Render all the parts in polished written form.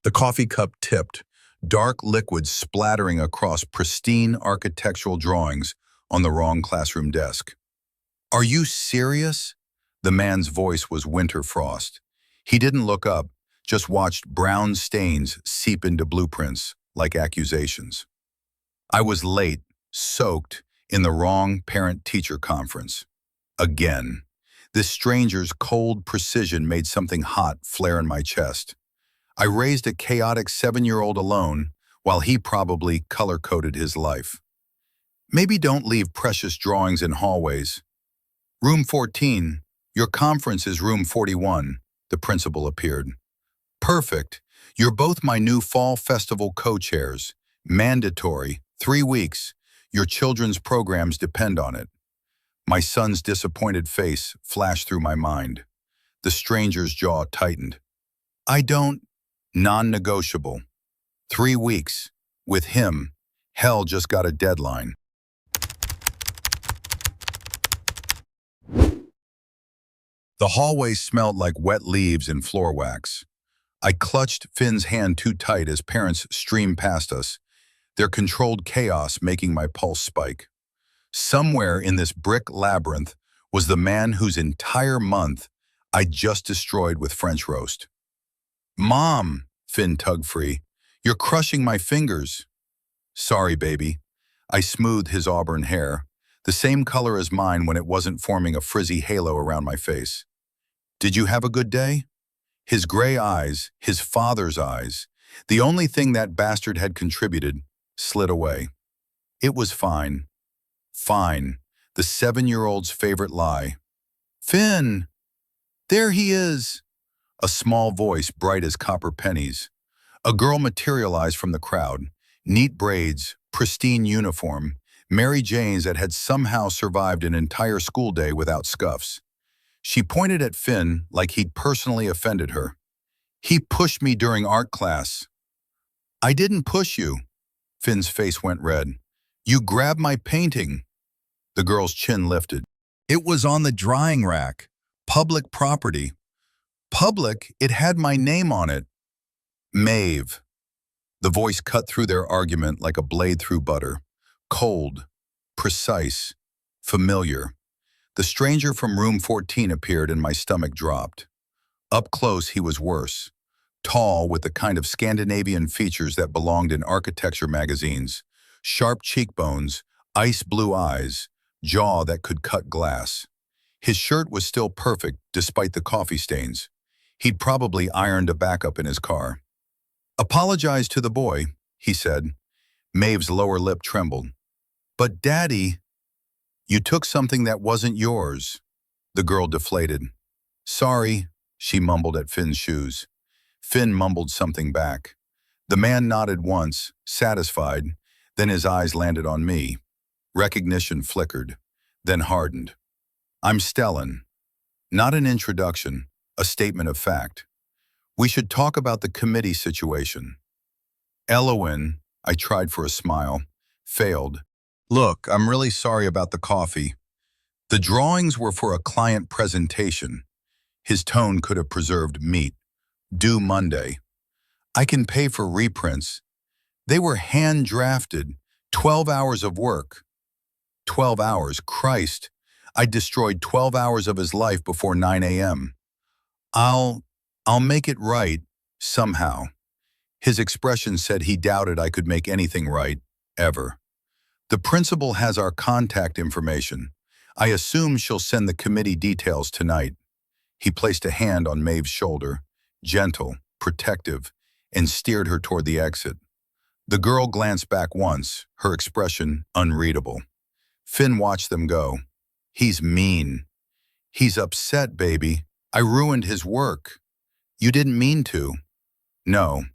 The coffee cup tipped, dark liquid splattering across pristine architectural drawings on the wrong classroom desk. "Are you serious?" The man's voice was winter frost. He didn't look up, just watched brown stains seep into blueprints like accusations. I was late, soaked, in the wrong parent-teacher conference. Again. This stranger's cold precision made something hot flare in my chest. I raised a chaotic 7-year-old alone while he probably color-coded his life. "Maybe don't leave precious drawings in hallways." "Room 14, your conference is room 41, the principal appeared. "Perfect. You're both my new fall festival co-chairs. Mandatory, 3 weeks. Your children's programs depend on it." My son's disappointed face flashed through my mind. The stranger's jaw tightened. "I don't—" "Non-negotiable. 3 weeks. With him, hell just got a deadline." The hallway smelled like wet leaves and floor wax. I clutched Finn's hand too tight as parents streamed past us, their controlled chaos making my pulse spike. Somewhere in this brick labyrinth was the man whose entire month I'd just destroyed with French roast. "Mom," Finn tugged free, "you're crushing my fingers." "Sorry, baby." I smoothed his auburn hair, the same color as mine when it wasn't forming a frizzy halo around my face. "Did you have a good day?" His gray eyes, his father's eyes, the only thing that bastard had contributed, slid away. It was fine. Fine. The 7-year-old's favorite lie. "Finn! There he is!" A small voice bright as copper pennies. A girl materialized from the crowd. Neat braids, pristine uniform, Mary Jane's that had somehow survived an entire school day without scuffs. She pointed at Finn like he'd personally offended her. "He pushed me during art class." "I didn't push you." Finn's face went red. "You grabbed my painting." The girl's chin lifted. "It was on the drying rack. Public property." "Public? It had my name on it." "Maeve." The voice cut through their argument like a blade through butter. Cold, precise, familiar. The stranger from room 14 appeared and my stomach dropped. Up close, he was worse. Tall, with the kind of Scandinavian features that belonged in architecture magazines. Sharp cheekbones, ice blue eyes, jaw that could cut glass. His shirt was still perfect despite the coffee stains. He'd probably ironed a backup in his car. "Apologize to the boy," he said. Maeve's lower lip trembled. "But Daddy—" "You took something that wasn't yours." The girl deflated. "Sorry," she mumbled at Finn's shoes. Finn mumbled something back. The man nodded once, satisfied, then his eyes landed on me. Recognition flickered, then hardened. "I'm Stellan." Not an introduction, a statement of fact. "We should talk about the committee situation." "Elowen," I tried for a smile, failed. "Look, I'm really sorry about the coffee. The drawings were for a client presentation." His tone could have preserved meat. "Due Monday. I can pay for reprints. They were hand-drafted, 12 hours of work." 12 hours, Christ. I destroyed 12 hours of his life before 9 a.m. I'll make it right, somehow." His expression said he doubted I could make anything right, ever. "The principal has our contact information. I assume she'll send the committee details tonight." He placed a hand on Maeve's shoulder, gentle, protective, and steered her toward the exit. The girl glanced back once, her expression unreadable. Finn watched them go. "He's mean." "He's upset, baby. I ruined his work." "You didn't mean to." "No,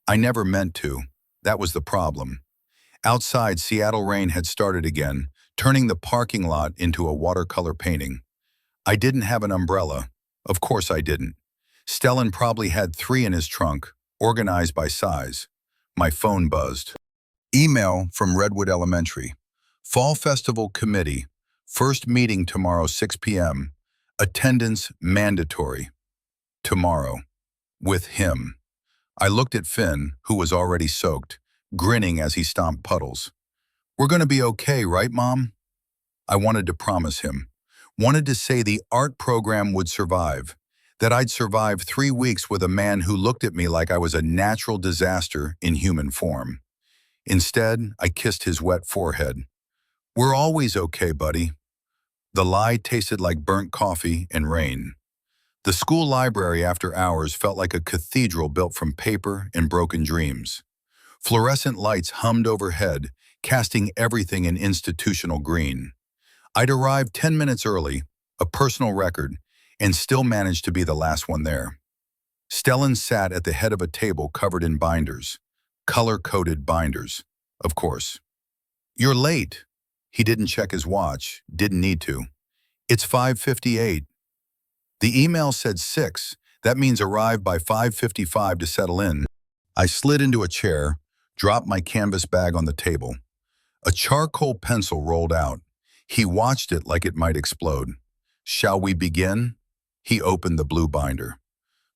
I never meant to. That was the problem." Outside, Seattle rain had started again, turning the parking lot into a watercolor painting. I didn't have an umbrella. Of course I didn't. Stellan probably had 3 in his trunk, organized by size. My phone buzzed. Email from Redwood Elementary. Fall Festival Committee. First meeting tomorrow 6 p.m. Attendance mandatory. Tomorrow. With him. I looked at Finn, who was already soaked, grinning as he stomped puddles. "We're gonna be okay, right, Mom?" I wanted to promise him. Wanted to say the art program would survive, that I'd survive 3 weeks with a man who looked at me like I was a natural disaster in human form. Instead, I kissed his wet forehead. "We're always okay, buddy." The lie tasted like burnt coffee and rain. The school library after hours felt like a cathedral built from paper and broken dreams. Fluorescent lights hummed overhead, casting everything in institutional green. I'd arrived 10 minutes early, a personal record, and still managed to be the last one there. Stellan sat at the head of a table covered in binders, color-coded binders, of course. "You're late." He didn't check his watch, didn't need to. "It's 5:58. The email said 6. That means arrive by 5:55 to settle in." I slid into a chair, dropped my canvas bag on the table. A charcoal pencil rolled out. He watched it like it might explode. "Shall we begin?" He opened the blue binder.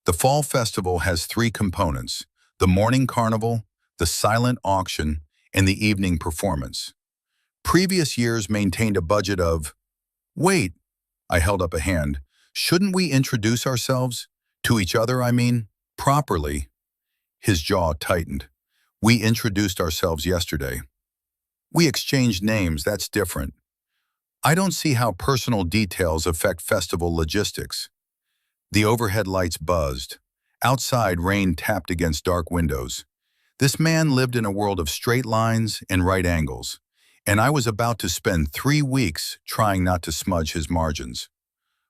The Fall Festival has 3 components: the morning carnival, the silent auction, and the evening performance. Previous years maintained a budget of— Wait, I held up a hand. "Shouldn't we introduce ourselves? To each other, I mean, properly." His jaw tightened. "We introduced ourselves yesterday." "We exchanged names, that's different." "I don't see how personal details affect festival logistics." The overhead lights buzzed. Outside, rain tapped against dark windows. This man lived in a world of straight lines and right angles, and I was about to spend 3 weeks trying not to smudge his margins.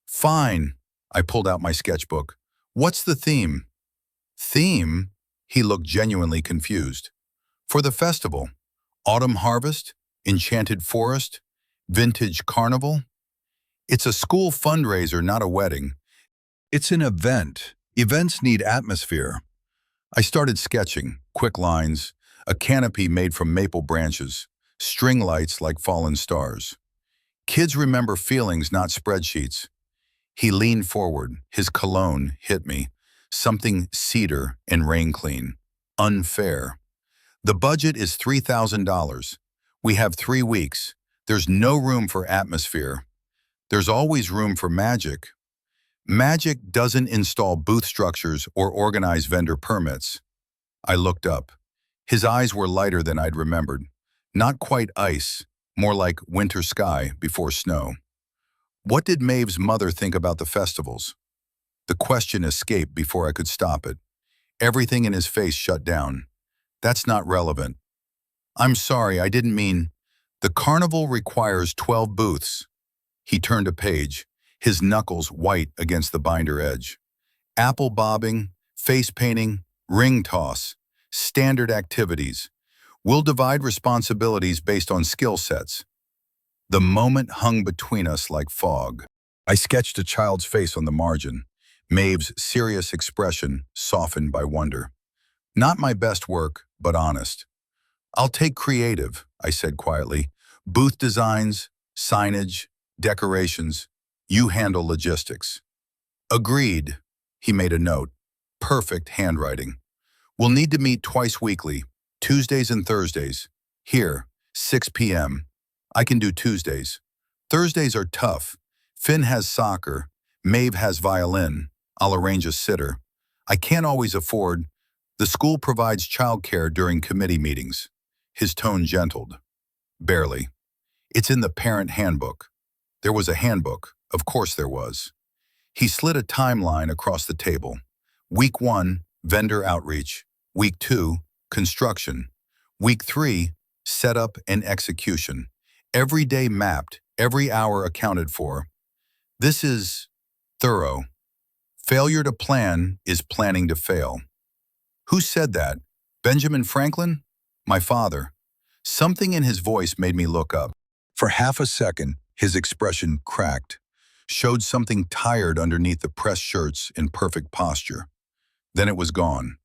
"Fine." I pulled out my sketchbook. "What's the theme?" "Theme?" He looked genuinely confused. "For the festival. Autumn harvest? Enchanted forest? Vintage carnival?" "It's a school fundraiser, not a wedding." "It's an event. Events need atmosphere." I started sketching, quick lines, a canopy made from maple branches, string lights like fallen stars. Kids remember feelings, not spreadsheets. He leaned forward, his cologne hit me, something cedar and rain clean. "Unfair." "The budget is $3,000. We have 3 weeks. There's no room for atmosphere. There's always room for magic." "Magic doesn't install booth structures or organize vendor permits." I looked up. His eyes were lighter than I'd remembered. Not quite ice, more like winter sky before snow. "What did Maeve's mother think about the festivals?" The question escaped before I could stop it. Everything in his face shut down. "That's not relevant." "I'm sorry, I didn't mean—" "The carnival requires 12 booths." He turned a page, his knuckles white against the binder edge. "Apple bobbing, face painting, ring toss, standard activities. We'll divide responsibilities based on skill sets." The moment hung between us like fog. I sketched a child's face on the margin, Maeve's serious expression softened by wonder. Not my best work, but honest. "I'll take creative," I said quietly. "Booth designs, signage, decorations. You handle logistics." "Agreed." He made a note. Perfect handwriting. "We'll need to meet twice weekly, Tuesdays and Thursdays. Here, 6 p.m. I can do Tuesdays. Thursdays are tough. Finn has soccer. Maeve has violin. I'll arrange a sitter. I can't always afford— The school provides childcare during committee meetings." His tone gentled. "Barely. It's in the parent handbook." There was a handbook. Of course there was. He slid a timeline across the table. Week 1, vendor outreach. Week 2, construction. Week 3, setup and execution. Every day mapped, every hour accounted for. This is thorough. Failure to plan is planning to fail. Who said that? Benjamin Franklin? My father. Something in his voice made me look up. For half a second, his expression cracked, showed something tired underneath the pressed shirts in perfect posture. Then it was gone.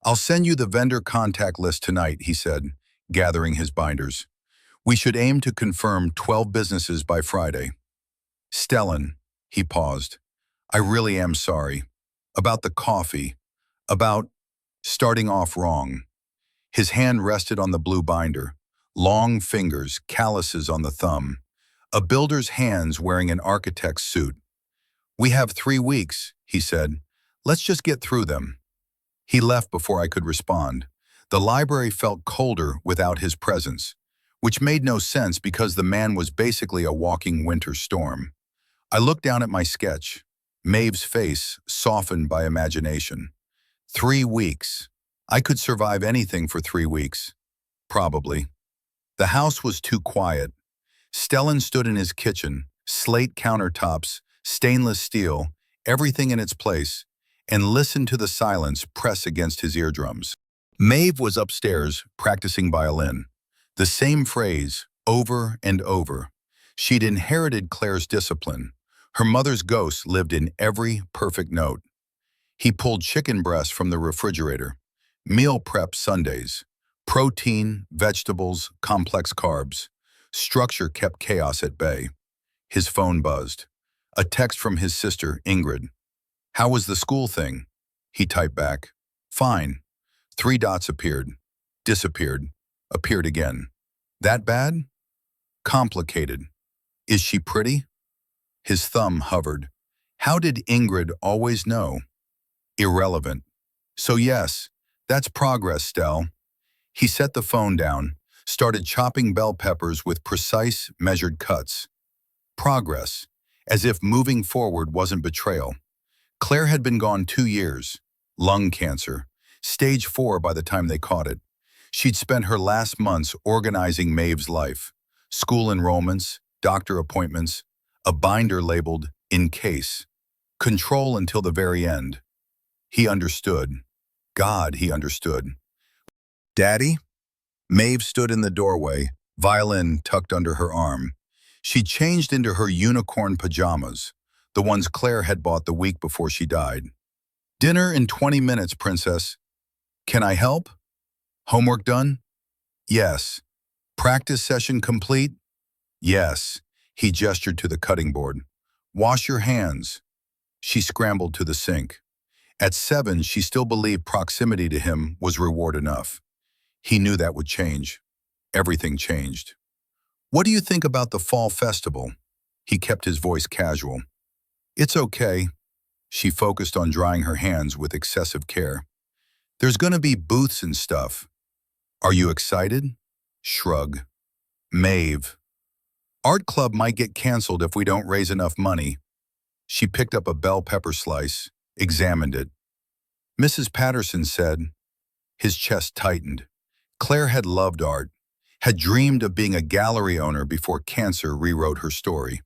"I'll send you the vendor contact list tonight," he said, gathering his binders. "We should aim to confirm 12 businesses by Friday." "Stellan," he paused, "I really am sorry. About the coffee. About—" starting off wrong. His hand rested on the blue binder, long fingers, calluses on the thumb, a builder's hands wearing an architect's suit. "We have 3 weeks," he said. "Let's just get through them." He left before I could respond. The library felt colder without his presence, which made no sense because the man was basically a walking winter storm. I looked down at my sketch, Maeve's face softened by imagination. 3 weeks. I could survive anything for 3 weeks. Probably. The house was too quiet. Stellan stood in his kitchen, slate countertops, stainless steel, everything in its place, and listened to the silence press against his eardrums. Maeve was upstairs, practicing violin. The same phrase, over and over. She'd inherited Claire's discipline. Her mother's ghost lived in every perfect note. He pulled chicken breasts from the refrigerator. Meal prep Sundays. Protein, vegetables, complex carbs. Structure kept chaos at bay. His phone buzzed. A text from his sister, Ingrid. "How was the school thing?" He typed back. "Fine." 3 dots appeared. Disappeared. Appeared again. "That bad?" "Complicated." "Is she pretty?" His thumb hovered. How did Ingrid always know? Irrelevant. "So yes, that's progress, Stell." He set the phone down, started chopping bell peppers with precise, measured cuts. Progress, as if moving forward wasn't betrayal. Claire had been gone 2 years. Lung cancer. Stage 4 by the time they caught it. She'd spent her last months organizing Maeve's life. School enrollments, doctor appointments, a binder labeled, "In case." Control until the very end. He understood. God, he understood. "Daddy?" Maeve stood in the doorway, violin tucked under her arm. She changed into her unicorn pajamas, the ones Claire had bought the week before she died. "Dinner in 20 minutes, princess." "Can I help?" "Homework done?" "Yes." "Practice session complete?" "Yes." He gestured to the cutting board. "Wash your hands." She scrambled to the sink. At 7, she still believed proximity to him was reward enough. He knew that would change. Everything changed. "What do you think about the fall festival?" He kept his voice casual. "It's okay." She focused on drying her hands with excessive care. "There's gonna be booths and stuff." "Are you excited?" Shrug. "Maeve. Art club might get canceled if we don't raise enough money." She picked up a bell pepper slice, examined it. "Mrs. Patterson said." His chest tightened. Claire had loved art, had dreamed of being a gallery owner before cancer rewrote her story.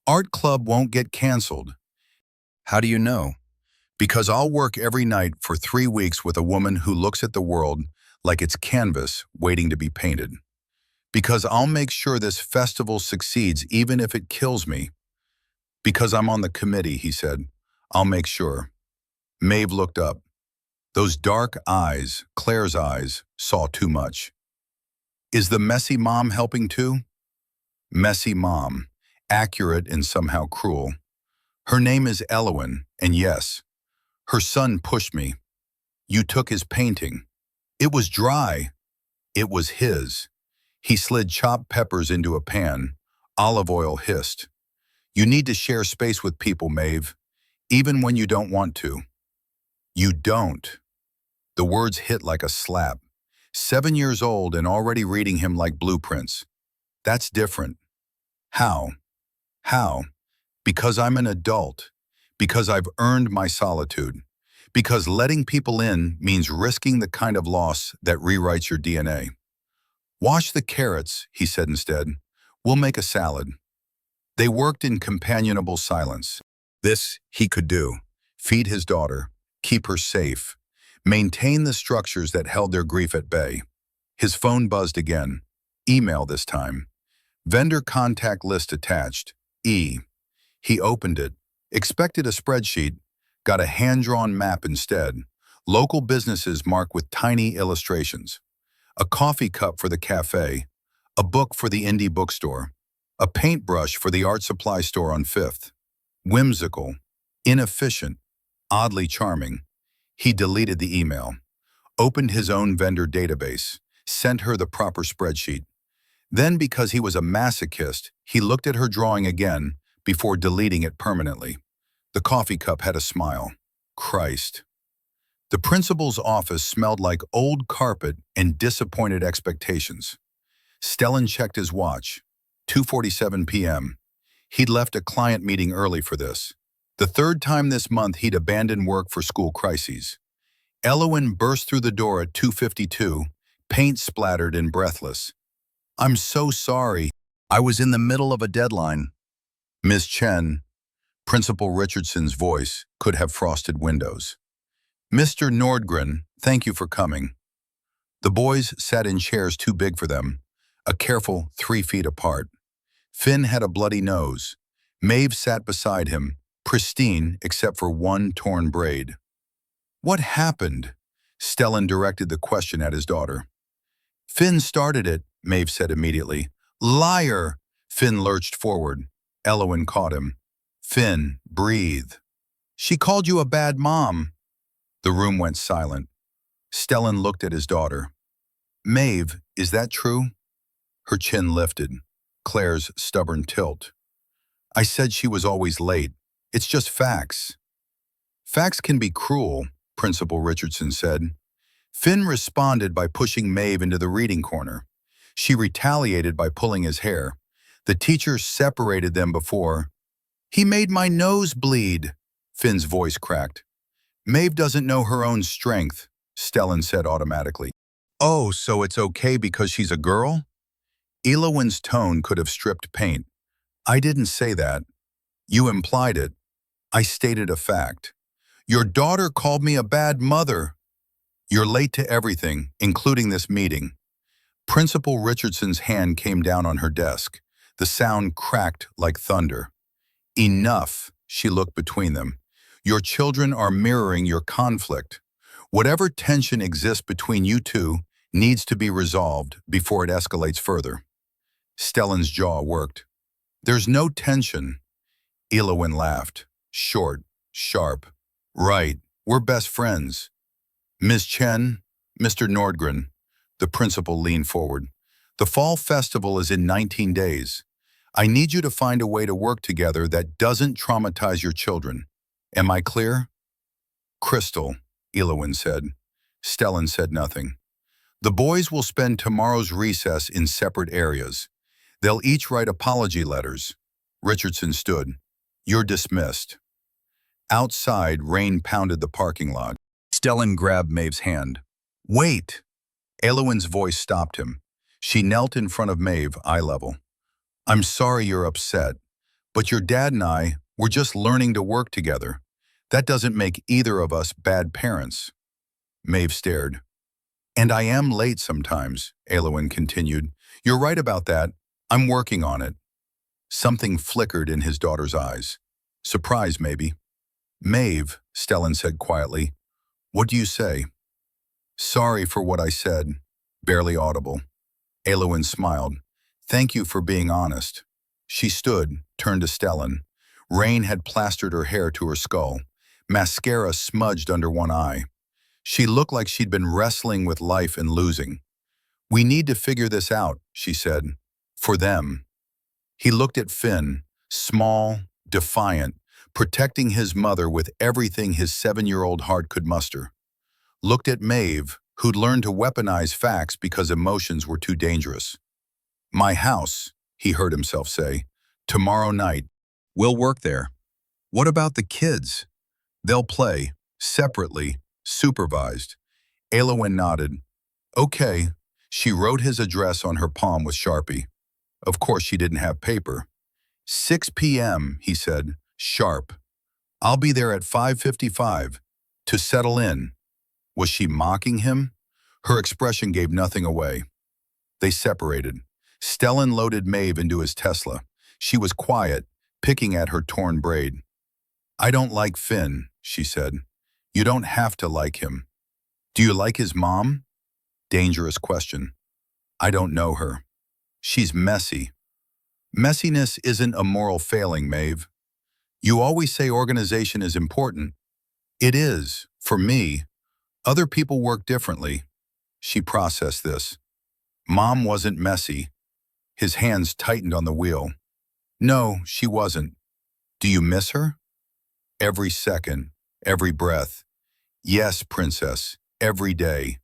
"Art club won't get canceled." "How do you know?" "Because I'll work every night for 3 weeks with a woman who looks at the world like it's canvas waiting to be painted. Because I'll make sure this festival succeeds even if it kills me. Because I'm on the committee," he said. "I'll make sure." Maeve looked up. Those dark eyes, Claire's eyes, saw too much. "Is the messy mom helping too?" Messy mom, accurate and somehow cruel. "Her name is Elowen, and yes, her son pushed me. You took his painting. It was dry. It was his." He slid chopped peppers into a pan. Olive oil hissed. "You need to share space with people, Maeve, even when you don't want to." "You don't." The words hit like a slap. 7 years old and already reading him like blueprints. "That's different." "How?" "How?" "Because I'm an adult. Because I've earned my solitude. Because letting people in means risking the kind of loss that rewrites your DNA. "Wash the carrots," he said instead. "We'll make a salad." They worked in companionable silence. This he could do. Feed his daughter. Keep her safe. Maintain the structures that held their grief at bay. His phone buzzed again. Email this time. Vendor contact list attached. E. He opened it. Expected a spreadsheet. Got a hand-drawn map instead. Local businesses marked with tiny illustrations. A coffee cup for the cafe. A book for the indie bookstore. A paintbrush for the art supply store on 5th. Whimsical. Inefficient. Oddly charming. He deleted the email. opened his own vendor database, sent her the proper spreadsheet. Then, because he was a masochist, he looked at her drawing again before deleting it permanently. The coffee cup had a smile. Christ. The principal's office smelled like old carpet and disappointed expectations. Stellan checked his watch. 2:47 p.m. He'd left a client meeting early for this. The third time this month he'd abandoned work for school crises. Elowen burst through the door at 2:52, paint splattered and breathless. "I'm so sorry. I was in the middle of a deadline." Miss Chen, Principal Richardson's voice could have frosted windows. "Mr. Nordgren, thank you for coming." The boys sat in chairs too big for them, a careful 3 feet apart. Finn had a bloody nose. Maeve sat beside him, pristine except for one torn braid. "What happened?" Stellan directed the question at his daughter. "Finn started it," Maeve said immediately. "Liar!" Finn lurched forward. Elowen caught him. "Finn, breathe. She called you a bad mom." The room went silent. Stellan looked at his daughter. "Maeve, is that true?" Her chin lifted. Claire's stubborn tilt. "I said she was always late. It's just facts." "Facts can be cruel," Principal Richardson said. Finn responded by pushing Maeve into the reading corner. She retaliated by pulling his hair. The teacher separated them before. "He made my nose bleed," Finn's voice cracked. "Maeve doesn't know her own strength," Stellan said automatically. "Oh, so it's okay because she's a girl?" Elowen's tone could have stripped paint. "I didn't say that. You implied it. I stated a fact. Your daughter called me a bad mother." "You're late to everything, including this meeting." Principal Richardson's hand came down on her desk. The sound cracked like thunder. "Enough," she looked between them. "Your children are mirroring your conflict. Whatever tension exists between you two needs to be resolved before it escalates further." Stellan's jaw worked. "There's no tension." Elowen laughed. Short, sharp. "Right, we're best friends." "Ms. Chen, Mr. Nordgren." The principal leaned forward. "The fall festival is in 19 days. I need you to find a way to work together that doesn't traumatize your children. Am I clear?" "Crystal," Elowen said. Stellan said nothing. "The boys will spend tomorrow's recess in separate areas. They'll each write apology letters." Richardson stood. "You're dismissed." Outside, rain pounded the parking lot. Stellan grabbed Maeve's hand. "Wait!" Elowen's voice stopped him. She knelt in front of Maeve, eye level. "I'm sorry you're upset, but your dad and I, we're just learning to work together. That doesn't make either of us bad parents." Maeve stared. "And I am late sometimes," Elowen continued. "You're right about that. I'm working on it." Something flickered in his daughter's eyes. Surprise, maybe. "Maeve," Stellan said quietly, "what do you say?" "Sorry for what I said," barely audible. Elowen smiled. "Thank you for being honest." She stood, turned to Stellan. Rain had plastered her hair to her skull. Mascara smudged under one eye. She looked like she'd been wrestling with life and losing. "We need to figure this out," she said. "For them." He looked at Finn, small, defiant, protecting his mother with everything his 7-year-old heart could muster. Looked at Maeve, who'd learned to weaponize facts because emotions were too dangerous. "My house," he heard himself say. "Tomorrow night. We'll work there." "What about the kids?" "They'll play, separately, supervised." Elowen nodded. "Okay." She wrote his address on her palm with Sharpie. Of course she didn't have paper. 6 p.m., he said, sharp. "I'll be there at 5:55. To settle in." Was she mocking him? Her expression gave nothing away. They separated. Stellan loaded Maeve into his Tesla. She was quiet, picking at her torn braid. "I don't like Finn," she said. "You don't have to like him." "Do you like his mom?" Dangerous question. "I don't know her. She's messy." "Messiness isn't a moral failing, Maeve. You always say organization is important." "It is, for me. Other people work differently. She processed this. Mom wasn't messy. His hands tightened on the wheel. No, she wasn't. Do you miss her? Every second, every breath. Yes, princess, every day.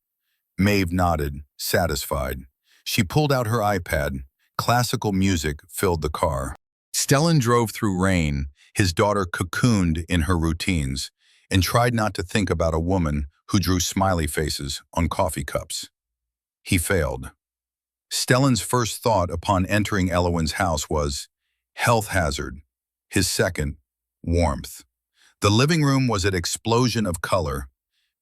Maeve nodded, satisfied. She pulled out her iPad. Classical music filled the car. Stellan drove through rain, his daughter cocooned in her routines, and tried not to think about a woman who drew smiley faces on coffee cups. He failed. Stellan's first thought upon entering Elowen's house was health hazard. His second, warmth. The living room was an explosion of color,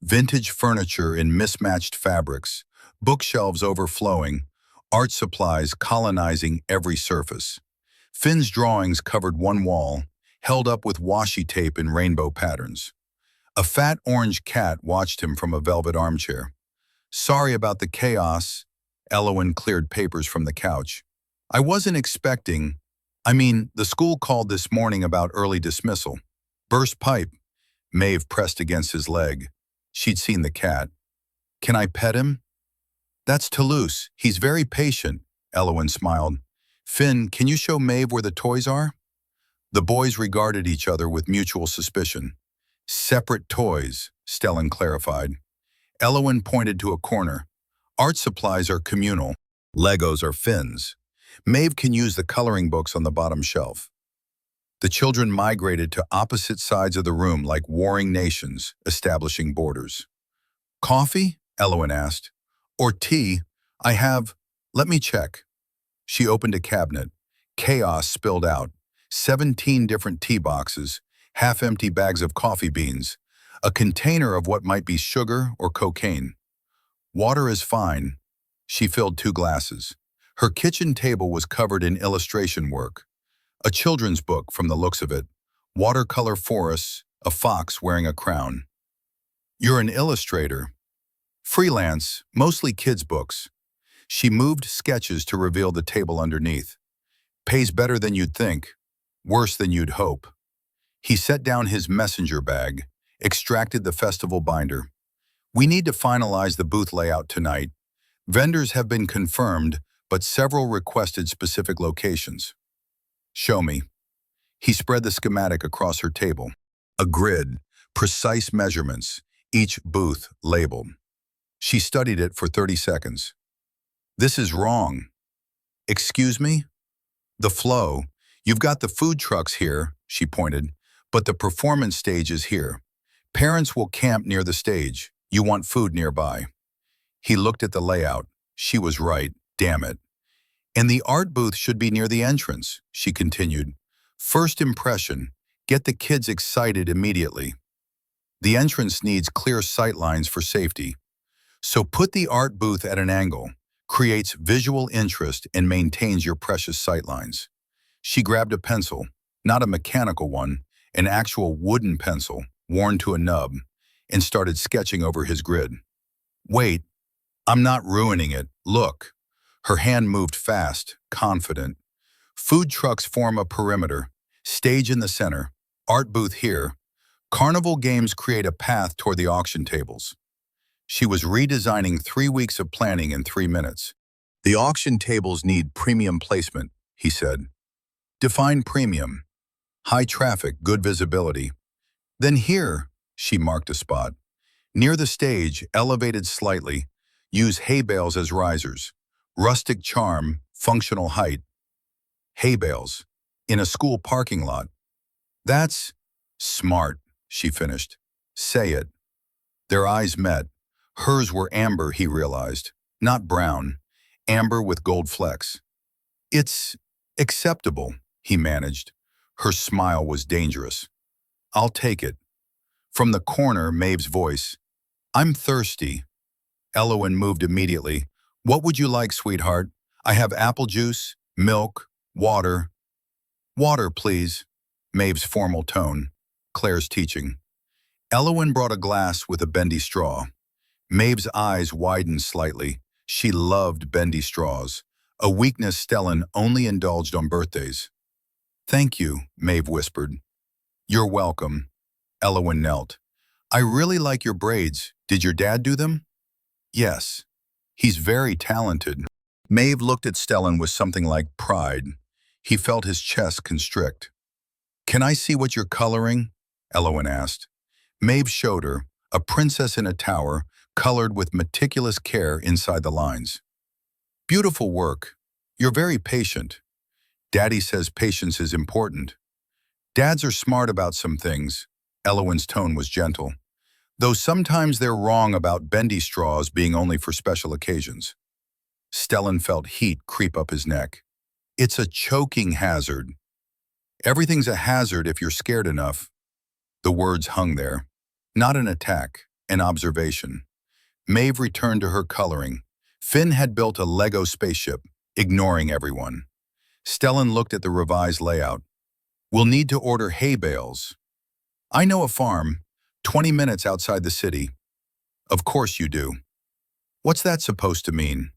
vintage furniture in mismatched fabrics, bookshelves overflowing, art supplies colonizing every surface. Finn's drawings covered one wall, held up with washi tape in rainbow patterns. A fat orange cat watched him from a velvet armchair. Sorry about the chaos. Elowen cleared papers from the couch. I wasn't expecting. The school called this morning about early dismissal. Burst pipe. Maeve pressed against his leg. She'd seen the cat. Can I pet him? That's Toulouse. He's very patient, Elowen smiled. Finn, can you show Maeve where the toys are? The boys regarded each other with mutual suspicion. Separate toys, Stellan clarified. Elowen pointed to a corner. Art supplies are communal. Legos are Finn's. Maeve can use the coloring books on the bottom shelf. The children migrated to opposite sides of the room like warring nations, establishing borders. Coffee? Elowen asked. Or tea? Let me check. She opened a cabinet. Chaos spilled out. 17 different tea boxes, half-empty bags of coffee beans, a container of what might be sugar or cocaine. Water is fine. She filled 2 glasses. Her kitchen table was covered in illustration work. A children's book from the looks of it. Watercolor forests, a fox wearing a crown. You're an illustrator. Freelance, mostly kids' books. She moved sketches to reveal the table underneath. Pays better than you'd think. Worse than you'd hope. He set down his messenger bag, extracted the festival binder. We need to finalize the booth layout tonight. Vendors have been confirmed, but several requested specific locations. Show me. He spread the schematic across her table. A grid, precise measurements, each booth labeled. She studied it for 30 seconds. This is wrong. Excuse me? The flow. You've got the food trucks here, she pointed, but the performance stage is here. Parents will camp near the stage. You want food nearby. He looked at the layout. She was right, damn it. And the art booth should be near the entrance, she continued. First impression, get the kids excited immediately. The entrance needs clear sight lines for safety. So put the art booth at an angle, creates visual interest and maintains your precious sightlines. She grabbed a pencil, not a mechanical one, an actual wooden pencil, worn to a nub, and started sketching over his grid. Wait, I'm not ruining it. Look. Her hand moved fast, confident. Food trucks form a perimeter, stage in the center, art booth here. Carnival games create a path toward the auction tables. She was redesigning 3 weeks of planning in 3 minutes. The auction tables need premium placement, he said. Define premium. High traffic, good visibility. Then here, she marked a spot. Near the stage, elevated slightly, use hay bales as risers. Rustic charm, functional height. Hay bales. In a school parking lot. That's smart, she finished. Say it. Their eyes met. Hers were amber, he realized. Not brown. Amber with gold flecks. It's acceptable, he managed. Her smile was dangerous. I'll take it. From the corner, Maeve's voice. I'm thirsty. Elowen moved immediately. What would you like, sweetheart? I have apple juice, milk, water. Water, please. Maeve's formal tone. Claire's teaching. Elowen brought a glass with a bendy straw. Maeve's eyes widened slightly. She loved bendy straws, a weakness Stellan only indulged on birthdays. Thank you, Maeve whispered. You're welcome. Elowen knelt. I really like your braids. Did your dad do them? Yes. He's very talented. Maeve looked at Stellan with something like pride. He felt his chest constrict. Can I see what you're coloring? Elowen asked. Maeve showed her, a princess in a tower, colored with meticulous care inside the lines. Beautiful work. You're very patient. Daddy says patience is important. Dads are smart about some things. Elowen's tone was gentle, though sometimes they're wrong about bendy straws being only for special occasions. Stellan felt heat creep up his neck. It's a choking hazard. Everything's a hazard if you're scared enough. The words hung there. Not an attack, an observation. Maeve returned to her coloring. Finn had built a Lego spaceship, ignoring everyone. Stellan looked at the revised layout. We'll need to order hay bales. I know a farm, 20 minutes outside the city. Of course you do. What's that supposed to mean?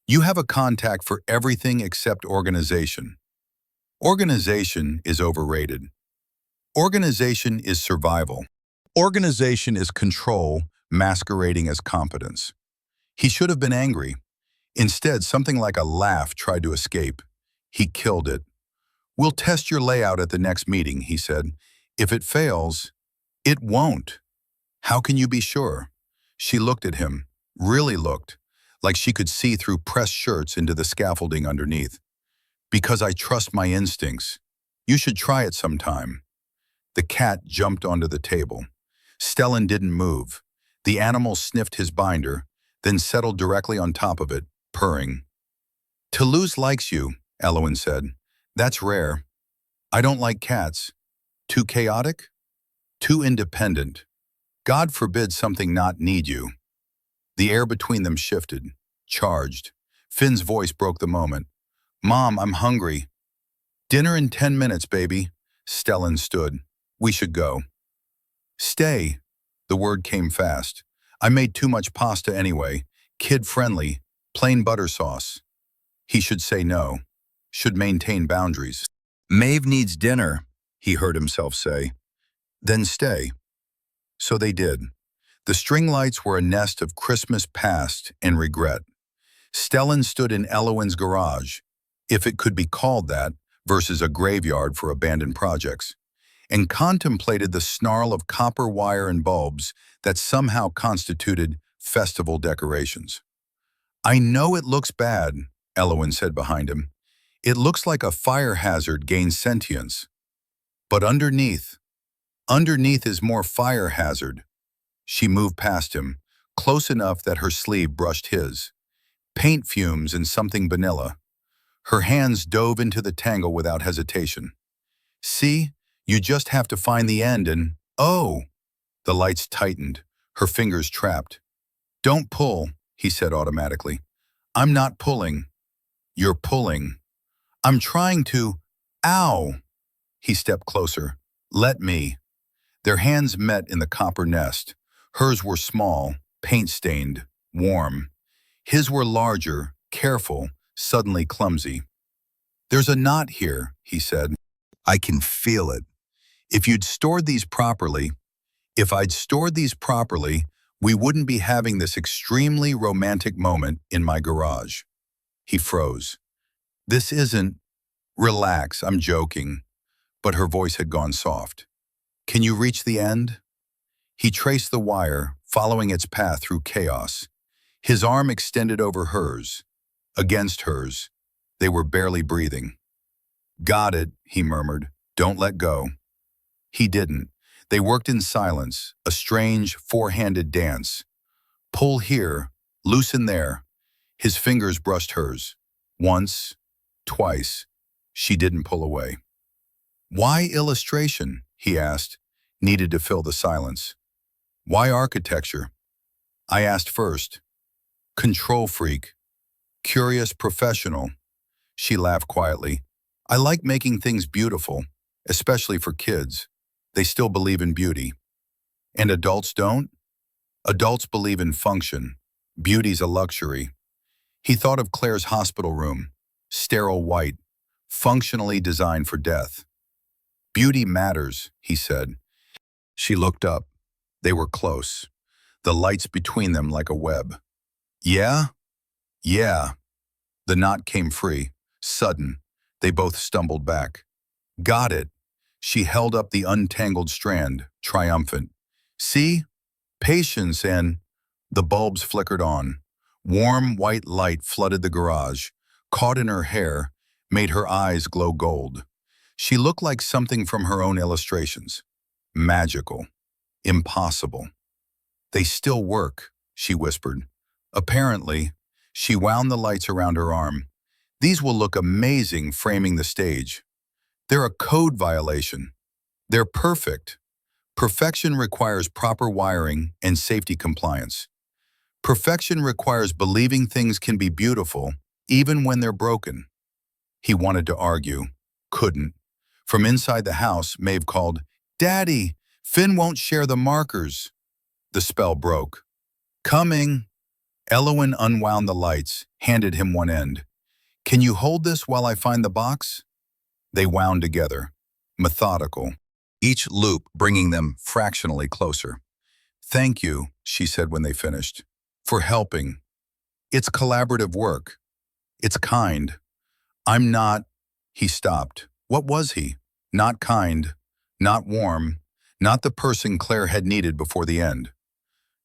You have a contact for everything except organization. Organization is overrated. Organization is survival. Organization is control masquerading as competence. He should have been angry. Instead, something like a laugh tried to escape. He killed it. We'll test your layout at the next meeting, he said. If it fails, it won't. How can you be sure? She looked at him, really looked, like she could see through pressed shirts into the scaffolding underneath. Because I trust my instincts. You should try it sometime. The cat jumped onto the table. Stellan didn't move. The animal sniffed his binder, then settled directly on top of it, purring. Toulouse likes you, Elowen said. That's rare. I don't like cats. Too chaotic? Too independent. God forbid something not need you. The air between them shifted, charged. Finn's voice broke the moment. Mom, I'm hungry. Dinner in 10 minutes, baby. Stellan stood. We should go. Stay. The word came fast. I made too much pasta anyway. Kid-friendly. Plain butter sauce. He should say no. Should maintain boundaries. Maeve needs dinner, he heard himself say. Then stay. So they did. The string lights were a nest of Christmas past and regret. Stellan stood in Elowen's garage, if it could be called that, versus a graveyard for abandoned projects, and contemplated the snarl of copper wire and bulbs that somehow constituted festival decorations. I know it looks bad, Elowen said behind him. It looks like a fire hazard gains sentience. But underneath is more fire hazard. She moved past him, close enough that her sleeve brushed his. Paint fumes and something vanilla. Her hands dove into the tangle without hesitation. See, you just have to find the end and, oh! The lights tightened, her fingers trapped. Don't pull, he said automatically. I'm not pulling. You're pulling. I'm trying to, ow! He stepped closer. Let me. Their hands met in the copper nest. Hers were small, paint-stained, warm. His were larger, careful, suddenly clumsy. There's a knot here, he said. I can feel it. If I'd stored these properly, we wouldn't be having this extremely romantic moment in my garage. He froze. This isn't, relax, I'm joking. But her voice had gone soft. Can you reach the end? He traced the wire, following its path through chaos. His arm extended over hers, against hers. They were barely breathing. Got it, he murmured. Don't let go. He didn't. They worked in silence, a strange, four-handed dance. Pull here, loosen there. His fingers brushed hers. Once, twice. She didn't pull away. Why illustration? He asked, needed to fill the silence. Why architecture? I asked first. Control freak. Curious professional. She laughed quietly. I like making things beautiful, especially for kids. They still believe in beauty. And adults don't? Adults believe in function. Beauty's a luxury. He thought of Claire's hospital room, sterile white, functionally designed for death. Beauty matters, he said. She looked up. They were close, the lights between them like a web. Yeah? Yeah. The knot came free, sudden. They both stumbled back. Got it. She held up the untangled strand, triumphant. See? Patience and… The bulbs flickered on. Warm white light flooded the garage, caught in her hair, made her eyes glow gold. She looked like something from her own illustrations. Magical. Impossible. They still work, she whispered. Apparently, she wound the lights around her arm. These will look amazing framing the stage. They're a code violation. They're perfect. Perfection requires proper wiring and safety compliance. Perfection requires believing things can be beautiful, even when they're broken. He wanted to argue, couldn't. From inside the house, Maeve called, "Daddy, Finn won't share the markers." The spell broke. Coming. Elowen unwound the lights, handed him one end. Can you hold this while I find the box? They wound together, methodical, each loop bringing them fractionally closer. Thank you, she said when they finished, for helping. It's collaborative work. It's kind. I'm not… He stopped. What was he? Not kind, not warm, not the person Claire had needed before the end.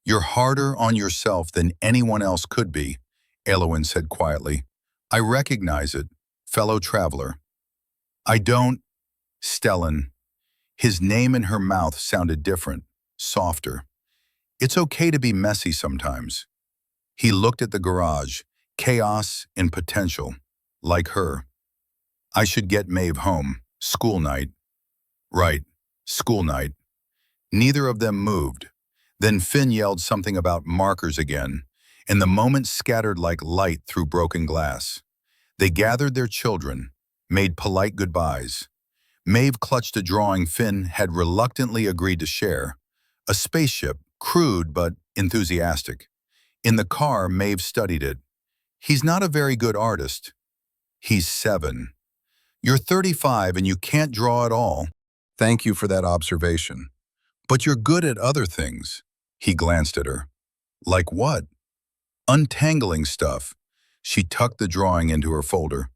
You're harder on yourself than anyone else could be, Elowen said quietly. I recognize it, fellow traveler. I don't… Stellan. His name in her mouth sounded different, softer. It's okay to be messy sometimes. He looked at the garage, chaos and potential, like her. I should get Maeve home, school night. Right, school night. Neither of them moved. Then Finn yelled something about markers again, and the moment scattered like light through broken glass. They gathered their children, made polite goodbyes. Maeve clutched a drawing Finn had reluctantly agreed to share, a spaceship, crude but enthusiastic. In the car, Maeve studied it. He's not a very good artist. He's 7. You're 35 and you can't draw at all. Thank you for that observation. But you're good at other things. He glanced at her. Like what? Untangling stuff. She tucked the drawing into her folder.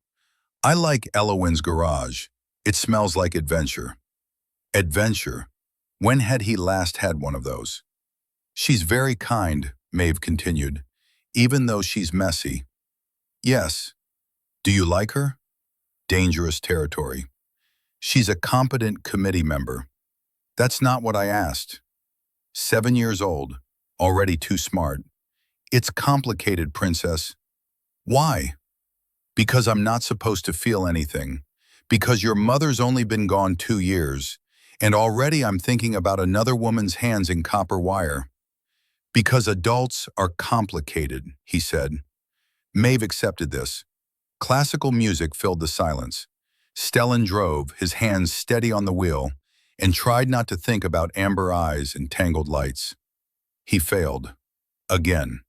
I like Elowen's garage. It smells like adventure. Adventure. When had he last had one of those? She's very kind, Maeve continued, even though she's messy. Yes. Do you like her? Dangerous territory. She's a competent committee member. That's not what I asked. 7 years old, already too smart. It's complicated, princess. Why? Because I'm not supposed to feel anything. Because your mother's only been gone 2 years, and already I'm thinking about another woman's hands in copper wire. Because adults are complicated, he said. Maeve accepted this. Classical music filled the silence. Stellan drove, his hands steady on the wheel, and tried not to think about amber eyes and tangled lights. He failed. Again.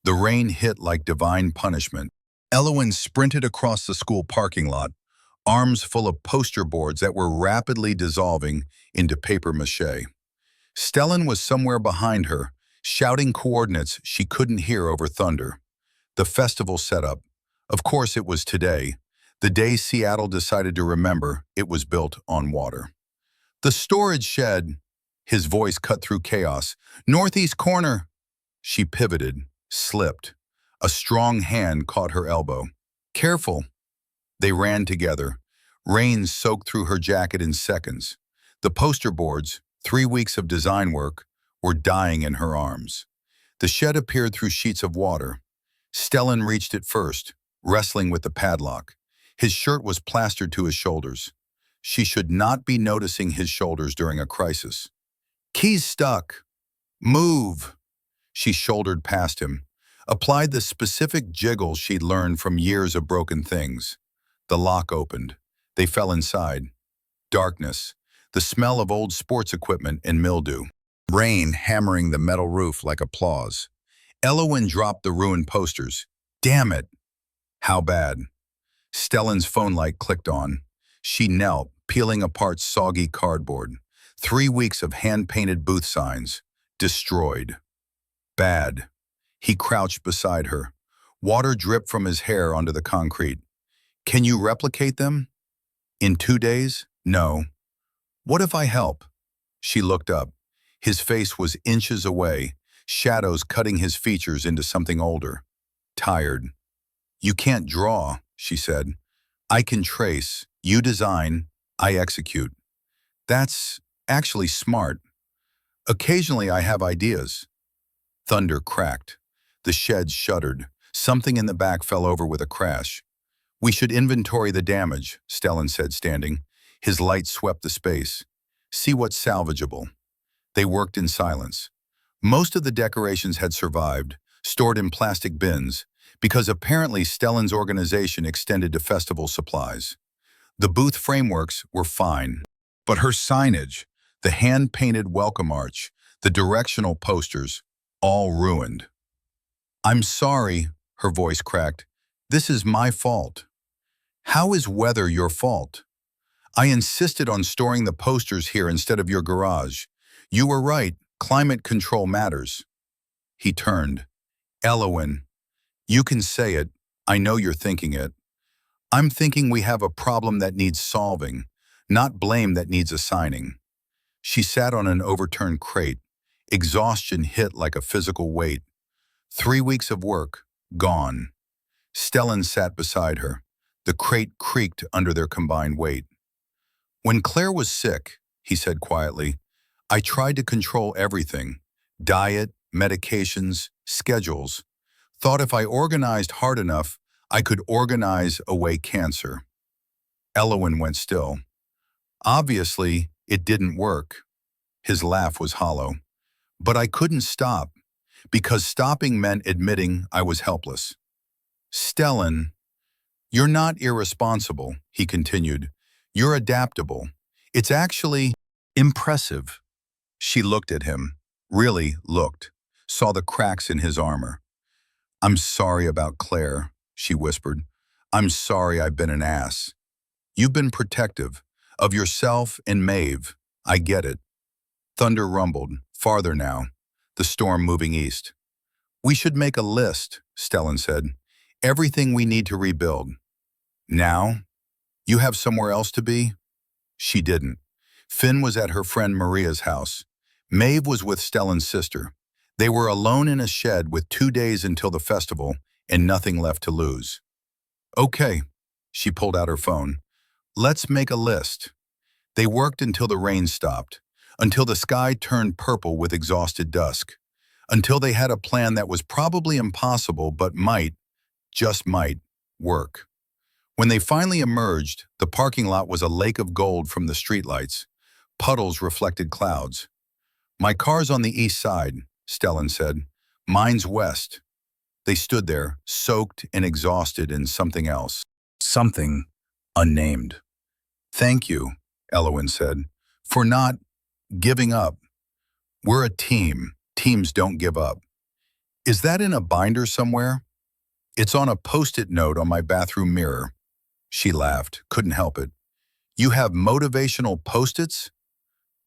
The rain hit like divine punishment. Elowen sprinted across the school parking lot, arms full of poster boards that were rapidly dissolving into paper mache. Stellan was somewhere behind her, shouting coordinates she couldn't hear over thunder. The festival set up. Of course it was today, the day Seattle decided to remember it was built on water. The storage shed, his voice cut through chaos. Northeast corner. She pivoted, slipped. A strong hand caught her elbow. Careful. They ran together. Rain soaked through her jacket in seconds. The poster boards, 3 weeks of design work, were dying in her arms. The shed appeared through sheets of water. Stellan reached it first, wrestling with the padlock. His shirt was plastered to his shoulders. She should not be noticing his shoulders during a crisis. Keys stuck. Move. She shouldered past him, applied the specific jiggle she'd learned from years of broken things. The lock opened. They fell inside. Darkness, the smell of old sports equipment and mildew. Rain hammering the metal roof like applause. Elowen dropped the ruined posters. Damn it! How bad? Stellan's phone light clicked on. She knelt, peeling apart soggy cardboard. 3 weeks of hand-painted booth signs. Destroyed. Bad. He crouched beside her. Water dripped from his hair onto the concrete. Can you replicate them? In 2 days? No. What if I help? She looked up. His face was inches away, shadows cutting his features into something older. Tired. You can't draw, she said. I can trace. You design. I execute. That's actually smart. Occasionally I have ideas. Thunder cracked. The sheds shuddered. Something in the back fell over with a crash. We should inventory the damage, Stellan said, standing. His light swept the space. See what's salvageable. They worked in silence. Most of the decorations had survived, stored in plastic bins, because apparently Stellan's organization extended to festival supplies. The booth frameworks were fine, but her signage, the hand-painted welcome arch, the directional posters, all ruined. I'm sorry, her voice cracked. This is my fault. How is weather your fault? I insisted on storing the posters here instead of your garage. You were right, climate control matters. He turned. Elowen, you can say it. I know you're thinking it. I'm thinking we have a problem that needs solving, not blame that needs assigning. She sat on an overturned crate. Exhaustion hit like a physical weight. 3 weeks of work, gone. Stellan sat beside her. The crate creaked under their combined weight. When Claire was sick, he said quietly, I tried to control everything. Diet, medications, schedules. Thought if I organized hard enough, I could organize away cancer. Elowen went still. Obviously, it didn't work. His laugh was hollow. But I couldn't stop, because stopping meant admitting I was helpless. Stellan, you're not irresponsible, he continued. You're adaptable. It's actually impressive. She looked at him, really looked, saw the cracks in his armor. I'm sorry about Claire, she whispered. I'm sorry I've been an ass. You've been protective, of yourself and Maeve. I get it. Thunder rumbled, farther now, the storm moving east. We should make a list, Stellan said. Everything we need to rebuild. Now? You have somewhere else to be? She didn't. Finn was at her friend Maria's house. Maeve was with Stellan's sister. They were alone in a shed with 2 days until the festival and nothing left to lose. Okay, she pulled out her phone. Let's make a list. They worked until the rain stopped, until the sky turned purple with exhausted dusk, until they had a plan that was probably impossible but might, just might, work. When they finally emerged, the parking lot was a lake of gold from the streetlights. Puddles reflected clouds. My car's on the east side, Stellan said. Mine's west. They stood there, soaked and exhausted in something else. Something unnamed. Thank you, Elowen said, for not giving up. We're a team. Teams don't give up. Is that in a binder somewhere? It's on a post-it note on my bathroom mirror. She laughed, couldn't help it. You have motivational post-its?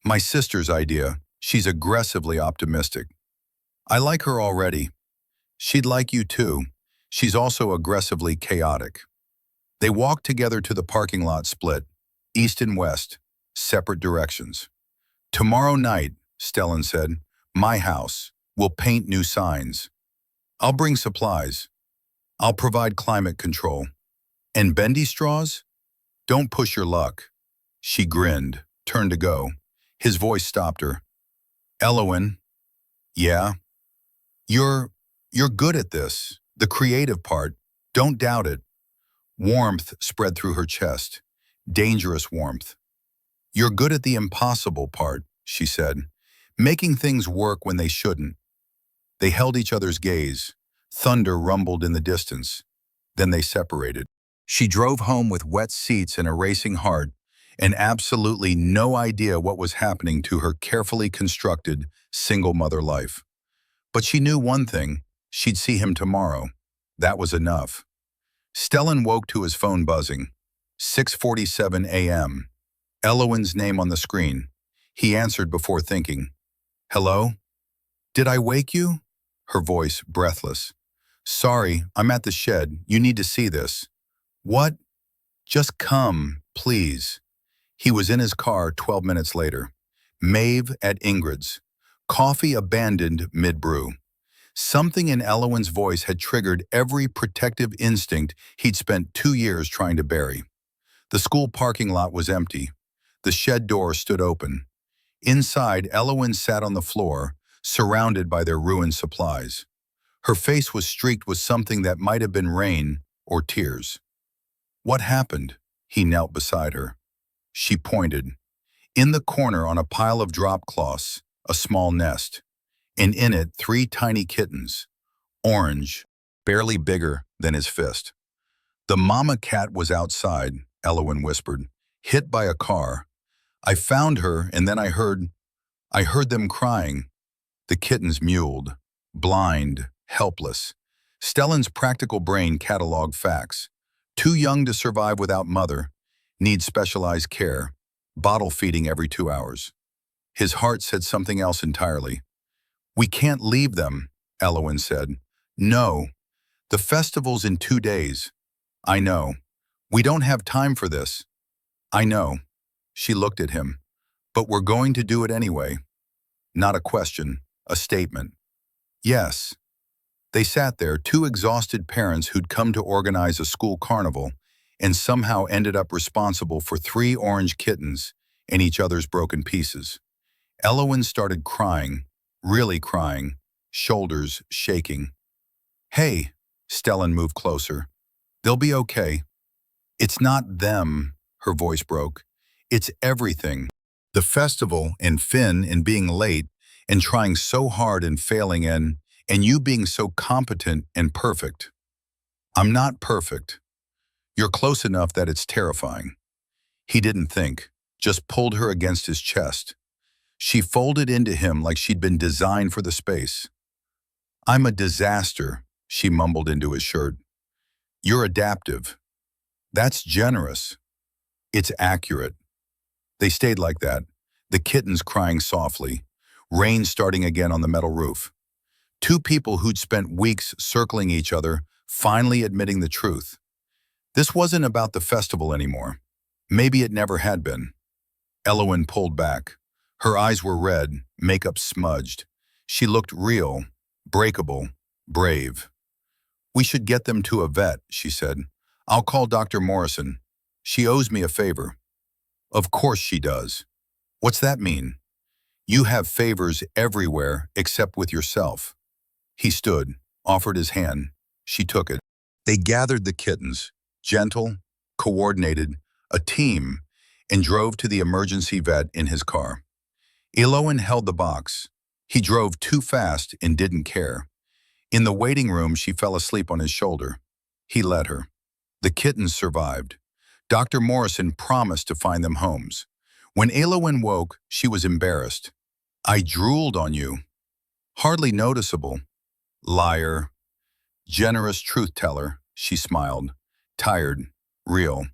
My sister's idea. She's aggressively optimistic. I like her already. She'd like you too. She's also aggressively chaotic. They walked together to the parking lot split, east and west, separate directions. Tomorrow night, Stellan said, my house. We'll paint new signs. I'll bring supplies. I'll provide climate control. And bendy straws? Don't push your luck. She grinned, turned to go. His voice stopped her. Elowen, yeah? You're good at this, the creative part. Don't doubt it. Warmth spread through her chest, dangerous warmth. You're good at the impossible part, she said, making things work when they shouldn't. They held each other's gaze. Thunder rumbled in the distance. Then they separated. She drove home with wet seats and a racing heart, and absolutely no idea what was happening to her carefully constructed, single-mother life. But she knew one thing, she'd see him tomorrow. That was enough. Stellan woke to his phone buzzing. 6:47 a.m. Elowen's name on the screen. He answered before thinking. Hello? Did I wake you? Her voice breathless. Sorry, I'm at the shed. You need to see this. What? Just come, please. He was in his car 12 minutes later. Maeve at Ingrid's. Coffee abandoned mid-brew. Something in Elowen's voice had triggered every protective instinct he'd spent 2 years trying to bury. The school parking lot was empty. The shed door stood open. Inside, Elowen sat on the floor, surrounded by their ruined supplies. Her face was streaked with something that might have been rain or tears. What happened? He knelt beside her. She pointed. In the corner on a pile of drop cloths, a small nest, and in it 3 tiny kittens, orange, barely bigger than his fist. The mama cat was outside, Elowen whispered, hit by a car. I found her and then I heard them crying. The kittens mewed, blind, helpless. Stellan's practical brain cataloged facts. Too young to survive without mother, need specialized care, bottle feeding every 2 hours. His heart said something else entirely. We can't leave them, Elowen said. No. The festival's in 2 days. I know. We don't have time for this. I know. She looked at him. But we're going to do it anyway. Not a question, a statement. Yes. They sat there, 2 exhausted parents who'd come to organize a school carnival and somehow ended up responsible for 3 orange kittens and each other's broken pieces. Elowen started crying, really crying, shoulders shaking. Hey, Stellan moved closer. They'll be okay. It's not them, her voice broke. It's everything. The festival and Finn and being late and trying so hard and failing and you being so competent and perfect. I'm not perfect. You're close enough that it's terrifying. He didn't think, just pulled her against his chest. She folded into him like she'd been designed for the space. I'm a disaster, she mumbled into his shirt. You're adaptive. That's generous. It's accurate. They stayed like that, the kittens crying softly, rain starting again on the metal roof. 2 people who'd spent weeks circling each other, finally admitting the truth. This wasn't about the festival anymore. Maybe it never had been. Elowen pulled back. Her eyes were red, makeup smudged. She looked real, breakable, brave. We should get them to a vet, she said. I'll call Dr. Morrison. She owes me a favor. Of course she does. What's that mean? You have favors everywhere except with yourself. He stood, offered his hand. She took it. They gathered the kittens, gentle, coordinated, a team, and drove to the emergency vet in his car. Elowen held the box. He drove too fast and didn't care. In the waiting room, she fell asleep on his shoulder. He let her. The kittens survived. Dr. Morrison promised to find them homes. When Elowen woke, she was embarrassed. I drooled on you. Hardly noticeable. Liar. Generous truth-teller, she smiled. Tired. Real.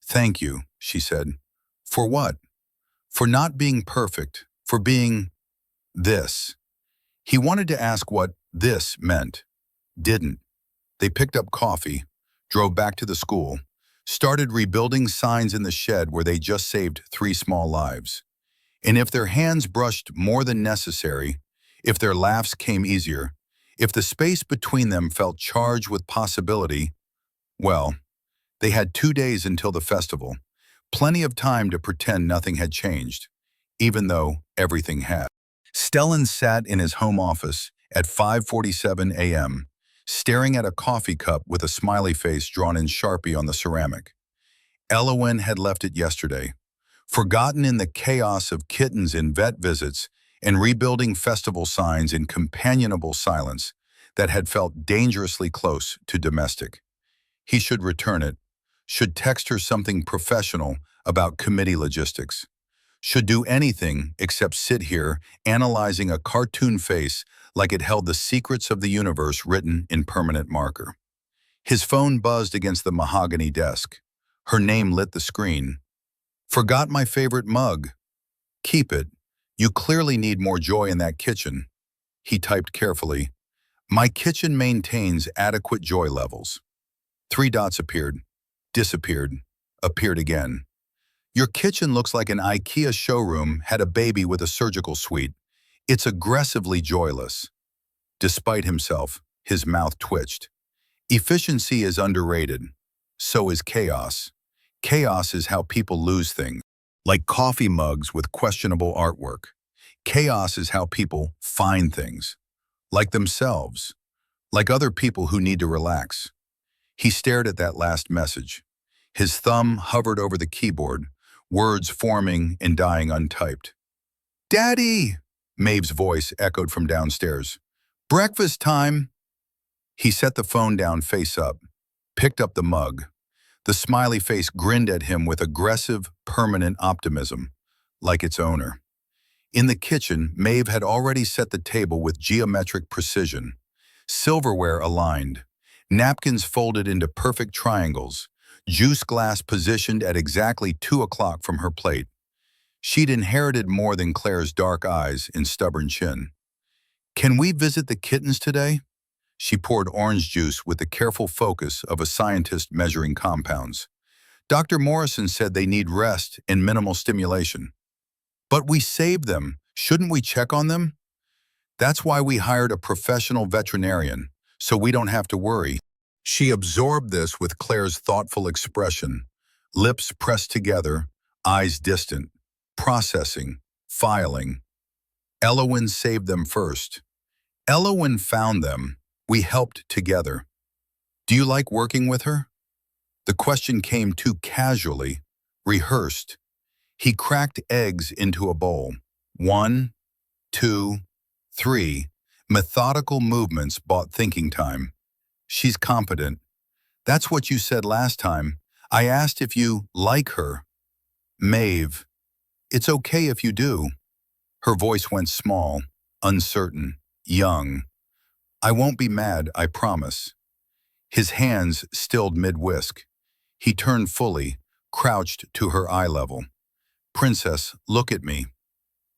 Thank you, she said. For what? For not being perfect. For being this. He wanted to ask what this meant. Didn't. They picked up coffee, drove back to the school, started rebuilding signs in the shed where they just saved 3 small lives. And if their hands brushed more than necessary, if their laughs came easier, if the space between them felt charged with possibility, well, they had 2 days until the festival, plenty of time to pretend nothing had changed, even though everything had. Stellan sat in his home office at 5:47 a.m., staring at a coffee cup with a smiley face drawn in Sharpie on the ceramic. Elowen had left it yesterday, forgotten in the chaos of kittens and vet visits and rebuilding festival signs in companionable silence that had felt dangerously close to domestic. He should return it, should text her something professional about committee logistics, should do anything except sit here analyzing a cartoon face like it held the secrets of the universe written in permanent marker. His phone buzzed against the mahogany desk. Her name lit the screen. Forgot my favorite mug. Keep it. You clearly need more joy in that kitchen. He typed carefully. My kitchen maintains adequate joy levels. 3 dots appeared, disappeared, appeared again. Your kitchen looks like an IKEA showroom had a baby with a surgical suite. It's aggressively joyless. Despite himself, his mouth twitched. Efficiency is underrated. So is chaos. Chaos is how people lose things, like coffee mugs with questionable artwork. Chaos is how people find things, like themselves, like other people who need to relax. He stared at that last message. His thumb hovered over the keyboard, words forming and dying untyped. "Daddy!" Maeve's voice echoed from downstairs. "Breakfast time!" He set the phone down face up, picked up the mug. The smiley face grinned at him with aggressive, permanent optimism, like its owner. In the kitchen, Maeve had already set the table with geometric precision. Silverware aligned, napkins folded into perfect triangles, juice glass positioned at exactly 2 o'clock from her plate. She'd inherited more than Claire's dark eyes and stubborn chin. "Can we visit the kittens today?" She poured orange juice with the careful focus of a scientist measuring compounds. "Dr. Morrison said they need rest and minimal stimulation." "But we saved them. Shouldn't we check on them?" "That's why we hired a professional veterinarian, so we don't have to worry." She absorbed this with Claire's thoughtful expression, lips pressed together, eyes distant, processing, filing. Elowen saved them first. Elowen found them. We helped together. "Do you like working with her?" The question came too casually, rehearsed. He cracked eggs into a bowl. 1, 2, 3. Methodical movements bought thinking time. "She's competent." "That's what you said last time. I asked if you like her." "Maeve, it's okay if you do." Her voice went small, uncertain, young. "I won't be mad, I promise." His hands stilled mid-whisk. He turned fully, crouched to her eye level. "Princess, look at me."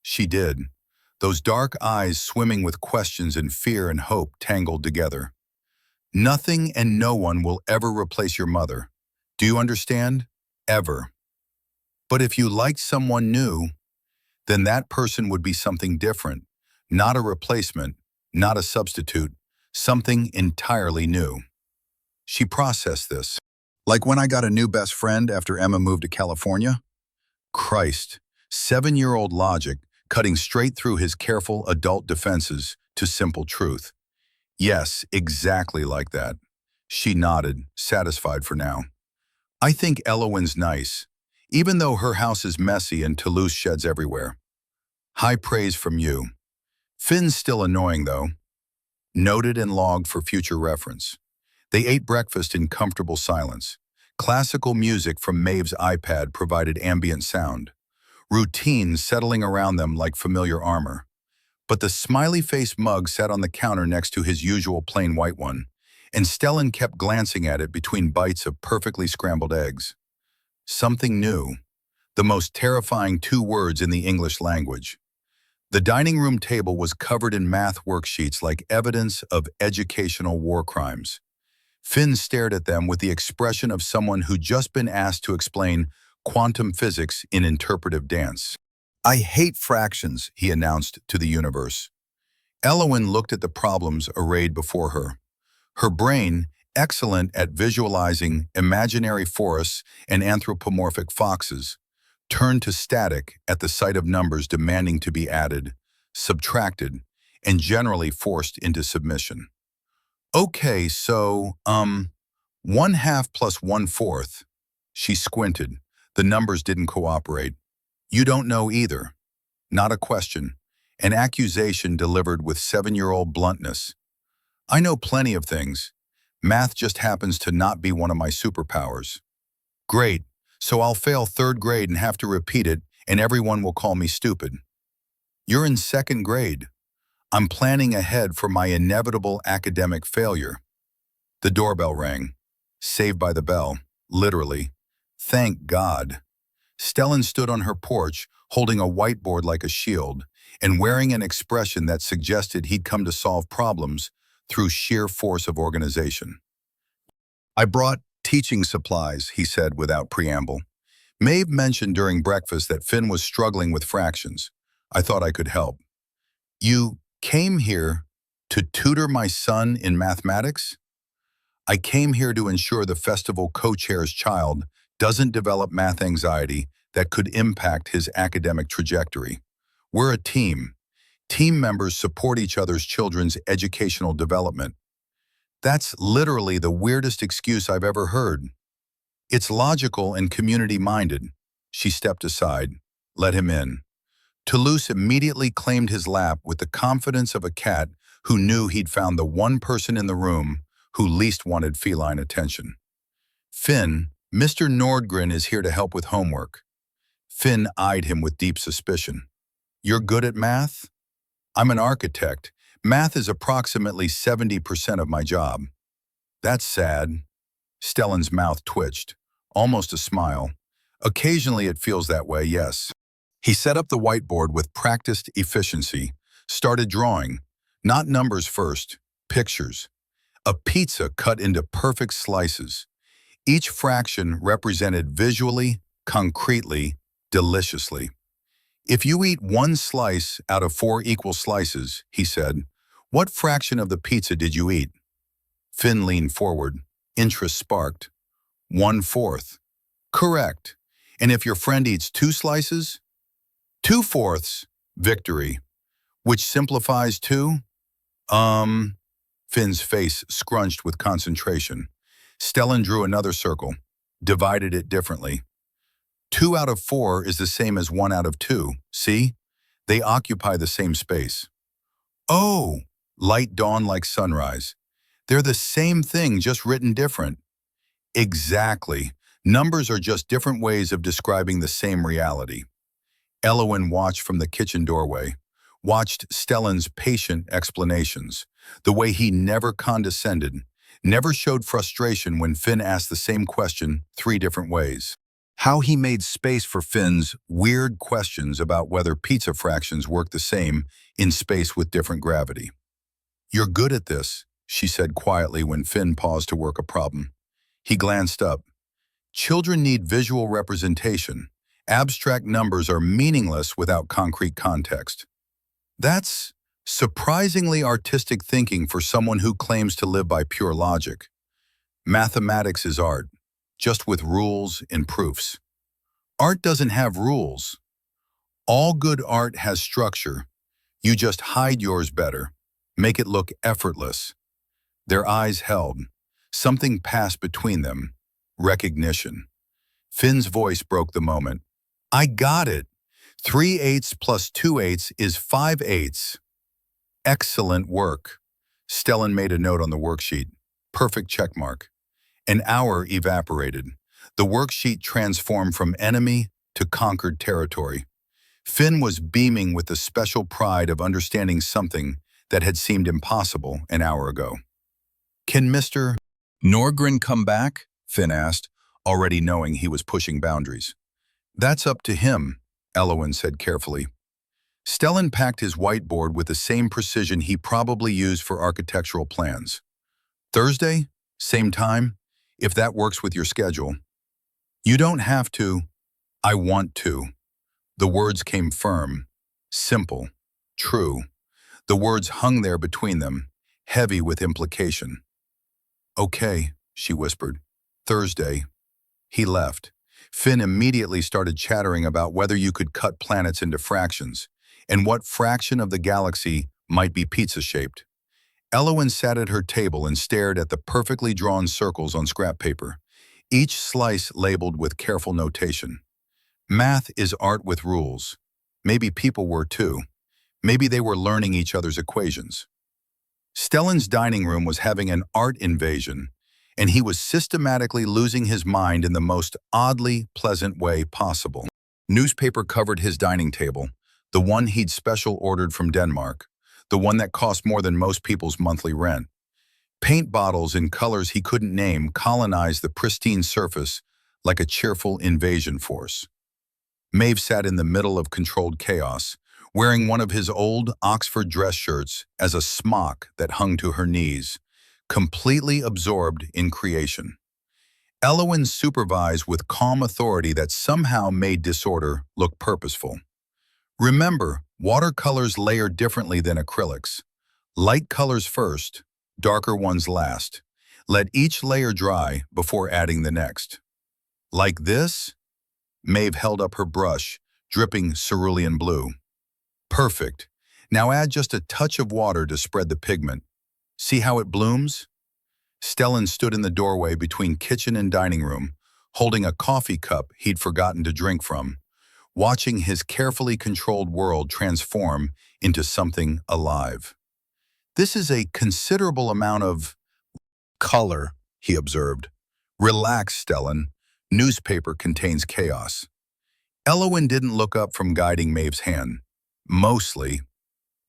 She did. Those dark eyes swimming with questions and fear and hope tangled together. "Nothing and no one will ever replace your mother. Do you understand? Ever. But if you liked someone new, then that person would be something different, not a replacement, not a substitute, something entirely new." She processed this. "Like when I got a new best friend after Emma moved to California?" Christ, 7-year-old logic cutting straight through his careful adult defenses to simple truth. "Yes, exactly like that." She nodded, satisfied for now. "I think Elowen's nice, even though her house is messy and Toulouse sheds everywhere." High praise from you. "Finn's still annoying, though." Noted and logged for future reference. They ate breakfast in comfortable silence. Classical music from Maeve's iPad provided ambient sound. Routine settling around them like familiar armor. But the smiley-faced mug sat on the counter next to his usual plain white one, and Stellan kept glancing at it between bites of perfectly scrambled eggs. Something new. The most terrifying 2 words in the English language. The dining room table was covered in math worksheets like evidence of educational war crimes. Finn stared at them with the expression of someone who'd just been asked to explain quantum physics in interpretive dance. "I hate fractions," he announced to the universe. Elowen looked at the problems arrayed before her. Her brain, excellent at visualizing imaginary forests and anthropomorphic foxes, turned to static at the sight of numbers demanding to be added, subtracted, and generally forced into submission. "Okay, so, 1/2 plus 1/4. She squinted. The numbers didn't cooperate. "You don't know either." Not a question. An accusation delivered with 7-year-old bluntness. "I know plenty of things. Math just happens to not be one of my superpowers." "Great. So I'll fail 3rd grade and have to repeat it, and everyone will call me stupid." "You're in 2nd grade. I'm planning ahead for my inevitable academic failure." The doorbell rang. Saved by the bell, literally. Thank God. Stellan stood on her porch, holding a whiteboard like a shield, and wearing an expression that suggested he'd come to solve problems through sheer force of organization. I brought teaching supplies, he said without preamble. Maeve mentioned during breakfast that Finn was struggling with fractions. I thought I could help. You came here to tutor my son in mathematics? I came here to ensure the festival co-chair's child doesn't develop math anxiety that could impact his academic trajectory. We're a team. Team members support each other's children's educational development. That's literally the weirdest excuse I've ever heard. It's logical and community-minded. She stepped aside, let him in. Toulouse immediately claimed his lap with the confidence of a cat who knew he'd found the one person in the room who least wanted feline attention. Finn, Mr. Nordgren is here to help with homework. Finn eyed him with deep suspicion. You're good at math? I'm an architect. Math is approximately 70% of my job. That's sad. Stellan's mouth twitched, almost a smile. Occasionally it feels that way, yes. He set up the whiteboard with practiced efficiency, started drawing, not numbers first, pictures. A pizza cut into perfect slices. Each fraction represented visually, concretely, deliciously. If you eat one slice out of 4 equal slices, he said, what fraction of the pizza did you eat? Finn leaned forward. Interest sparked. 1/4. Correct. And if your friend eats 2 slices? 2/4. Victory. Which simplifies to? Finn's face scrunched with concentration. Stellan drew another circle, divided it differently. 2 out of 4 is the same as 1 out of 2, see? They occupy the same space. Oh, light dawn like sunrise. They're the same thing, just written different. Exactly. Numbers are just different ways of describing the same reality. Elowen watched from the kitchen doorway, watched Stellan's patient explanations, the way he never condescended, never showed frustration when Finn asked the same question 3 different ways. How he made space for Finn's weird questions about whether pizza fractions work the same in space with different gravity. You're good at this, she said quietly when Finn paused to work a problem. He glanced up. Children need visual representation. Abstract numbers are meaningless without concrete context. That's surprisingly artistic thinking for someone who claims to live by pure logic. Mathematics is art, just with rules and proofs. Art doesn't have rules. All good art has structure. You just hide yours better. Make it look effortless. Their eyes held. Something passed between them. Recognition. Finn's voice broke the moment. I got it. 3/8 plus 2/8 is 5/8. Excellent work. Stellan made a note on the worksheet. Perfect checkmark. An hour evaporated. The worksheet transformed from enemy to conquered territory. Finn was beaming with the special pride of understanding something that had seemed impossible an hour ago. Can Mr. Nordgren come back? Finn asked, already knowing he was pushing boundaries. That's up to him, Elowen said carefully. Stellan packed his whiteboard with the same precision he probably used for architectural plans. Thursday? Same time? If that works with your schedule. You don't have to. I want to. The words came firm, simple, true. The words hung there between them, heavy with implication. Okay, she whispered. Thursday. He left. Finn immediately started chattering about whether you could cut planets into fractions, and what fraction of the galaxy might be pizza-shaped. Elowen sat at her table and stared at the perfectly drawn circles on scrap paper, each slice labeled with careful notation. Math is art with rules. Maybe people were too. Maybe they were learning each other's equations. Stellan's dining room was having an art invasion, and he was systematically losing his mind in the most oddly pleasant way possible. Newspaper covered his dining table, the one he'd special ordered from Denmark, the one that cost more than most people's monthly rent. Paint bottles in colors he couldn't name colonized the pristine surface like a cheerful invasion force. Maeve sat in the middle of controlled chaos, wearing one of his old Oxford dress shirts as a smock that hung to her knees, completely absorbed in creation. Elowen supervised with calm authority that somehow made disorder look purposeful. Remember, watercolors layer differently than acrylics. Light colors first, darker ones last. Let each layer dry before adding the next. Like this? Maeve held up her brush, dripping cerulean blue. Perfect. Now add just a touch of water to spread the pigment. See how it blooms? Stellan stood in the doorway between kitchen and dining room, holding a coffee cup he'd forgotten to drink from, watching his carefully controlled world transform into something alive. This is a considerable amount of color, he observed. Relax, Stellan. Newspaper contains chaos. Elowen didn't look up from guiding Maeve's hand. Mostly,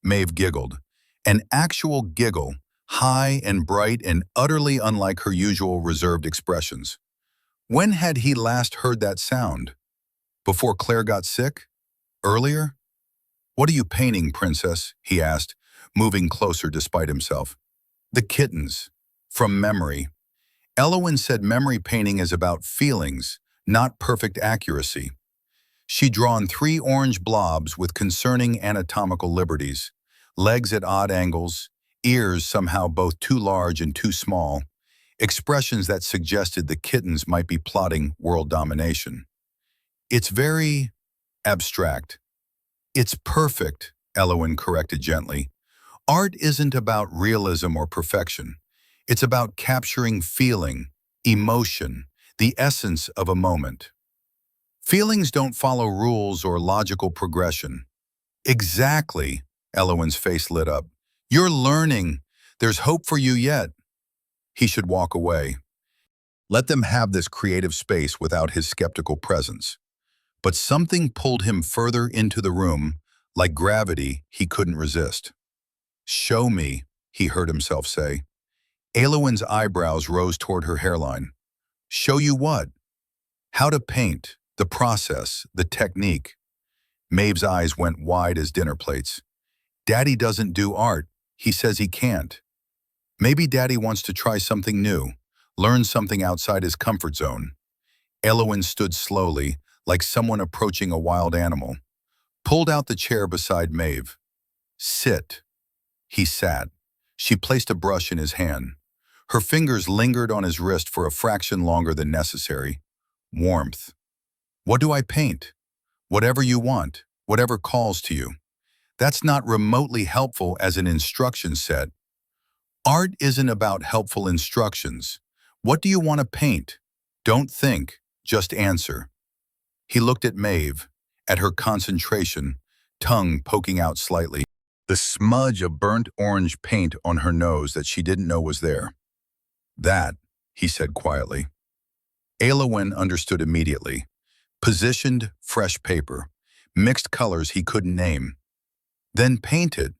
Maeve giggled. An actual giggle, high and bright and utterly unlike her usual reserved expressions. When had he last heard that sound? Before Claire got sick? Earlier? What are you painting, princess? He asked, moving closer despite himself. The kittens. From memory. Elowen said memory painting is about feelings, not perfect accuracy. She'd drawn 3 orange blobs with concerning anatomical liberties, legs at odd angles, ears somehow both too large and too small, expressions that suggested the kittens might be plotting world domination. It's very abstract. It's perfect, Elowen corrected gently. Art isn't about realism or perfection. It's about capturing feeling, emotion, the essence of a moment. Feelings don't follow rules or logical progression. Exactly, Elowen's face lit up. You're learning. There's hope for you yet. He should walk away. Let them have this creative space without his skeptical presence. But something pulled him further into the room, like gravity he couldn't resist. Show me, he heard himself say. Elowen's eyebrows rose toward her hairline. Show you what? How to paint, the process, the technique. Maeve's eyes went wide as dinner plates. Daddy doesn't do art. He says he can't. Maybe Daddy wants to try something new, learn something outside his comfort zone. Elowen stood slowly, like someone approaching a wild animal, pulled out the chair beside Maeve. Sit. He sat. She placed a brush in his hand. Her fingers lingered on his wrist for a fraction longer than necessary. Warmth. What do I paint? Whatever you want, whatever calls to you. That's not remotely helpful as an instruction set. Art isn't about helpful instructions. What do you want to paint? Don't think, just answer. He looked at Maeve, at her concentration, tongue poking out slightly, the smudge of burnt orange paint on her nose that she didn't know was there. That, he said quietly. Elowen understood immediately. Positioned, fresh paper, mixed colors he couldn't name. Then paint it.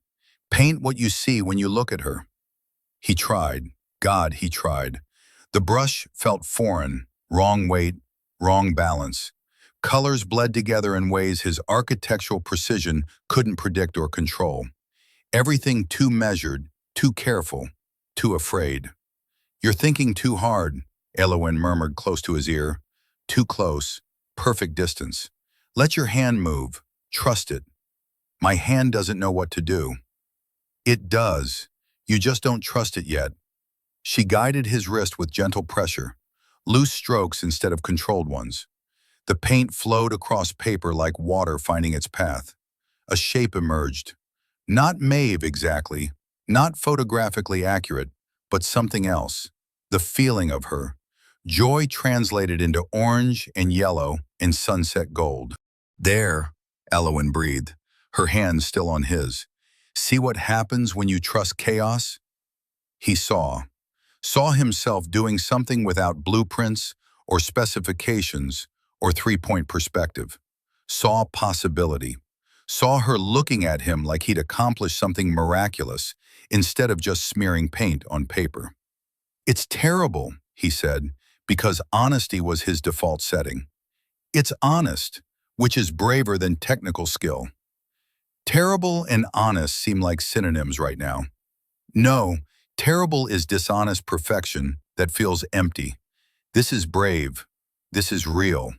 Paint what you see when you look at her. He tried. God, he tried. The brush felt foreign, wrong weight, wrong balance. Colors bled together in ways his architectural precision couldn't predict or control. Everything too measured, too careful, too afraid. You're thinking too hard, Elowen murmured close to his ear. Too close, perfect distance. Let your hand move, trust it. My hand doesn't know what to do. It does. You just don't trust it yet. She guided his wrist with gentle pressure, loose strokes instead of controlled ones. The paint flowed across paper like water finding its path. A shape emerged. Not Maeve exactly, not photographically accurate, but something else. The feeling of her. Joy translated into orange and yellow and sunset gold. There, Elowen breathed, her hand still on his. See what happens when you trust chaos? He saw himself doing something without blueprints or specifications or three-point perspective. Saw possibility. Saw her looking at him like he'd accomplished something miraculous instead of just smearing paint on paper. It's terrible, he said, because honesty was his default setting. It's honest, which is braver than technical skill. Terrible and honest seem like synonyms right now. No, terrible is dishonest perfection that feels empty. This is brave. This is real.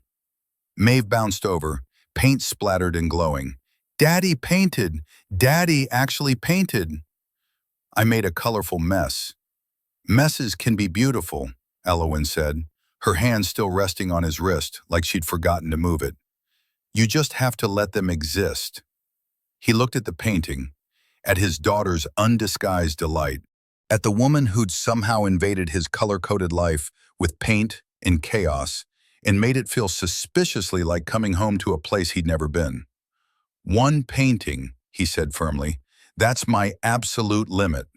Maeve bounced over, paint splattered and glowing. Daddy painted! Daddy actually painted! I made a colorful mess. Messes can be beautiful, Elowen said, her hand still resting on his wrist like she'd forgotten to move it. You just have to let them exist. He looked at the painting, at his daughter's undisguised delight, at the woman who'd somehow invaded his color-coded life with paint and chaos and made it feel suspiciously like coming home to a place he'd never been. One painting, he said firmly, that's my absolute limit.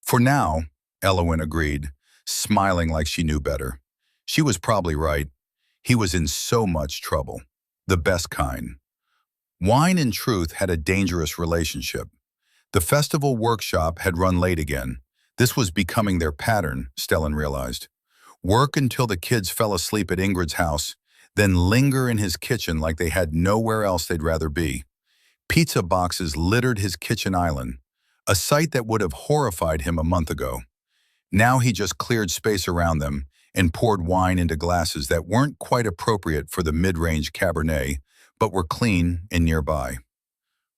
For now, Elowen agreed, smiling like she knew better. She was probably right. He was in so much trouble. The best kind. Wine and truth had a dangerous relationship. The festival workshop had run late again. This was becoming their pattern, Stellan realized. Work until the kids fell asleep at Ingrid's house, then linger in his kitchen like they had nowhere else they'd rather be. Pizza boxes littered his kitchen island, a sight that would have horrified him a month ago. Now he just cleared space around them and poured wine into glasses that weren't quite appropriate for the mid-range Cabernet, but were clean and nearby.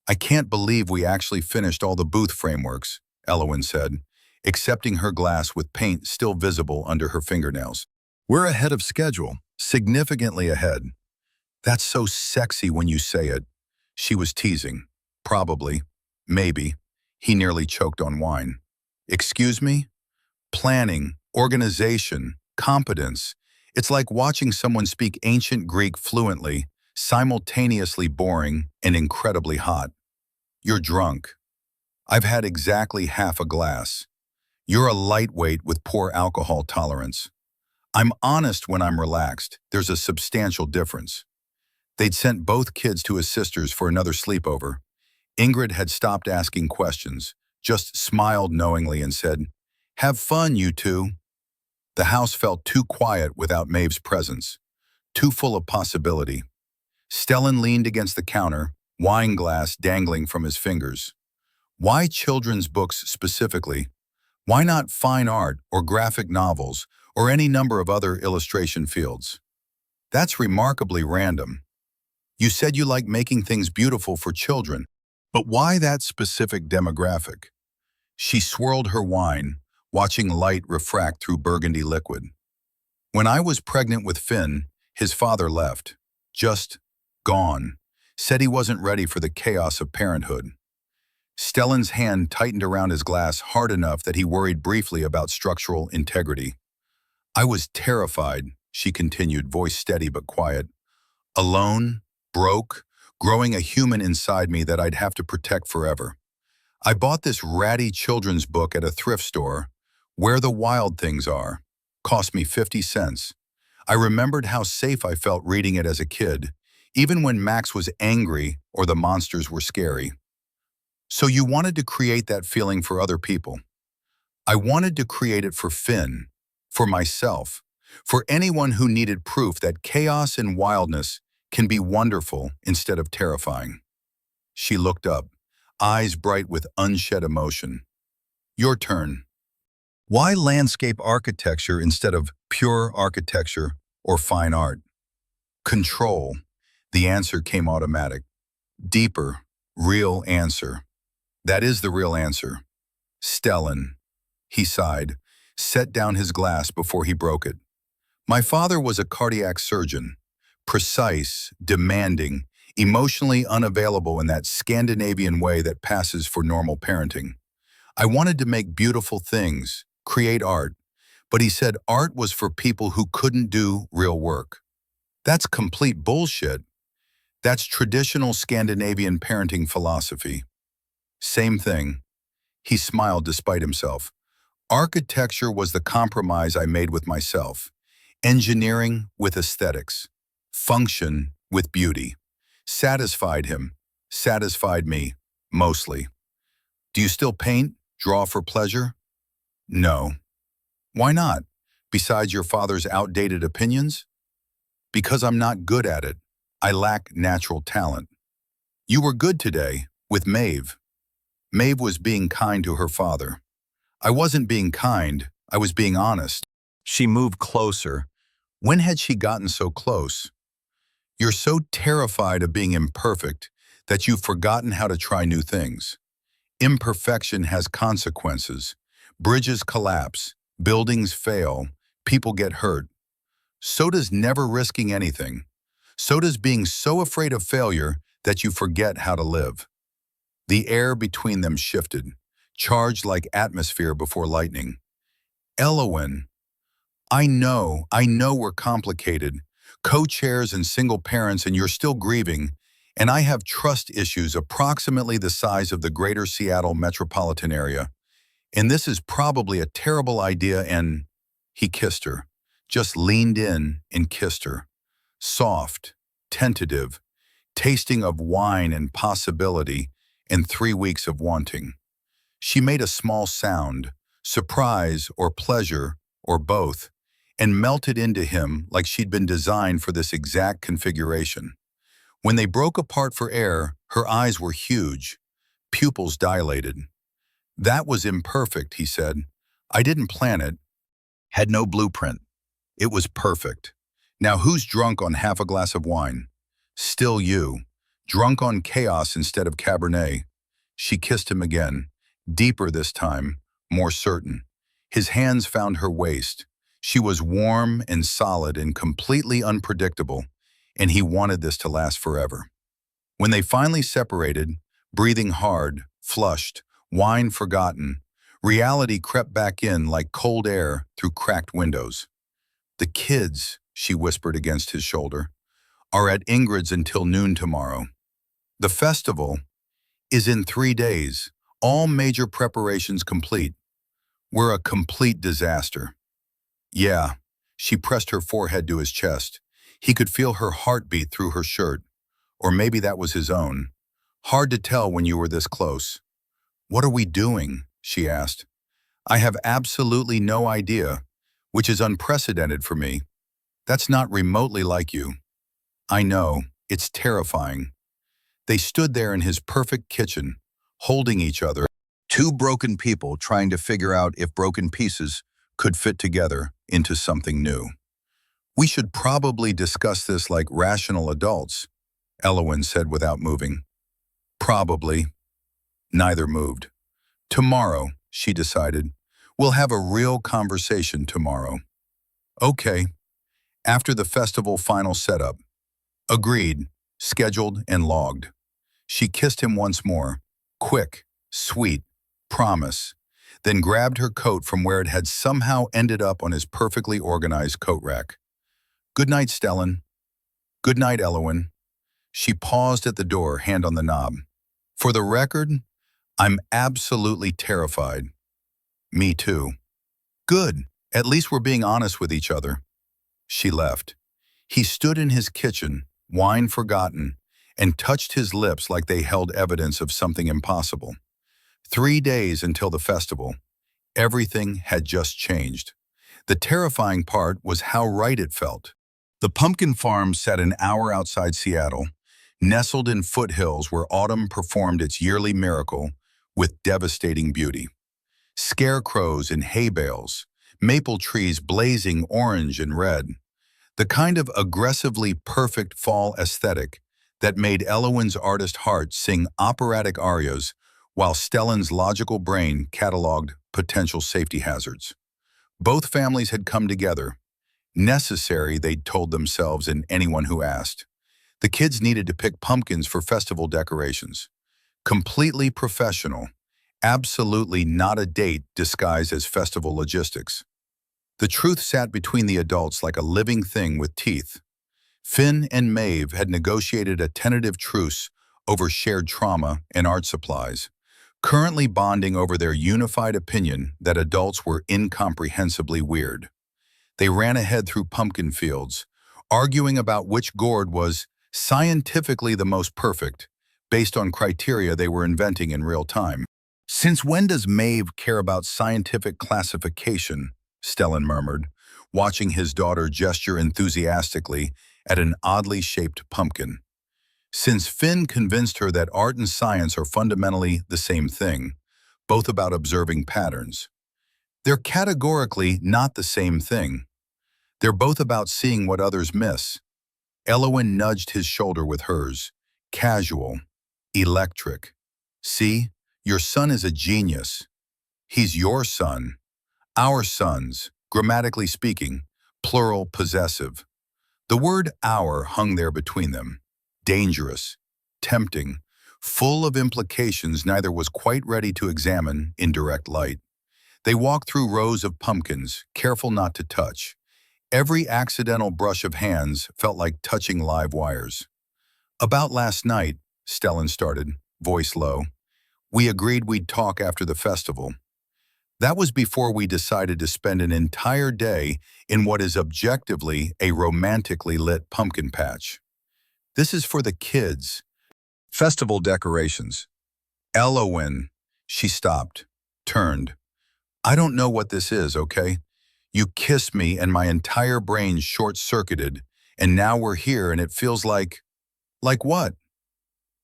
I can't believe we actually finished all the booth frameworks, Elowen said, accepting her glass with paint still visible under her fingernails. We're ahead of schedule, significantly ahead. That's so sexy when you say it. She was teasing. Probably. Maybe. He nearly choked on wine. Excuse me? Planning, organization, competence. It's like watching someone speak ancient Greek fluently, simultaneously boring and incredibly hot. You're drunk. I've had exactly half a glass. You're a lightweight with poor alcohol tolerance. I'm honest when I'm relaxed. There's a substantial difference. They'd sent both kids to his sister's for another sleepover. Ingrid had stopped asking questions, just smiled knowingly and said, "Have fun, you two." The house felt too quiet without Maeve's presence, too full of possibility. Stellan leaned against the counter, wine glass dangling from his fingers. Why children's books specifically? Why not fine art or graphic novels or any number of other illustration fields? That's remarkably random. You said you like making things beautiful for children, but why that specific demographic? She swirled her wine, watching light refract through burgundy liquid. When I was pregnant with Finn, his father left. Just gone. Said he wasn't ready for the chaos of parenthood. Stellan's hand tightened around his glass hard enough that he worried briefly about structural integrity. I was terrified, she continued, voice steady but quiet. Alone, broke, growing a human inside me that I'd have to protect forever. I bought this ratty children's book at a thrift store, Where the Wild Things Are. Cost me 50 cents. I remembered how safe I felt reading it as a kid, even when Max was angry or the monsters were scary. So you wanted to create that feeling for other people. I wanted to create it for Finn, for myself, for anyone who needed proof that chaos and wildness can be wonderful instead of terrifying. She looked up, eyes bright with unshed emotion. Your turn. Why landscape architecture instead of pure architecture or fine art? Control. The answer came automatic. Deeper, real answer. That is the real answer. Stellan. He sighed, set down his glass before he broke it. My father was a cardiac surgeon. Precise, demanding, emotionally unavailable in that Scandinavian way that passes for normal parenting. I wanted to make beautiful things, create art, but he said art was for people who couldn't do real work. That's complete bullshit. That's traditional Scandinavian parenting philosophy. Same thing. He smiled despite himself. Architecture was the compromise I made with myself. Engineering with aesthetics. Function with beauty. Satisfied him. Satisfied me. Mostly. Do you still paint? Draw for pleasure? No. Why not? Besides your father's outdated opinions? Because I'm not good at it. I lack natural talent. You were good today. With Maeve. Maeve was being kind to her father. I wasn't being kind, I was being honest. She moved closer. When had she gotten so close? You're so terrified of being imperfect that you've forgotten how to try new things. Imperfection has consequences. Bridges collapse, buildings fail, people get hurt. So does never risking anything. So does being so afraid of failure that you forget how to live. The air between them shifted, charged like atmosphere before lightning. Elowen, I know we're complicated. Co-chairs and single parents and you're still grieving, and I have trust issues approximately the size of the greater Seattle metropolitan area. And this is probably a terrible idea and he kissed her, just leaned in and kissed her. Soft, tentative, tasting of wine and possibility and 3 weeks of wanting. She made a small sound, surprise or pleasure or both, and melted into him like she'd been designed for this exact configuration. When they broke apart for air, her eyes were huge, pupils dilated. That was imperfect, he said. I didn't plan it, had no blueprint. It was perfect. Now who's drunk on half a glass of wine? Still you, drunk on chaos instead of Cabernet. She kissed him again, deeper this time, more certain. His hands found her waist. She was warm and solid and completely unpredictable, and he wanted this to last forever. When they finally separated, breathing hard, flushed, wine forgotten, reality crept back in like cold air through cracked windows. The kids, she whispered against his shoulder, are at Ingrid's until noon tomorrow. The festival is in 3 days, all major preparations complete. We're a complete disaster. Yeah, she pressed her forehead to his chest. He could feel her heartbeat through her shirt, or maybe that was his own. Hard to tell when you were this close. What are we doing? She asked. I have absolutely no idea, which is unprecedented for me. That's not remotely like you. I know, it's terrifying. They stood there in his perfect kitchen, holding each other, two broken people trying to figure out if broken pieces could fit together into something new. We should probably discuss this like rational adults, Elowen said without moving. Probably. Neither moved. Tomorrow, she decided. We'll have a real conversation tomorrow. Okay. After the festival final setup. Agreed, scheduled and logged. She kissed him once more. Quick, sweet, promise. Then grabbed her coat from where it had somehow ended up on his perfectly organized coat rack. Good night, Stellan. Good night, Elowen. She paused at the door, hand on the knob. For the record, I'm absolutely terrified. Me too. Good. At least we're being honest with each other. She left. He stood in his kitchen, wine forgotten, and touched his lips like they held evidence of something impossible. 3 days until the festival. Everything had just changed. The terrifying part was how right it felt. The pumpkin farm sat an hour outside Seattle, nestled in foothills where autumn performed its yearly miracle with devastating beauty. Scarecrows in hay bales, maple trees blazing orange and red. The kind of aggressively perfect fall aesthetic that made Elowen's artist heart sing operatic arias while Stellan's logical brain cataloged potential safety hazards. Both families had come together. Necessary, they'd told themselves and anyone who asked. The kids needed to pick pumpkins for festival decorations. Completely professional. Absolutely not a date disguised as festival logistics. The truth sat between the adults like a living thing with teeth. Finn and Maeve had negotiated a tentative truce over shared trauma and art supplies, currently bonding over their unified opinion that adults were incomprehensibly weird. They ran ahead through pumpkin fields, arguing about which gourd was scientifically the most perfect, based on criteria they were inventing in real time. Since when does Maeve care about scientific classification? Stellan murmured, watching his daughter gesture enthusiastically at an oddly shaped pumpkin. Since Finn convinced her that art and science are fundamentally the same thing, both about observing patterns. They're categorically not the same thing. They're both about seeing what others miss. Elowen nudged his shoulder with hers. Casual. Electric. See, your son is a genius. He's your son. Our sons, grammatically speaking, plural possessive. The word our hung there between them. Dangerous. Tempting. Full of implications neither was quite ready to examine in direct light. They walked through rows of pumpkins, careful not to touch. Every accidental brush of hands felt like touching live wires. About last night, Stellan started, voice low. We agreed we'd talk after the festival. That was before we decided to spend an entire day in what is objectively a romantically lit pumpkin patch. This is for the kids. Festival decorations. Elowen. She stopped, turned. I don't know what this is, okay? You kissed me and my entire brain short-circuited, and now we're here and it feels like... Like what?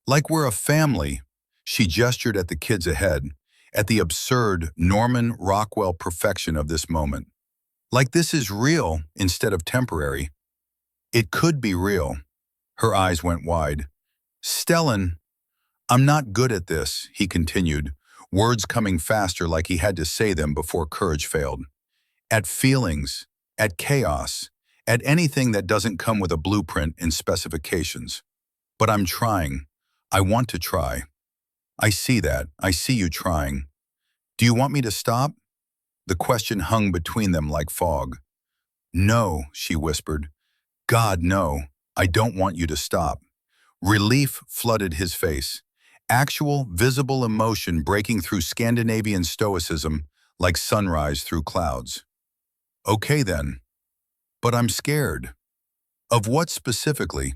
Like we're a family. She gestured at the kids ahead, at the absurd Norman Rockwell perfection of this moment. Like this is real instead of temporary. It could be real. Her eyes went wide. Stellan, I'm not good at this, he continued, words coming faster like he had to say them before courage failed. At feelings, at chaos, at anything that doesn't come with a blueprint and specifications. But I'm trying. I want to try. I see that. I see you trying. Do you want me to stop? The question hung between them like fog. No, she whispered. God, no. I don't want you to stop. Relief flooded his face. Actual, visible emotion breaking through Scandinavian stoicism like sunrise through clouds. Okay then. But I'm scared. Of what specifically?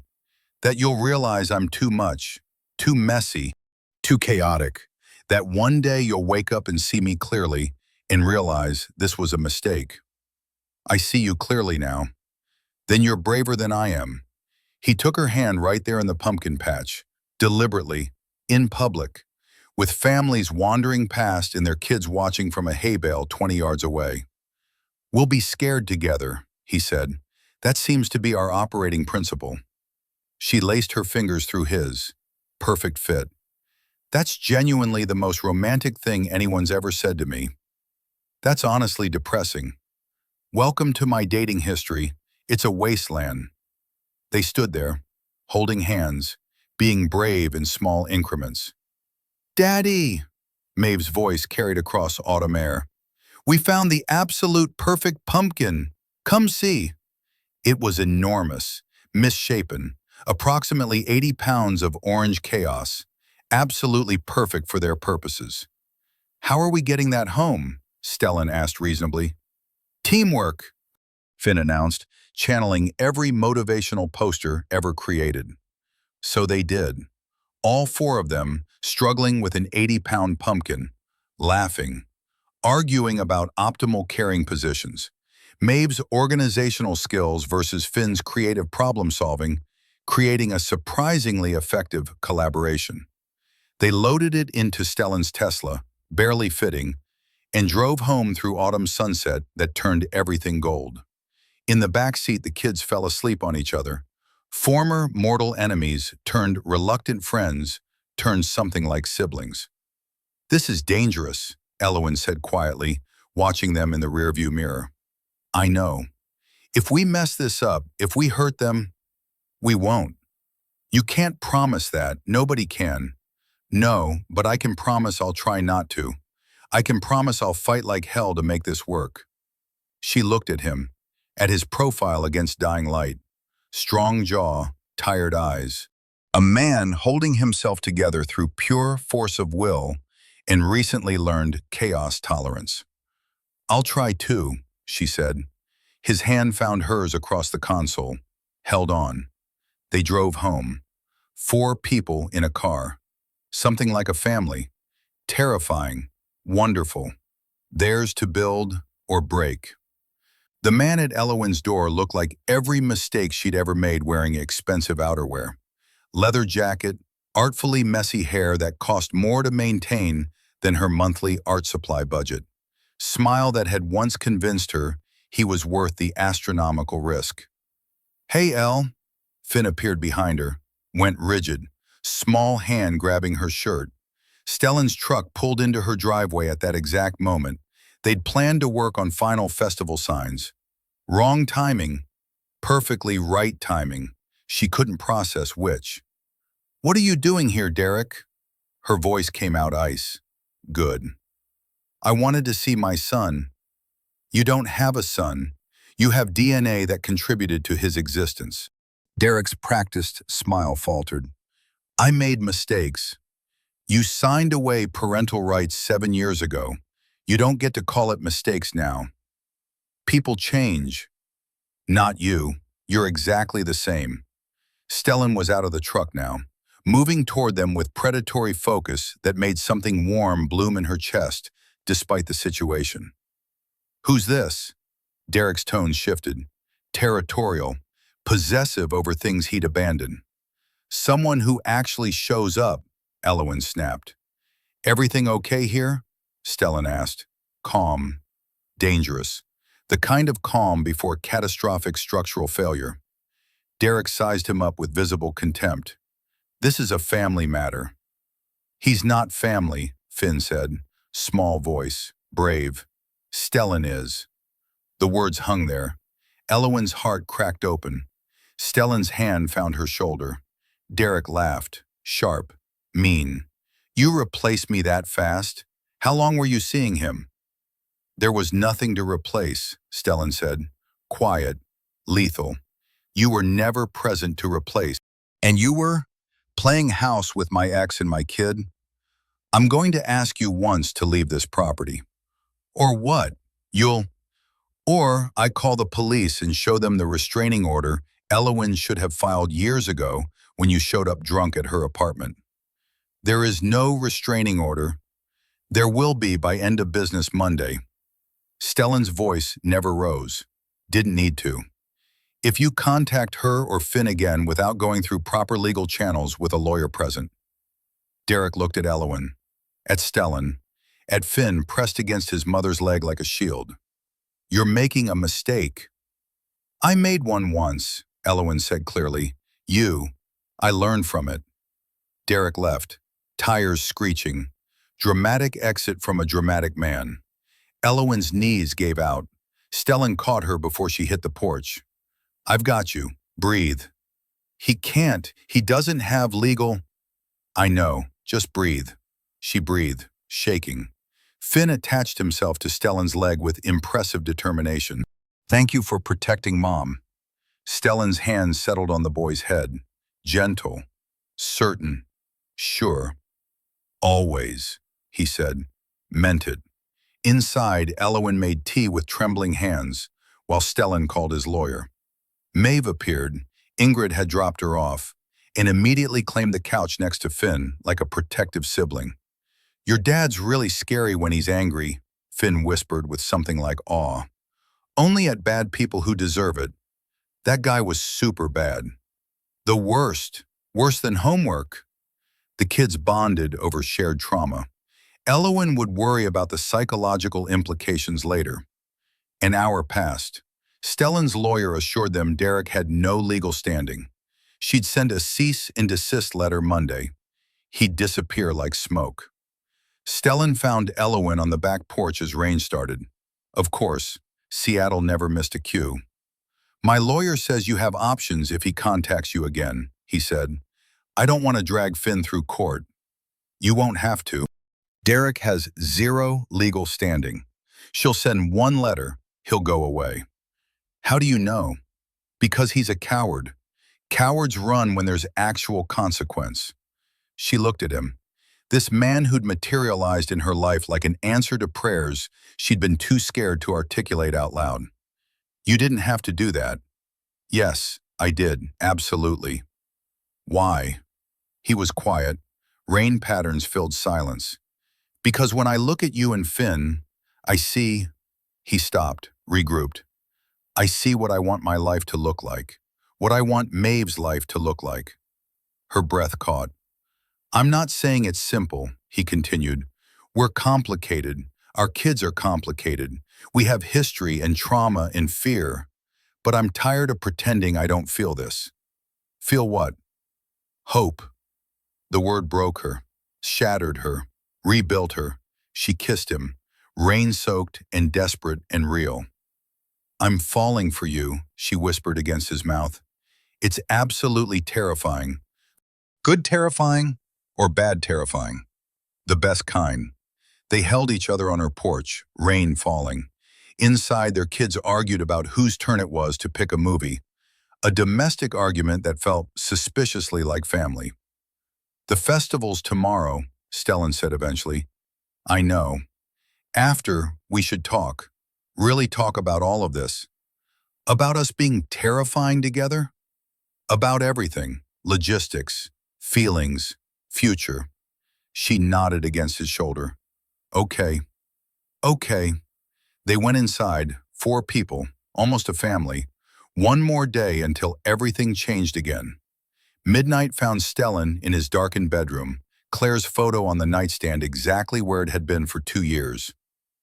That you'll realize I'm too much, too messy, too chaotic. That one day you'll wake up and see me clearly and realize this was a mistake. I see you clearly now. Then you're braver than I am. He took her hand right there in the pumpkin patch, deliberately, in public, with families wandering past and their kids watching from a hay bale 20 yards away. We'll be scared together, he said. That seems to be our operating principle. She laced her fingers through his. Perfect fit. That's genuinely the most romantic thing anyone's ever said to me. That's honestly depressing. Welcome to my dating history. It's a wasteland. They stood there, holding hands, being brave in small increments. Daddy, Maeve's voice carried across autumn air. We found the absolute perfect pumpkin. Come see. It was enormous, misshapen, approximately 80 pounds of orange chaos, absolutely perfect for their purposes. How are we getting that home? Stellan asked reasonably. Teamwork, Finn announced, channeling every motivational poster ever created. So they did. All four of them, struggling with an 80-pound pumpkin, laughing, arguing about optimal carrying positions. Maeve's organizational skills versus Finn's creative problem-solving, creating a surprisingly effective collaboration. They loaded it into Stellan's Tesla, barely fitting, and drove home through autumn sunset that turned everything gold. In the back seat, the kids fell asleep on each other. Former mortal enemies turned reluctant friends, turned something like siblings. This is dangerous, Elowen said quietly, watching them in the rearview mirror. I know. If we mess this up, if we hurt them, we won't. You can't promise that. Nobody can. No, but I can promise I'll try not to. I can promise I'll fight like hell to make this work. She looked at him, at his profile against dying light. Strong jaw, tired eyes. A man holding himself together through pure force of will and recently learned chaos tolerance. I'll try too, she said. His hand found hers across the console, held on. They drove home. 4 people in a car. Something like a family. Terrifying, wonderful. Theirs to build or break. The man at Elowen's door looked like every mistake she'd ever made wearing expensive outerwear. leather jacket, artfully messy hair that cost more to maintain than her monthly art supply budget. Smile that had once convinced her he was worth the astronomical risk. "Hey, Elle." Finn appeared behind her, went rigid, small hand grabbing her shirt. Stellan's truck pulled into her driveway at that exact moment. They'd planned to work on final festival signs. Wrong timing, perfectly right timing. She couldn't process which. "What are you doing here, Derek?" Her voice came out ice. "Good. I wanted to see my son." "You don't have a son. You have DNA that contributed to his existence." Derek's practiced smile faltered. "I made mistakes. You signed away parental rights 7 years ago. You don't get to call it mistakes now. People change. Not you. You're exactly the same." Stellan was out of the truck now, moving toward them with predatory focus that made something warm bloom in her chest, despite the situation. "Who's this?" Derek's tone shifted. Territorial, possessive over things he'd abandoned. "Someone who actually shows up," Elowen snapped. "Everything okay here?" Stellan asked. Calm. Dangerous. The kind of calm before catastrophic structural failure. Derek sized him up with visible contempt. "This is a family matter." "He's not family," Finn said. Small voice. Brave. "Stellan is." The words hung there. Elowen's heart cracked open. Stellan's hand found her shoulder. Derek laughed. Sharp. Mean. "You replaced me that fast? How long were you seeing him?" "There was nothing to replace," Stellan said. Quiet. Lethal. "You were never present to replace. And you were? Playing house with my ex and my kid? I'm going to ask you once to leave this property." "Or what? You'll—" "Or I call the police and show them the restraining order Elowen should have filed years ago when you showed up drunk at her apartment." "There is no restraining order. There will be by end of business Monday." Stellan's voice never rose. Didn't need to. "If you contact her or Finn again without going through proper legal channels with a lawyer present." Derek looked at Elowen, at Stellan, at Finn pressed against his mother's leg like a shield. "You're making a mistake." "I made one once," Elowen said clearly. I learned from it." Derek left, tires screeching. Dramatic exit from a dramatic man. Elowen's knees gave out. Stellan caught her before she hit the porch. "I've got you. Breathe." "He can't. He doesn't have legal—" "I know. Just breathe." She breathed, shaking. Finn attached himself to Stellan's leg with impressive determination. "Thank you for protecting Mom." Stellan's hand settled on the boy's head. Gentle. Certain. Sure. "Always," he said. Meant it. Inside, Elowen made tea with trembling hands, while Stellan called his lawyer. Maeve appeared. Ingrid had dropped her off, and immediately claimed the couch next to Finn like a protective sibling. "Your dad's really scary when he's angry," Finn whispered with something like awe. "Only at bad people who deserve it. That guy was super bad. The worst. Worse than homework." The kids bonded over shared trauma. Elowen would worry about the psychological implications later. An hour passed. Stellan's lawyer assured them Derek had no legal standing. She'd send a cease and desist letter Monday. He'd disappear like smoke. Stellan found Elowen on the back porch as rain started. Of course, Seattle never missed a cue. "My lawyer says you have options if he contacts you again," he said. "I don't want to drag Finn through court." "You won't have to. Derek has zero legal standing. She'll send one letter, he'll go away." "How do you know?" "Because he's a coward. Cowards run when there's actual consequence." She looked at him. This man who'd materialized in her life like an answer to prayers she'd been too scared to articulate out loud. "You didn't have to do that." "Yes, I did, absolutely." "Why?" He was quiet. Rain patterns filled silence. "Because when I look at you and Finn, I see—" He stopped, regrouped. "I see what I want my life to look like. What I want Maeve's life to look like." Her breath caught. I'm not saying it's simple, he continued. We're complicated. Our kids are complicated. We have history and trauma and fear. But I'm tired of pretending I don't feel this. Feel what? Hope. The word broke her, shattered her, rebuilt her. She kissed him, rain-soaked and desperate and real. I'm falling for you, she whispered against his mouth. It's absolutely terrifying. Good terrifying or bad terrifying? The best kind. They held each other on her porch, rain falling. Inside, their kids argued about whose turn it was to pick a movie, a domestic argument that felt suspiciously like family. The festival's tomorrow, Stellan said eventually. I know. After, we should talk. Really talk about all of this. About us being terrifying together? About everything. Logistics, feelings, future. She nodded against his shoulder. Okay. Okay. They went inside, 4 people, almost a family. One more day until everything changed again. Midnight found Stellan in his darkened bedroom, Claire's photo on the nightstand exactly where it had been for 2 years.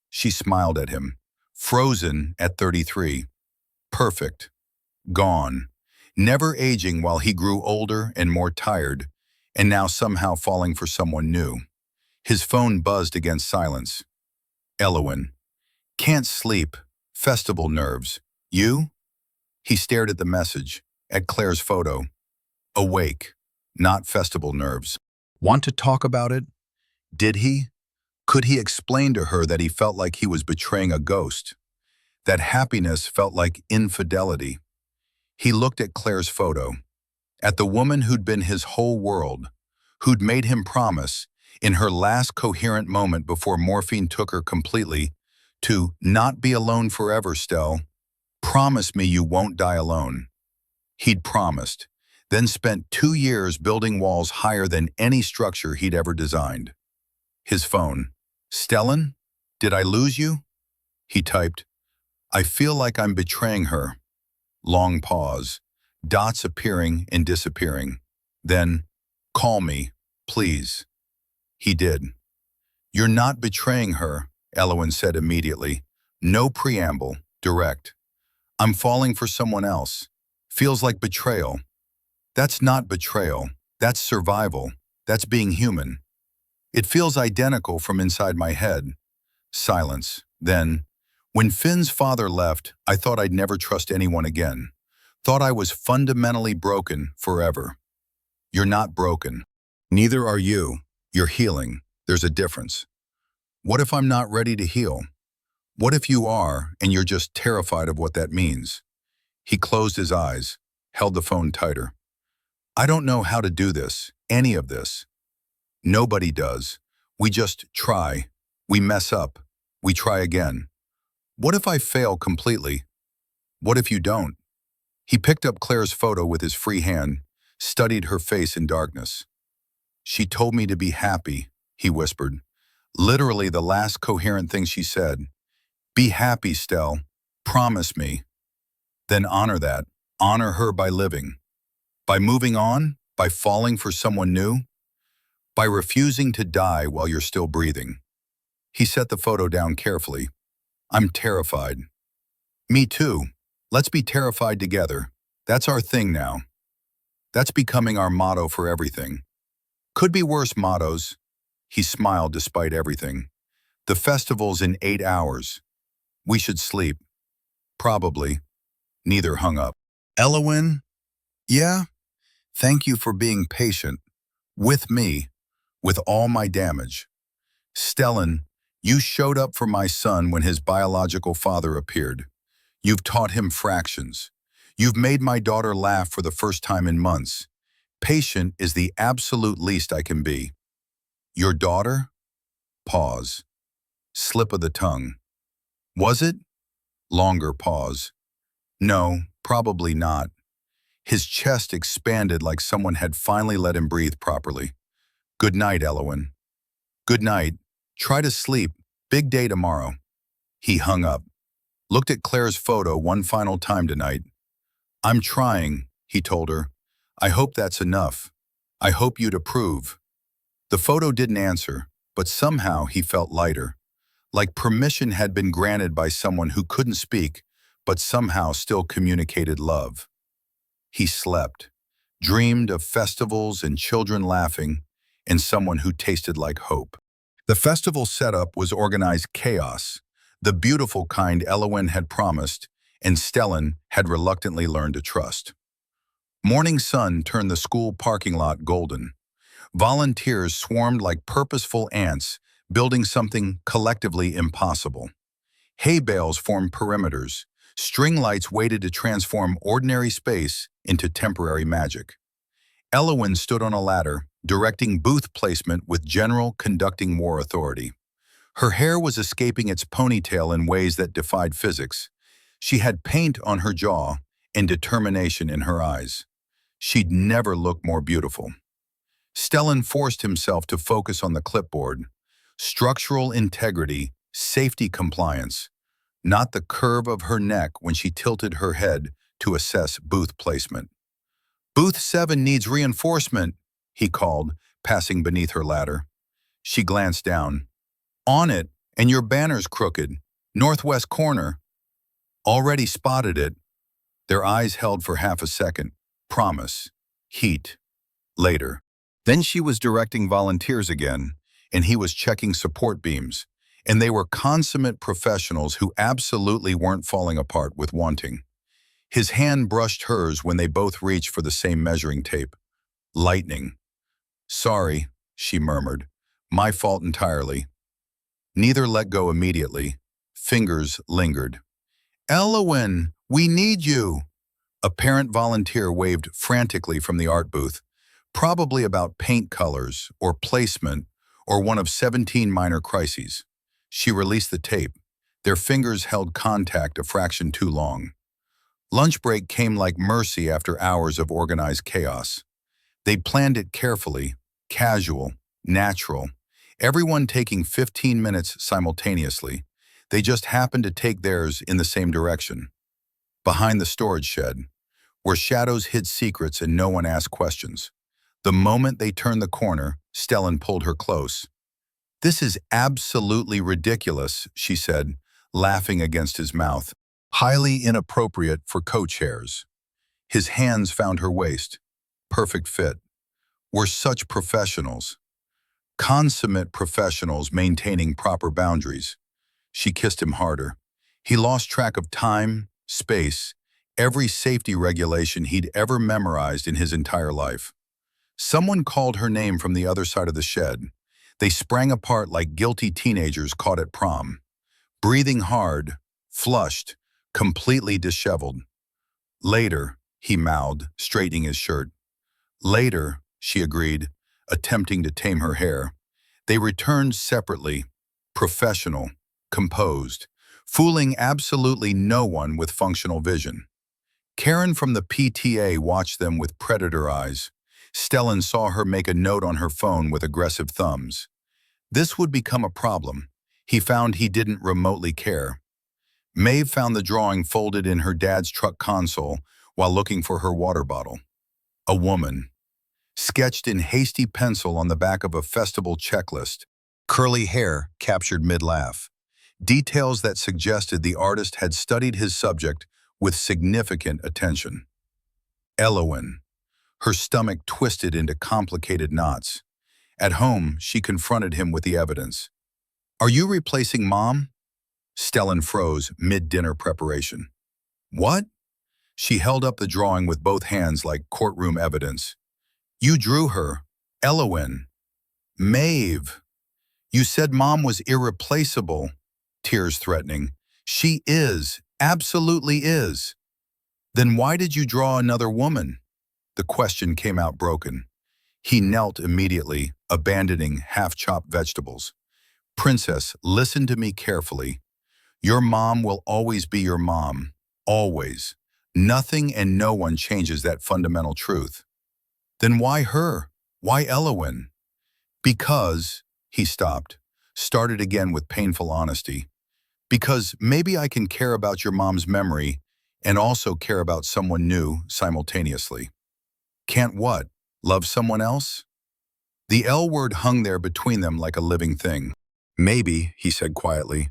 She smiled at him, frozen at 33. Perfect. Gone. Never aging while he grew older and more tired, and now somehow falling for someone new. His phone buzzed against silence. Elowen. Can't sleep. Festival nerves. You? He stared at the message, at Claire's photo. Awake. Not festival nerves. Want to talk about it? Did he? Could he explain to her that he felt like he was betraying a ghost? That happiness felt like infidelity? He looked at Claire's photo, at the woman who'd been his whole world, who'd made him promise, in her last coherent moment before morphine took her completely, to not be alone forever, Stell. Promise me you won't die alone. He'd promised, then spent 2 years building walls higher than any structure he'd ever designed. His phone. Stellan? Did I lose you? He typed. I feel like I'm betraying her. Long pause. Dots appearing and disappearing. Then, call me, please. He did. You're not betraying her, Elowen said immediately. No preamble, direct. I'm falling for someone else. Feels like betrayal. That's not betrayal. That's survival. That's being human. It feels identical from inside my head. Silence. Then, when Finn's father left, I thought I'd never trust anyone again. Thought I was fundamentally broken forever. You're not broken. Neither are you. You're healing. There's a difference. What if I'm not ready to heal? What if you are, and you're just terrified of what that means? He closed his eyes, held the phone tighter. I don't know how to do this, any of this. Nobody does. We just try. We mess up. We try again. What if I fail completely? What if you don't? He picked up Claire's photo with his free hand, studied her face in darkness. She told me to be happy, he whispered. Literally the last coherent thing she said. Be happy, Stell. Promise me. Then honor that. Honor her by living. By moving on? By falling for someone new? By refusing to die while you're still breathing. He set the photo down carefully. I'm terrified. Me too. Let's be terrified together. That's our thing now. That's becoming our motto for everything. Could be worse mottos. He smiled despite everything. The festival's in 8 hours. We should sleep. Probably. Neither hung up. Elowen? Yeah? Thank you for being patient. With me. With all my damage. Stellan, you showed up for my son when his biological father appeared. You've taught him fractions. You've made my daughter laugh for the first time in months. Patient is the absolute least I can be. Your daughter? Pause. Slip of the tongue. Was it? Longer pause. No, probably not. His chest expanded like someone had finally let him breathe properly. Good night, Elowen. Good night. Try to sleep. Big day tomorrow. He hung up. Looked at Claire's photo one final time tonight. I'm trying, he told her. I hope that's enough. I hope you'd approve. The photo didn't answer, but somehow he felt lighter, like permission had been granted by someone who couldn't speak, but somehow still communicated love. He slept, dreamed of festivals and children laughing, and someone who tasted like hope. The festival setup was organized chaos, the beautiful kind Elowen had promised, and Stellan had reluctantly learned to trust. Morning sun turned the school parking lot golden. Volunteers swarmed like purposeful ants, building something collectively impossible. Hay bales formed perimeters. String lights waited to transform ordinary space into temporary magic. Elowen stood on a ladder, directing booth placement with general conducting war authority. Her hair was escaping its ponytail in ways that defied physics. She had paint on her jaw and determination in her eyes. She'd never looked more beautiful. Stellan forced himself to focus on the clipboard. Structural integrity, safety compliance, not the curve of her neck when she tilted her head to assess booth placement. "Booth 7 needs reinforcement," he called, passing beneath her ladder. She glanced down. "On it, and your banner's crooked. Northwest corner." "Already spotted it." Their eyes held for half a second. Promise. Heat. Later. Then she was directing volunteers again, and he was checking support beams, and they were consummate professionals who absolutely weren't falling apart with wanting. His hand brushed hers when they both reached for the same measuring tape. Lightning. "Sorry," she murmured. "My fault entirely." Neither let go immediately. Fingers lingered. "Elowen, we need you!" A parent volunteer waved frantically from the art booth, probably about paint colors or placement or one of 17 minor crises. She released the tape. Their fingers held contact a fraction too long. Lunch break came like mercy after hours of organized chaos. They planned it carefully, casual, natural, everyone taking 15 minutes simultaneously. They just happened to take theirs in the same direction. Behind the storage shed, where shadows hid secrets and no one asked questions. The moment they turned the corner, Stellan pulled her close. "This is absolutely ridiculous," she said, laughing against his mouth. "Highly inappropriate for co-chairs." His hands found her waist. Perfect fit. We're such professionals. Consummate professionals maintaining proper boundaries. She kissed him harder. He lost track of time, space, every safety regulation he'd ever memorized in his entire life. Someone called her name from the other side of the shed. They sprang apart like guilty teenagers caught at prom. Breathing hard, flushed, completely disheveled. "Later," he mouthed, straightening his shirt. "Later," she agreed, attempting to tame her hair. They returned separately, professional, composed, fooling absolutely no one with functional vision. Karen from the PTA watched them with predator eyes. Stellan saw her make a note on her phone with aggressive thumbs. This would become a problem. He found he didn't remotely care. Maeve found the drawing folded in her dad's truck console while looking for her water bottle. A woman, sketched in hasty pencil on the back of a festival checklist. Curly hair captured mid-laugh. Details that suggested the artist had studied his subject with significant attention. Elowen. Her stomach twisted into complicated knots. At home, she confronted him with the evidence. "Are you replacing Mom?" Stellan froze mid-dinner preparation. "What?" She held up the drawing with both hands like courtroom evidence. "You drew her. Elowen. Maeve. You said Mom was irreplaceable." Tears threatening. "She is. Absolutely is." "Then why did you draw another woman?" The question came out broken. He knelt immediately, abandoning half-chopped vegetables. "Princess, listen to me carefully. Your mom will always be your mom. Always. Nothing and no one changes that fundamental truth." "Then why her? Why Elowen?" "Because," he stopped, started again with painful honesty. "Because maybe I can care about your mom's memory and also care about someone new simultaneously." "Can't what?" Love someone else? The L word hung there between them like a living thing. Maybe, he said quietly.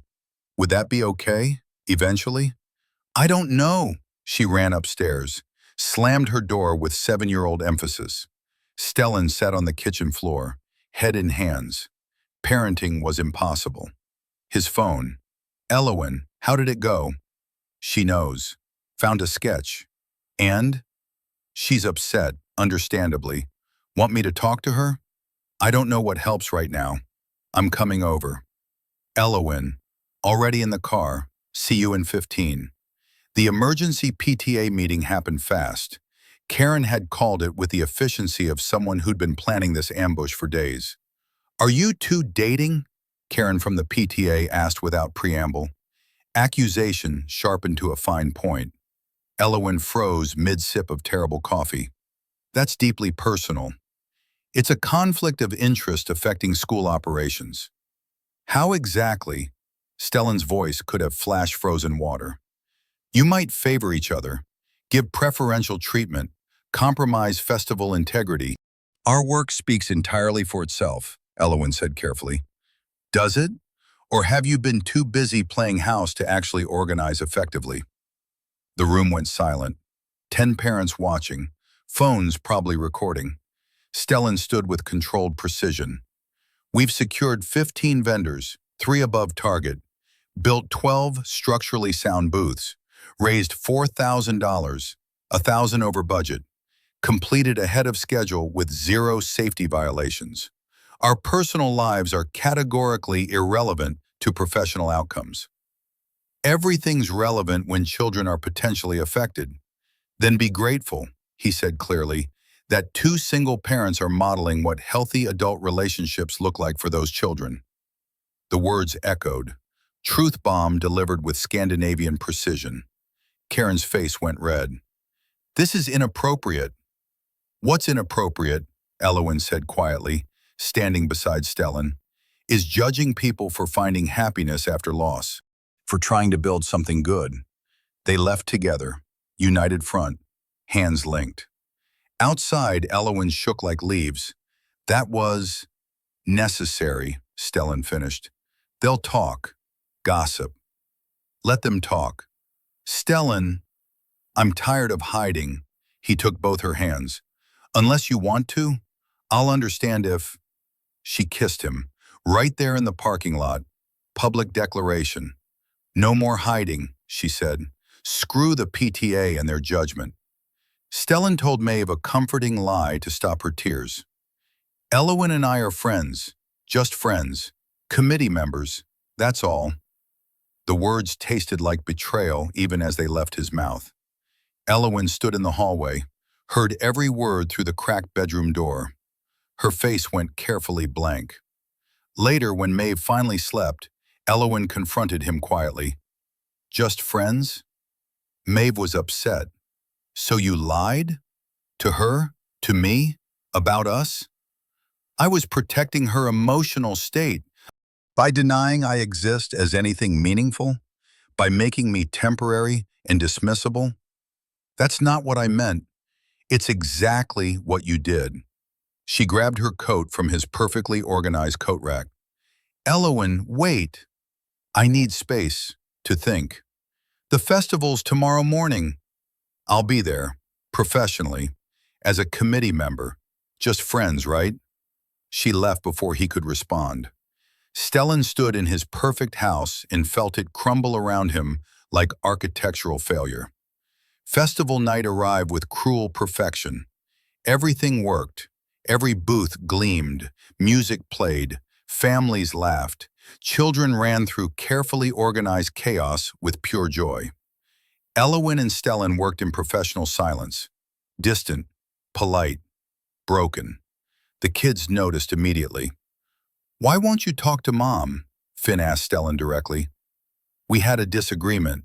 Would that be okay, eventually? I don't know. She ran upstairs, slammed her door with 7-year-old emphasis. Stellan sat on the kitchen floor, head in hands. Parenting was impossible. His phone. Elowen, how did it go? She knows. Found a sketch. And? She's upset, understandably. Want me to talk to her? I don't know what helps right now. I'm coming over. Elowen, already in the car. See you in 15. The emergency PTA meeting happened fast. Karen had called it with the efficiency of someone who'd been planning this ambush for days. Are you two dating? Karen from the PTA asked without preamble. Accusation sharpened to a fine point. Elowen froze mid-sip of terrible coffee. That's deeply personal. It's a conflict of interest affecting school operations. How exactly? Stellan's voice could have flashed frozen water. You might favor each other, give preferential treatment, compromise festival integrity. Our work speaks entirely for itself, Elowen said carefully. Does it? Or have you been too busy playing house to actually organize effectively? The room went silent. 10 parents watching, phones probably recording. Stellan stood with controlled precision. We've secured 15 vendors, 3 above target, built 12 structurally sound booths, raised $4,000, $1,000 over budget, completed ahead of schedule with 0 safety violations. Our personal lives are categorically irrelevant to professional outcomes. Everything's relevant when children are potentially affected. Then be grateful, he said clearly, that 2 single parents are modeling what healthy adult relationships look like for those children. The words echoed. Truth bomb delivered with Scandinavian precision. Karen's face went red. This is inappropriate. What's inappropriate, Elowen said quietly, standing beside Stellan, is judging people for finding happiness after loss, for trying to build something good. They left together, united front, hands linked. Outside, Elowen shook like leaves. That was necessary, Stellan finished. They'll talk, gossip. Let them talk. Stellan, I'm tired of hiding. He took both her hands. Unless you want to, I'll understand if... She kissed him, right there in the parking lot. Public declaration. No more hiding, she said. Screw the PTA and their judgment. Stellan told Maeve a comforting lie to stop her tears. Elowen and I are friends, just friends, committee members, that's all. The words tasted like betrayal even as they left his mouth. Elowen stood in the hallway, heard every word through the cracked bedroom door. Her face went carefully blank. Later, when Maeve finally slept, Elowen confronted him quietly. Just friends? Maeve was upset. So you lied? To her? To me? About us? I was protecting her emotional state. By denying I exist as anything meaningful? By making me temporary and dismissible? That's not what I meant. It's exactly what you did. She grabbed her coat from his perfectly organized coat rack. Elowen, wait. I need space to think. The festival's tomorrow morning. I'll be there, professionally, as a committee member. Just friends, right? She left before he could respond. Stellan stood in his perfect house and felt it crumble around him like architectural failure. Festival night arrived with cruel perfection. Everything worked. Every booth gleamed. Music played. Families laughed. Children ran through carefully organized chaos with pure joy. Elowen and Stellan worked in professional silence. Distant, polite, broken. The kids noticed immediately. Why won't you talk to Mom? Finn asked Stellan directly. We had a disagreement.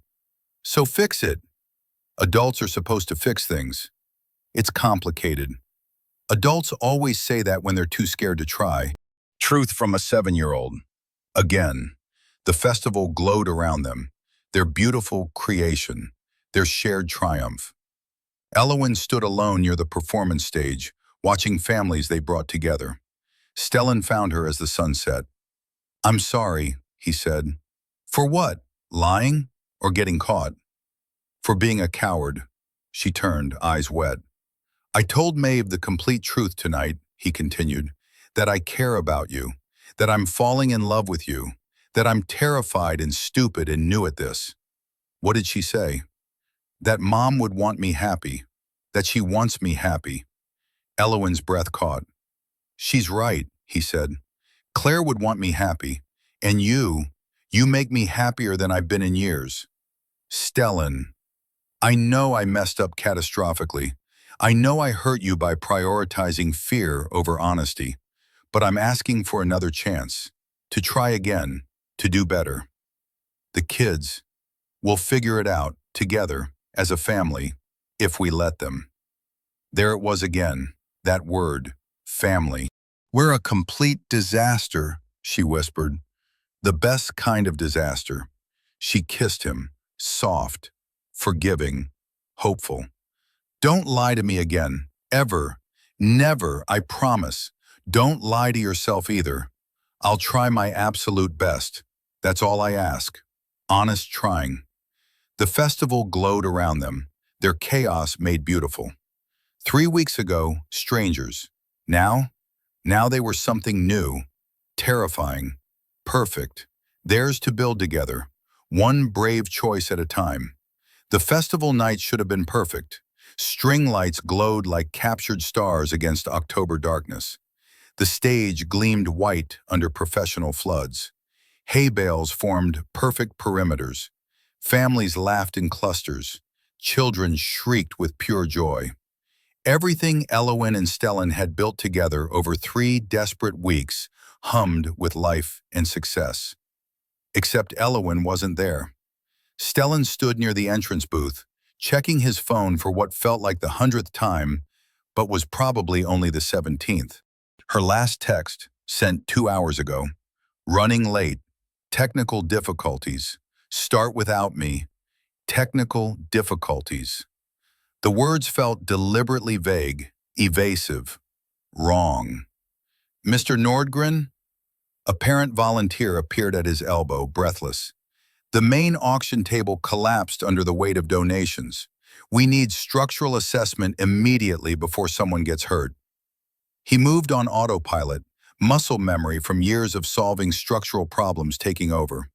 So fix it. Adults are supposed to fix things. It's complicated. Adults always say that when they're too scared to try. Truth from a 7-year-old. Again, the festival glowed around them, their beautiful creation, their shared triumph. Elowen stood alone near the performance stage, watching families they brought together. Stellan found her as the sun set. "I'm sorry," he said. "For what? Lying? Or getting caught?" "For being a coward." She turned, eyes wet. "I told Maeve the complete truth tonight," he continued, "that I care about you, that I'm falling in love with you, that I'm terrified and stupid and new at this." "What did she say?" "That Mom would want me happy, that she wants me happy." Elowen's breath caught. "She's right," he said. "Claire would want me happy, and you make me happier than I've been in years." "Stellan, I know I messed up catastrophically. I know I hurt you by prioritizing fear over honesty, but I'm asking for another chance, to try again, to do better. The kids, we'll figure it out, together, as a family, if we let them." There it was again, that word, family. "We're a complete disaster," she whispered. "The best kind of disaster." She kissed him, soft, forgiving, hopeful. "Don't lie to me again, ever. Never, I promise. Don't lie to yourself either. I'll try my absolute best. That's all I ask. Honest trying." The festival glowed around them, their chaos made beautiful. 3 weeks ago, strangers. Now they were something new, terrifying, perfect, theirs to build together, one brave choice at a time. The festival night should have been perfect. String lights glowed like captured stars against October darkness. The stage gleamed white under professional floods. Hay bales formed perfect perimeters. Families laughed in clusters. Children shrieked with pure joy. Everything Elowen and Stellan had built together over 3 desperate weeks hummed with life and success. Except Elowen wasn't there. Stellan stood near the entrance booth, checking his phone for what felt like the 100th time, but was probably only the 17th. Her last text, sent 2 hours ago. "Running late. Technical difficulties. Start without me. Technical difficulties." The words felt deliberately vague, evasive, wrong. "Mr. Nordgren?" A parent volunteer appeared at his elbow, breathless. The main auction table collapsed under the weight of donations. "We need structural assessment immediately before someone gets hurt." He moved on autopilot, muscle memory from years of solving structural problems taking over.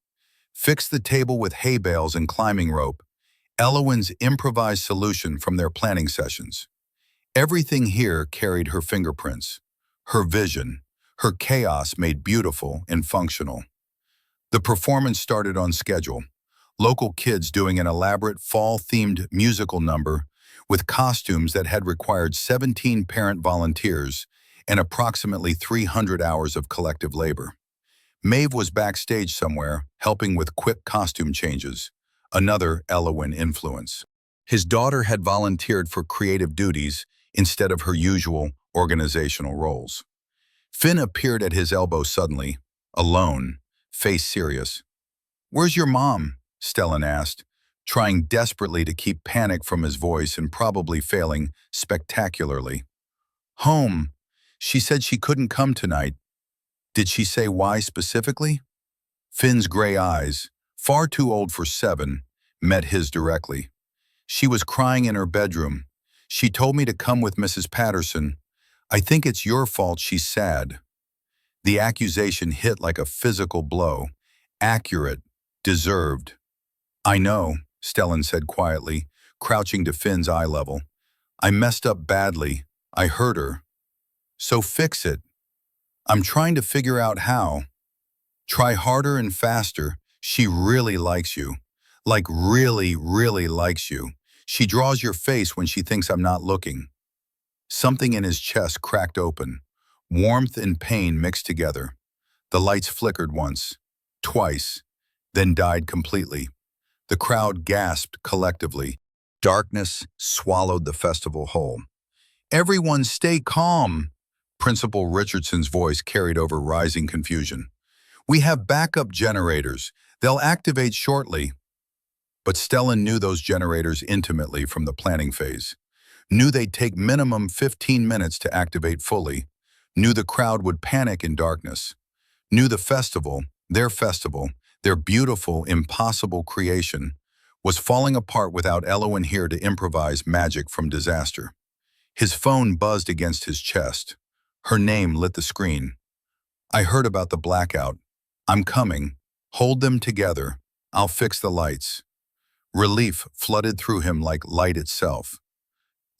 Fix the table with hay bales and climbing rope, Elowen's improvised solution from their planning sessions. Everything here carried her fingerprints, her vision, her chaos made beautiful and functional. The performance started on schedule, local kids doing an elaborate fall-themed musical number with costumes that had required 17 parent volunteers and approximately 300 hours of collective labor. Maeve was backstage somewhere, helping with quick costume changes, another Elowen influence. His daughter had volunteered for creative duties instead of her usual organizational roles. Finn appeared at his elbow suddenly, alone, face serious. "Where's your mom?" Stellan asked, trying desperately to keep panic from his voice and probably failing spectacularly. "Home. She said she couldn't come tonight." "Did she say why specifically?" Finn's gray eyes, far too old for 7, met his directly. "She was crying in her bedroom. She told me to come with Mrs. Patterson. I think it's your fault she's sad." The accusation hit like a physical blow. Accurate, deserved. "I know," Stellan said quietly, crouching to Finn's eye level. "I messed up badly. I hurt her. So fix it." "I'm trying to figure out how." "Try harder and faster. She really likes you. Like really, really likes you. She draws your face when she thinks I'm not looking." Something in his chest cracked open. Warmth and pain mixed together. The lights flickered once, twice, then died completely. The crowd gasped collectively. Darkness swallowed the festival whole. "Everyone stay calm," Principal Richardson's voice carried over rising confusion. "We have backup generators. They'll activate shortly." But Stellan knew those generators intimately from the planning phase. Knew they'd take minimum 15 minutes to activate fully. Knew the crowd would panic in darkness. Knew the festival, their beautiful, impossible creation, was falling apart without Elowen here to improvise magic from disaster. His phone buzzed against his chest. Her name lit the screen. I heard about the blackout. I'm coming. Hold them together. I'll fix the lights. Relief flooded through him like light itself.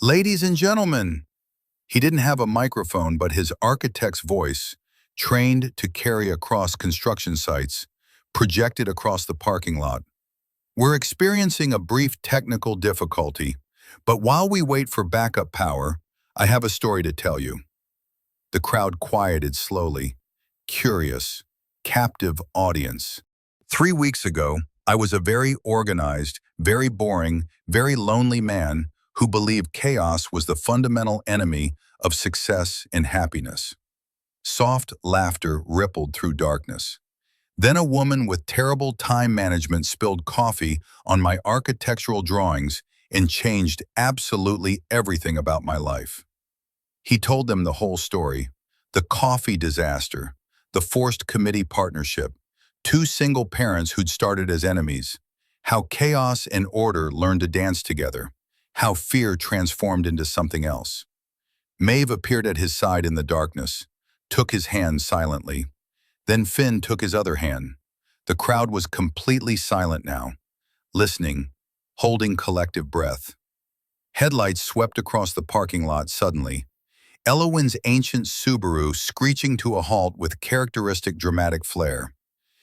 Ladies and gentlemen! He didn't have a microphone, but his architect's voice, trained to carry across construction sites, projected across the parking lot. We're experiencing a brief technical difficulty, but while we wait for backup power, I have a story to tell you. The crowd quieted slowly. Curious, captive audience. 3 weeks ago, I was a very organized, very boring, very lonely man who believed chaos was the fundamental enemy of success and happiness. Soft laughter rippled through darkness. Then a woman with terrible time management spilled coffee on my architectural drawings and changed absolutely everything about my life. He told them the whole story: the coffee disaster, the forced committee partnership, 2 single parents who'd started as enemies, how chaos and order learned to dance together, how fear transformed into something else. Maeve appeared at his side in the darkness, took his hand silently. Then Finn took his other hand. The crowd was completely silent now, listening, holding collective breath. Headlights swept across the parking lot suddenly. Elowen's ancient Subaru screeching to a halt with characteristic dramatic flair.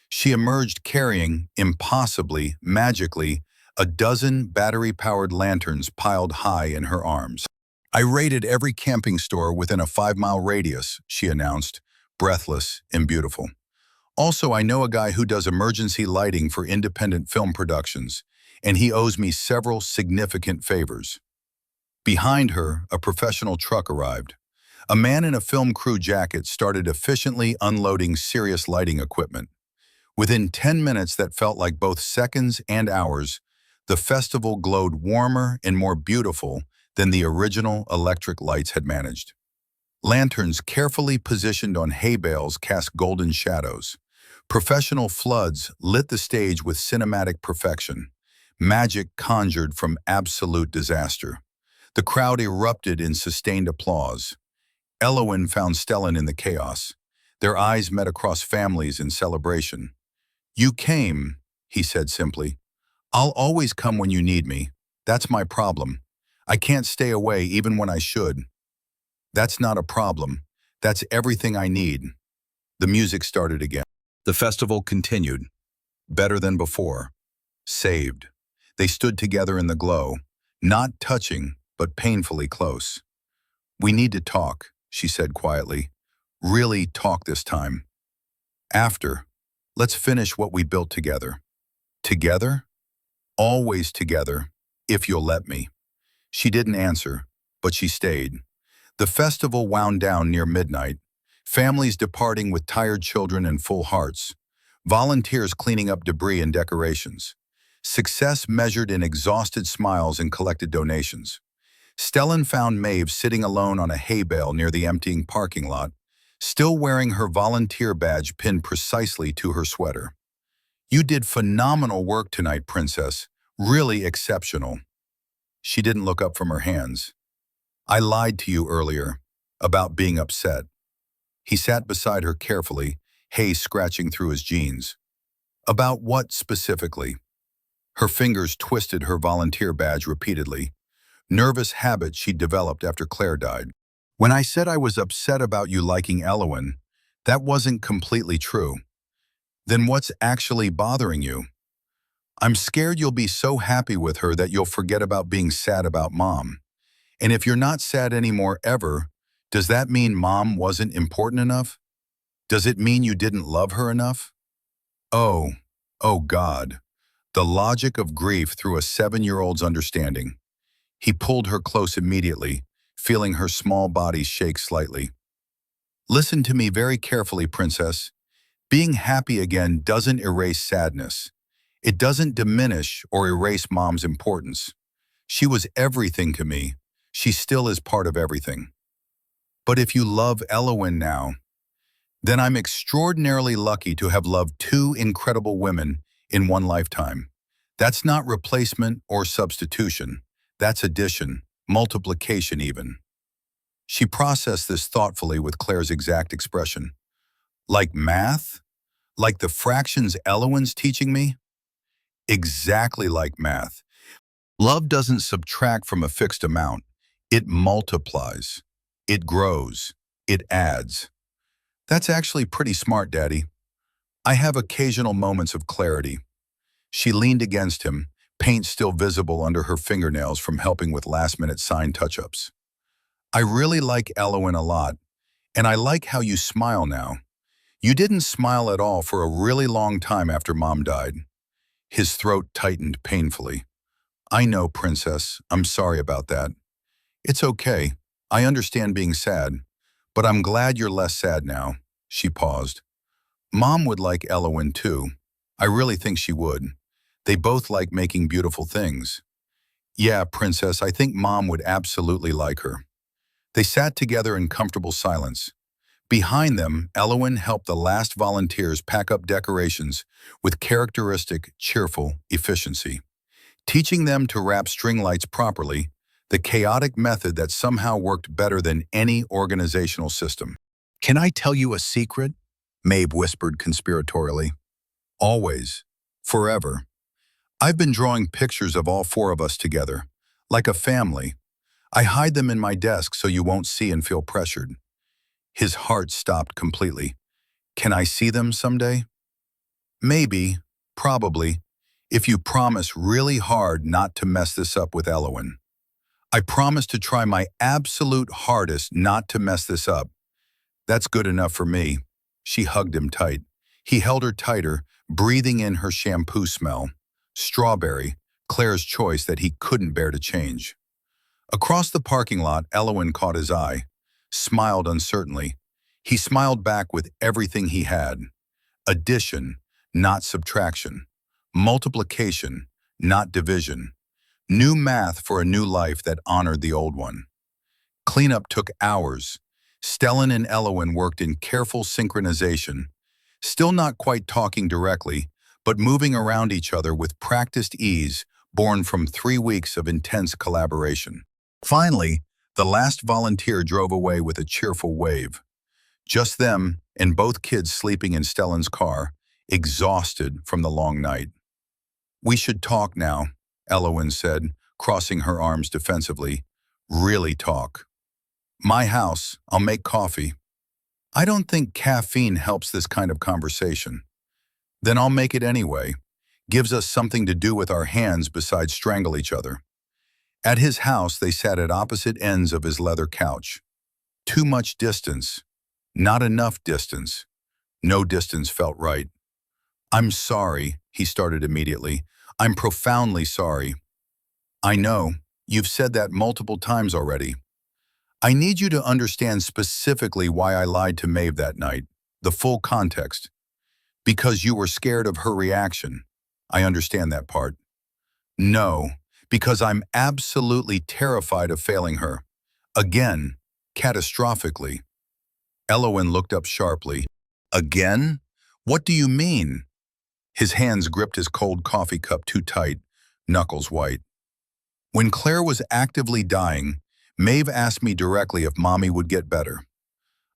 She emerged carrying, impossibly, magically, a dozen battery-powered lanterns piled high in her arms. I raided every camping store within a 5-mile radius, she announced, breathless and beautiful. Also, I know a guy who does emergency lighting for independent film productions, and he owes me several significant favors. Behind her, a professional truck arrived. A man in a film crew jacket started efficiently unloading serious lighting equipment. Within 10 minutes that felt like both seconds and hours, the festival glowed warmer and more beautiful than the original electric lights had managed. Lanterns carefully positioned on hay bales cast golden shadows. Professional floods lit the stage with cinematic perfection. Magic conjured from absolute disaster. The crowd erupted in sustained applause. Elowen found Stellan in the chaos. Their eyes met across families in celebration. "You came," he said simply. "I'll always come when you need me. That's my problem. I can't stay away even when I should." "That's not a problem. That's everything I need." The music started again. The festival continued. Better than before. Saved. They stood together in the glow, not touching, but painfully close. "We need to talk," she said quietly. "Really talk this time. After, let's finish what we built together." "Together?" "Always together, if you'll let me." She didn't answer, but she stayed. The festival wound down near midnight, families departing with tired children and full hearts, volunteers cleaning up debris and decorations. Success measured in exhausted smiles and collected donations. Stellan found Maeve sitting alone on a hay bale near the emptying parking lot, still wearing her volunteer badge pinned precisely to her sweater. "You did phenomenal work tonight, Princess. Really exceptional." She didn't look up from her hands. "I lied to you earlier about being upset." He sat beside her carefully, hay scratching through his jeans. "About what specifically?" Her fingers twisted her volunteer badge repeatedly, nervous habit she'd developed after Claire died. "When I said I was upset about you liking Elowen, that wasn't completely true. Then what's actually bothering you?" "I'm scared you'll be so happy with her that you'll forget about being sad about Mom. And if you're not sad anymore ever, does that mean Mom wasn't important enough? Does it mean you didn't love her enough?" Oh, oh God. The logic of grief through a 7-year-old's understanding. He pulled her close immediately, feeling her small body shake slightly. "Listen to me very carefully, Princess. Being happy again doesn't erase sadness. It doesn't diminish or erase Mom's importance. She was everything to me. She still is part of everything. But if you love Elowen now, then I'm extraordinarily lucky to have loved two incredible women in one lifetime. That's not replacement or substitution. That's addition, multiplication even. She processed this thoughtfully with Claire's exact expression. Like math? Like the fractions Elowen's teaching me? Exactly like math. Love doesn't subtract from a fixed amount. It multiplies. It grows. It adds. That's actually pretty smart, Daddy. I have occasional moments of clarity. She leaned against him, paint still visible under her fingernails from helping with last-minute sign touch-ups. I really like Elowen a lot, and I like how you smile now. You didn't smile at all for a really long time after Mom died. His throat tightened painfully. I know, Princess. I'm sorry about that. It's okay. I understand being sad, but I'm glad you're less sad now. She paused. Mom would like Elowen too. I really think she would. They both like making beautiful things. Yeah, Princess, I think Mom would absolutely like her. They sat together in comfortable silence. Behind them, Elowen helped the last volunteers pack up decorations with characteristic, cheerful efficiency, teaching them to wrap string lights properly, the chaotic method that somehow worked better than any organizational system. Can I tell you a secret? Maeve whispered conspiratorially. Always. Forever. I've been drawing pictures of all four of us together, like a family. I hide them in my desk so you won't see and feel pressured. His heart stopped completely. Can I see them someday? Maybe, probably, if you promise really hard not to mess this up with Elowen. I promise to try my absolute hardest not to mess this up. That's good enough for me. She hugged him tight. He held her tighter, breathing in her shampoo smell. Strawberry, Claire's choice that he couldn't bear to change. Across the parking lot, Elowen caught his eye, smiled uncertainly. He smiled back with everything he had. Addition, not subtraction. Multiplication, not division. New math for a new life that honored the old one. Cleanup took hours. Stellan and Elowen worked in careful synchronization, still not quite talking directly, but moving around each other with practiced ease born from 3 weeks of intense collaboration. Finally, the last volunteer drove away with a cheerful wave. Just them and both kids sleeping in Stellan's car, exhausted from the long night. We should talk now, Elowen said, crossing her arms defensively. Really talk. My house, I'll make coffee. I don't think caffeine helps this kind of conversation. Then I'll make it anyway. Gives us something to do with our hands besides strangle each other. At his house, they sat at opposite ends of his leather couch. Too much distance. Not enough distance. No distance felt right. I'm sorry, he started immediately. I'm profoundly sorry. I know. You've said that multiple times already. I need you to understand specifically why I lied to Maeve that night, the full context. Because you were scared of her reaction. I understand that part. No, because I'm absolutely terrified of failing her. Again, catastrophically. Elowen looked up sharply. Again? What do you mean? His hands gripped his cold coffee cup too tight, knuckles white. When Claire was actively dying, Maeve asked me directly if Mommy would get better.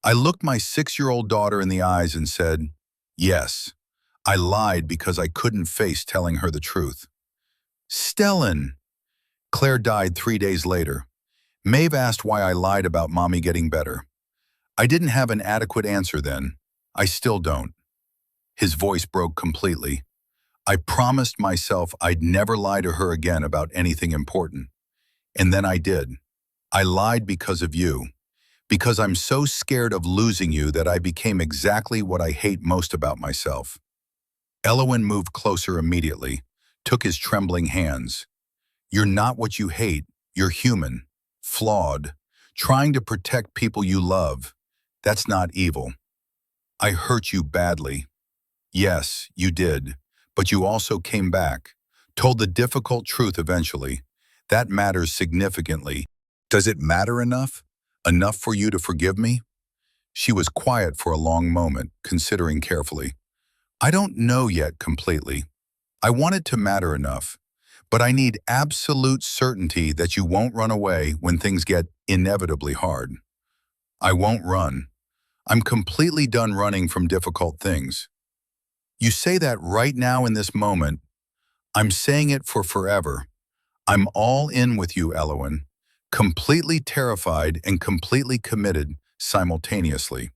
I looked my 6-year-old daughter in the eyes and said, yes. I lied because I couldn't face telling her the truth. Stellan! Claire died 3 days later. Maeve asked why I lied about Mommy getting better. I didn't have an adequate answer then. I still don't. His voice broke completely. I promised myself I'd never lie to her again about anything important. And then I did. I lied because of you. Because I'm so scared of losing you that I became exactly what I hate most about myself. Elowen moved closer immediately, took his trembling hands. You're not what you hate. You're human, flawed, trying to protect people you love. That's not evil. I hurt you badly. Yes, you did. But you also came back, told the difficult truth eventually. That matters significantly. Does it matter enough? Enough for you to forgive me? She was quiet for a long moment, considering carefully. I don't know yet completely. I want it to matter enough, but I need absolute certainty that you won't run away when things get inevitably hard. I won't run. I'm completely done running from difficult things. You say that right now in this moment. I'm saying it for forever. I'm all in with you, Elowen. Completely terrified and completely committed simultaneously.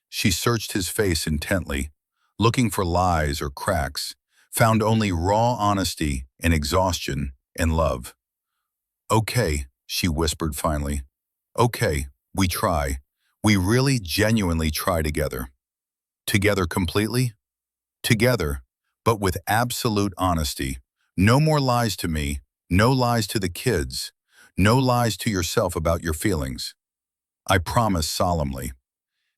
She searched his face intently, looking for lies or cracks, found only raw honesty and exhaustion and love. Okay, she whispered finally. Okay, we try. We really genuinely try together. Together completely? Together, but with absolute honesty. No more lies to me, no lies to the kids, no lies to yourself about your feelings. I promise solemnly.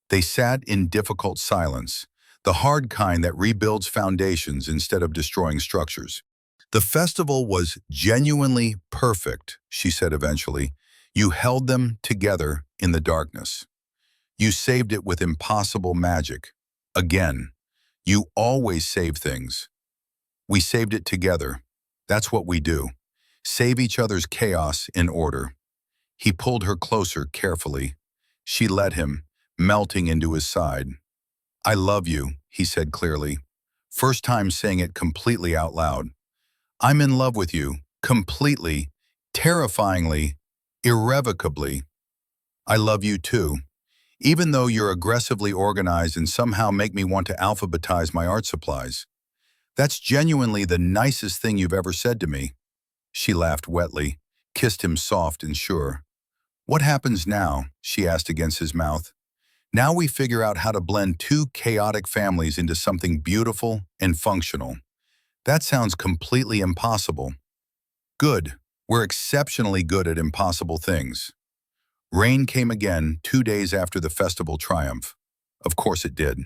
They sat in difficult silence, the hard kind that rebuilds foundations instead of destroying structures. The festival was genuinely perfect, she said eventually. You held them together in the darkness. You saved it with impossible magic. Again, you always save things. We saved it together. That's what we do. Save each other's chaos in order. He pulled her closer carefully. She let him, melting into his side. I love you, he said clearly. First time saying it completely out loud. I'm in love with you, completely, terrifyingly, irrevocably. I love you too. Even though you're aggressively organized and somehow make me want to alphabetize my art supplies. That's genuinely the nicest thing you've ever said to me. She laughed wetly, kissed him soft and sure. What happens now? She asked against his mouth. Now we figure out how to blend two chaotic families into something beautiful and functional. That sounds completely impossible. Good. We're exceptionally good at impossible things. Rain came again 2 days after the festival triumph. Of course it did.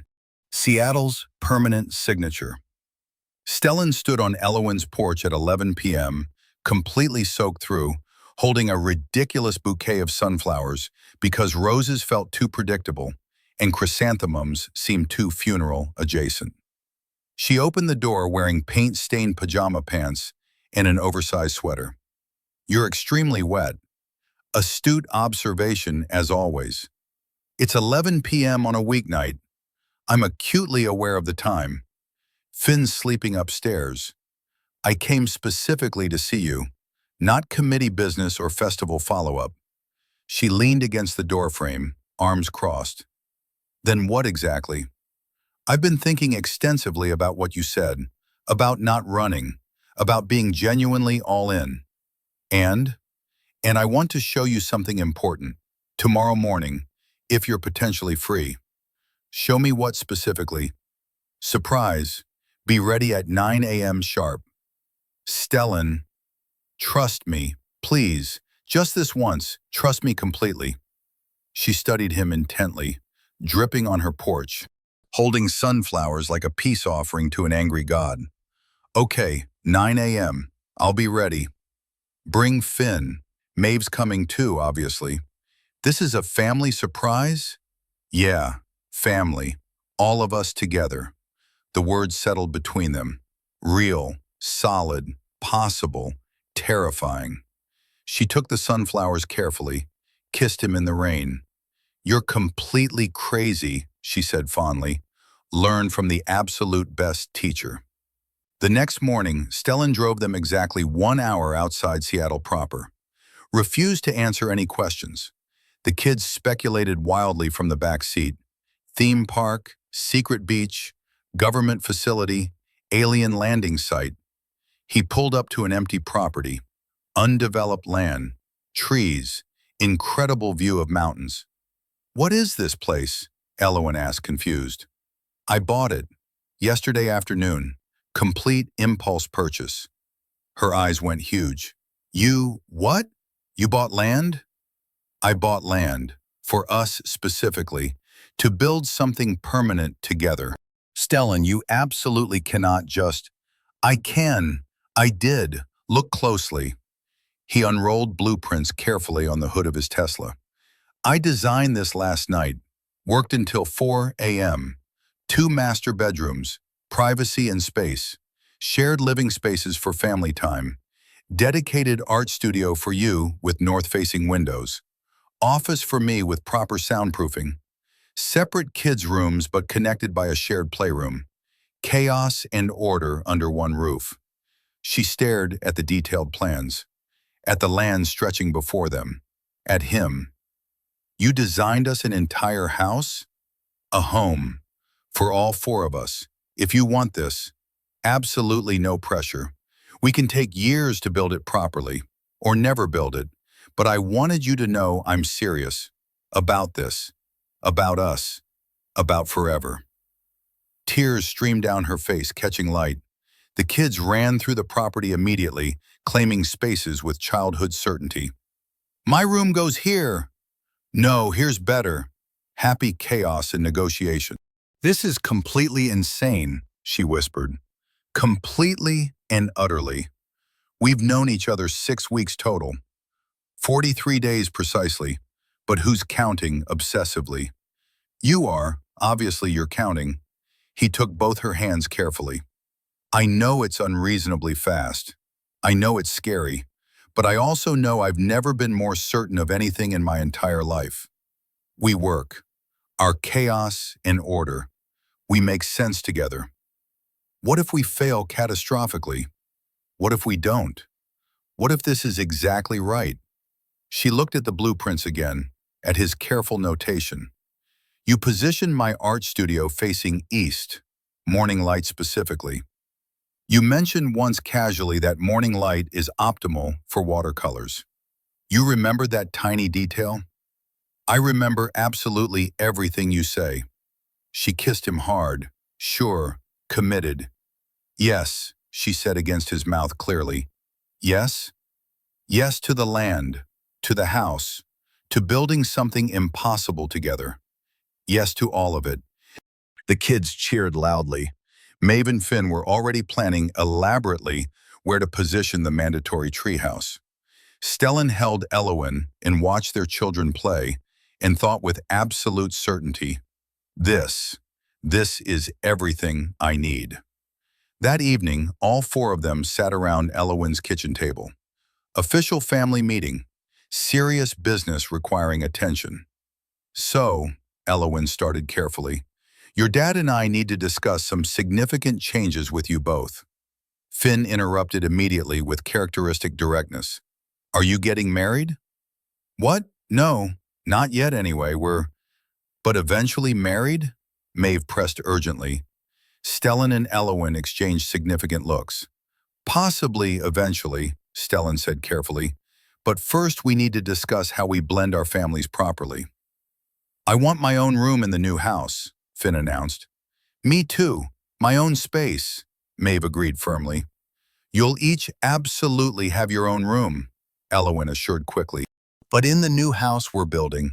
Seattle's permanent signature. Stellan stood on Elowen's porch at 11 p.m., completely soaked through, holding a ridiculous bouquet of sunflowers because roses felt too predictable and chrysanthemums seemed too funeral adjacent. She opened the door wearing paint-stained pajama pants and an oversized sweater. You're extremely wet. Astute observation as always. It's 11 p.m. on a weeknight. I'm acutely aware of the time. Finn's sleeping upstairs. I came specifically to see you, not committee business or festival follow-up. She leaned against the doorframe, arms crossed. Then what exactly? I've been thinking extensively about what you said, about not running, about being genuinely all in. And I want to show you something important, tomorrow morning, if you're potentially free. Show me what specifically. Surprise. Be ready at 9 a.m. sharp. Stellan, trust me, please, just this once, trust me completely. She studied him intently, dripping on her porch, holding sunflowers like a peace offering to an angry god. Okay, 9 a.m. I'll be ready. Bring Finn. Maeve's coming too, obviously. This is a family surprise? Yeah, family. All of us together. The words settled between them. Real, solid, possible, terrifying. She took the sunflowers carefully, kissed him in the rain. You're completely crazy, she said fondly. Learn from the absolute best teacher. The next morning, Stellan drove them exactly 1 hour outside Seattle proper. Refused to answer any questions. The kids speculated wildly from the back seat. Theme park, secret beach, government facility, alien landing site. He pulled up to an empty property. Undeveloped land, trees, incredible view of mountains. What is this place? Elowen asked, confused. I bought it. Yesterday afternoon. Complete impulse purchase. Her eyes went huge. You, what? You bought land? I bought land, for us specifically, to build something permanent together. Stellan, you absolutely cannot just... I can. I did. Look closely. He unrolled blueprints carefully on the hood of his Tesla. I designed this last night, worked until 4 a.m. 2 master bedrooms, privacy and space, shared living spaces for family time, dedicated art studio for you with north-facing windows, office for me with proper soundproofing, separate kids' rooms but connected by a shared playroom, chaos and order under one roof. She stared at the detailed plans, at the land stretching before them, at him. You designed us an entire house? A home. For all 4 of us. If you want this, absolutely no pressure. We can take years to build it properly, or never build it, but I wanted you to know I'm serious. About this. About us. About forever. Tears streamed down her face, catching light. The kids ran through the property immediately, claiming spaces with childhood certainty. My room goes here. No, here's better. Happy chaos and negotiation. This is completely insane, she whispered. Completely and utterly. We've known each other 6 weeks total. 43 days precisely, but who's counting obsessively? You are, obviously you're counting. He took both her hands carefully. I know it's unreasonably fast. I know it's scary, but I also know I've never been more certain of anything in my entire life. We work. Our chaos and order. We make sense together. What if we fail catastrophically? What if we don't? What if this is exactly right? She looked at the blueprints again, at his careful notation. You positioned my art studio facing east, morning light specifically. You mentioned once casually that morning light is optimal for watercolors. You remember that tiny detail? I remember absolutely everything you say. She kissed him hard, sure, committed. Yes, she said against his mouth clearly. Yes? Yes to the land, to the house, to building something impossible together. Yes to all of it. The kids cheered loudly. Maeve and Finn were already planning elaborately where to position the mandatory treehouse. Stellan held Elowen and watched their children play and thought with absolute certainty, this is everything I need. That evening, all 4 of them sat around Elowen's kitchen table. Official family meeting, serious business requiring attention. So, Elowen started carefully, your dad and I need to discuss some significant changes with you both. Finn interrupted immediately with characteristic directness. Are you getting married? What? No, not yet anyway, but eventually married? Maeve pressed urgently. Stellan and Elowen exchanged significant looks. Possibly eventually, Stellan said carefully, but first we need to discuss how we blend our families properly. I want my own room in the new house, Finn announced. Me too, my own space, Maeve agreed firmly. You'll each absolutely have your own room, Elowen assured quickly. But in the new house we're building,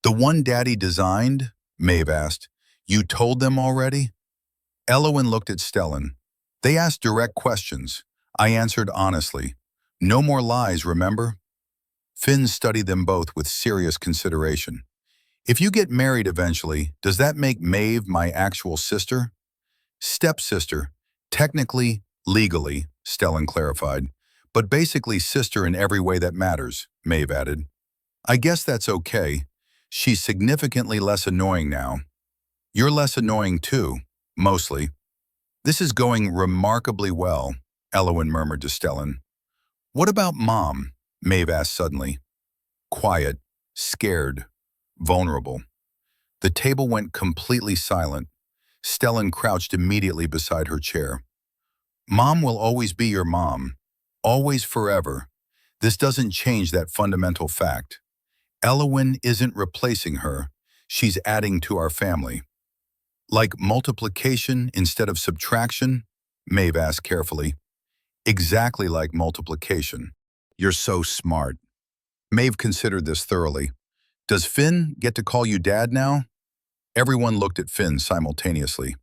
the one Daddy designed, Maeve asked, you told them already? Elowen looked at Stellan. They asked direct questions. I answered honestly. No more lies, remember? Finn studied them both with serious consideration. If you get married eventually, does that make Maeve my actual sister? Stepsister, technically, legally, Stellan clarified, but basically sister in every way that matters, Maeve added. I guess that's okay. She's significantly less annoying now. You're less annoying too, mostly. This is going remarkably well, Elowen murmured to Stellan. What about Mom? Maeve asked suddenly. Quiet, scared, vulnerable. The table went completely silent. Stellan crouched immediately beside her chair. Mom will always be your mom. Always forever. This doesn't change that fundamental fact. Elowen isn't replacing her. She's adding to our family. Like multiplication instead of subtraction? Maeve asked carefully. Exactly like multiplication. You're so smart. Maeve considered this thoroughly. Does Finn get to call you Dad now? Everyone looked at Finn simultaneously.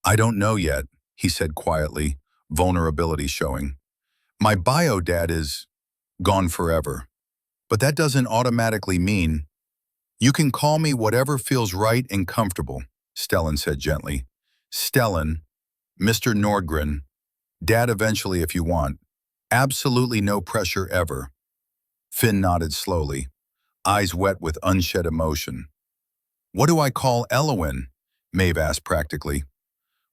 I don't know yet, he said quietly, vulnerability showing. My bio dad is... gone forever. But that doesn't automatically mean you can call me whatever feels right and comfortable, Stellan said gently. Stellan, Mr. Nordgren, Dad eventually if you want. Absolutely no pressure ever. Finn nodded slowly, eyes wet with unshed emotion. What do I call Elowen? Maeve asked practically.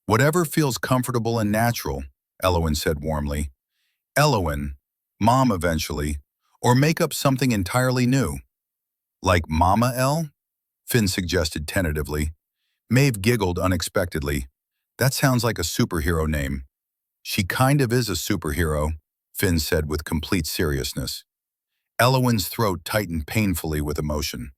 Whatever feels comfortable and natural, Elowen said warmly. Elowen, Mom eventually, or make up something entirely new. Like Mama El? Finn suggested tentatively. Maeve giggled unexpectedly. That sounds like a superhero name. She kind of is a superhero, Finn said with complete seriousness. Elowen's throat tightened painfully with emotion.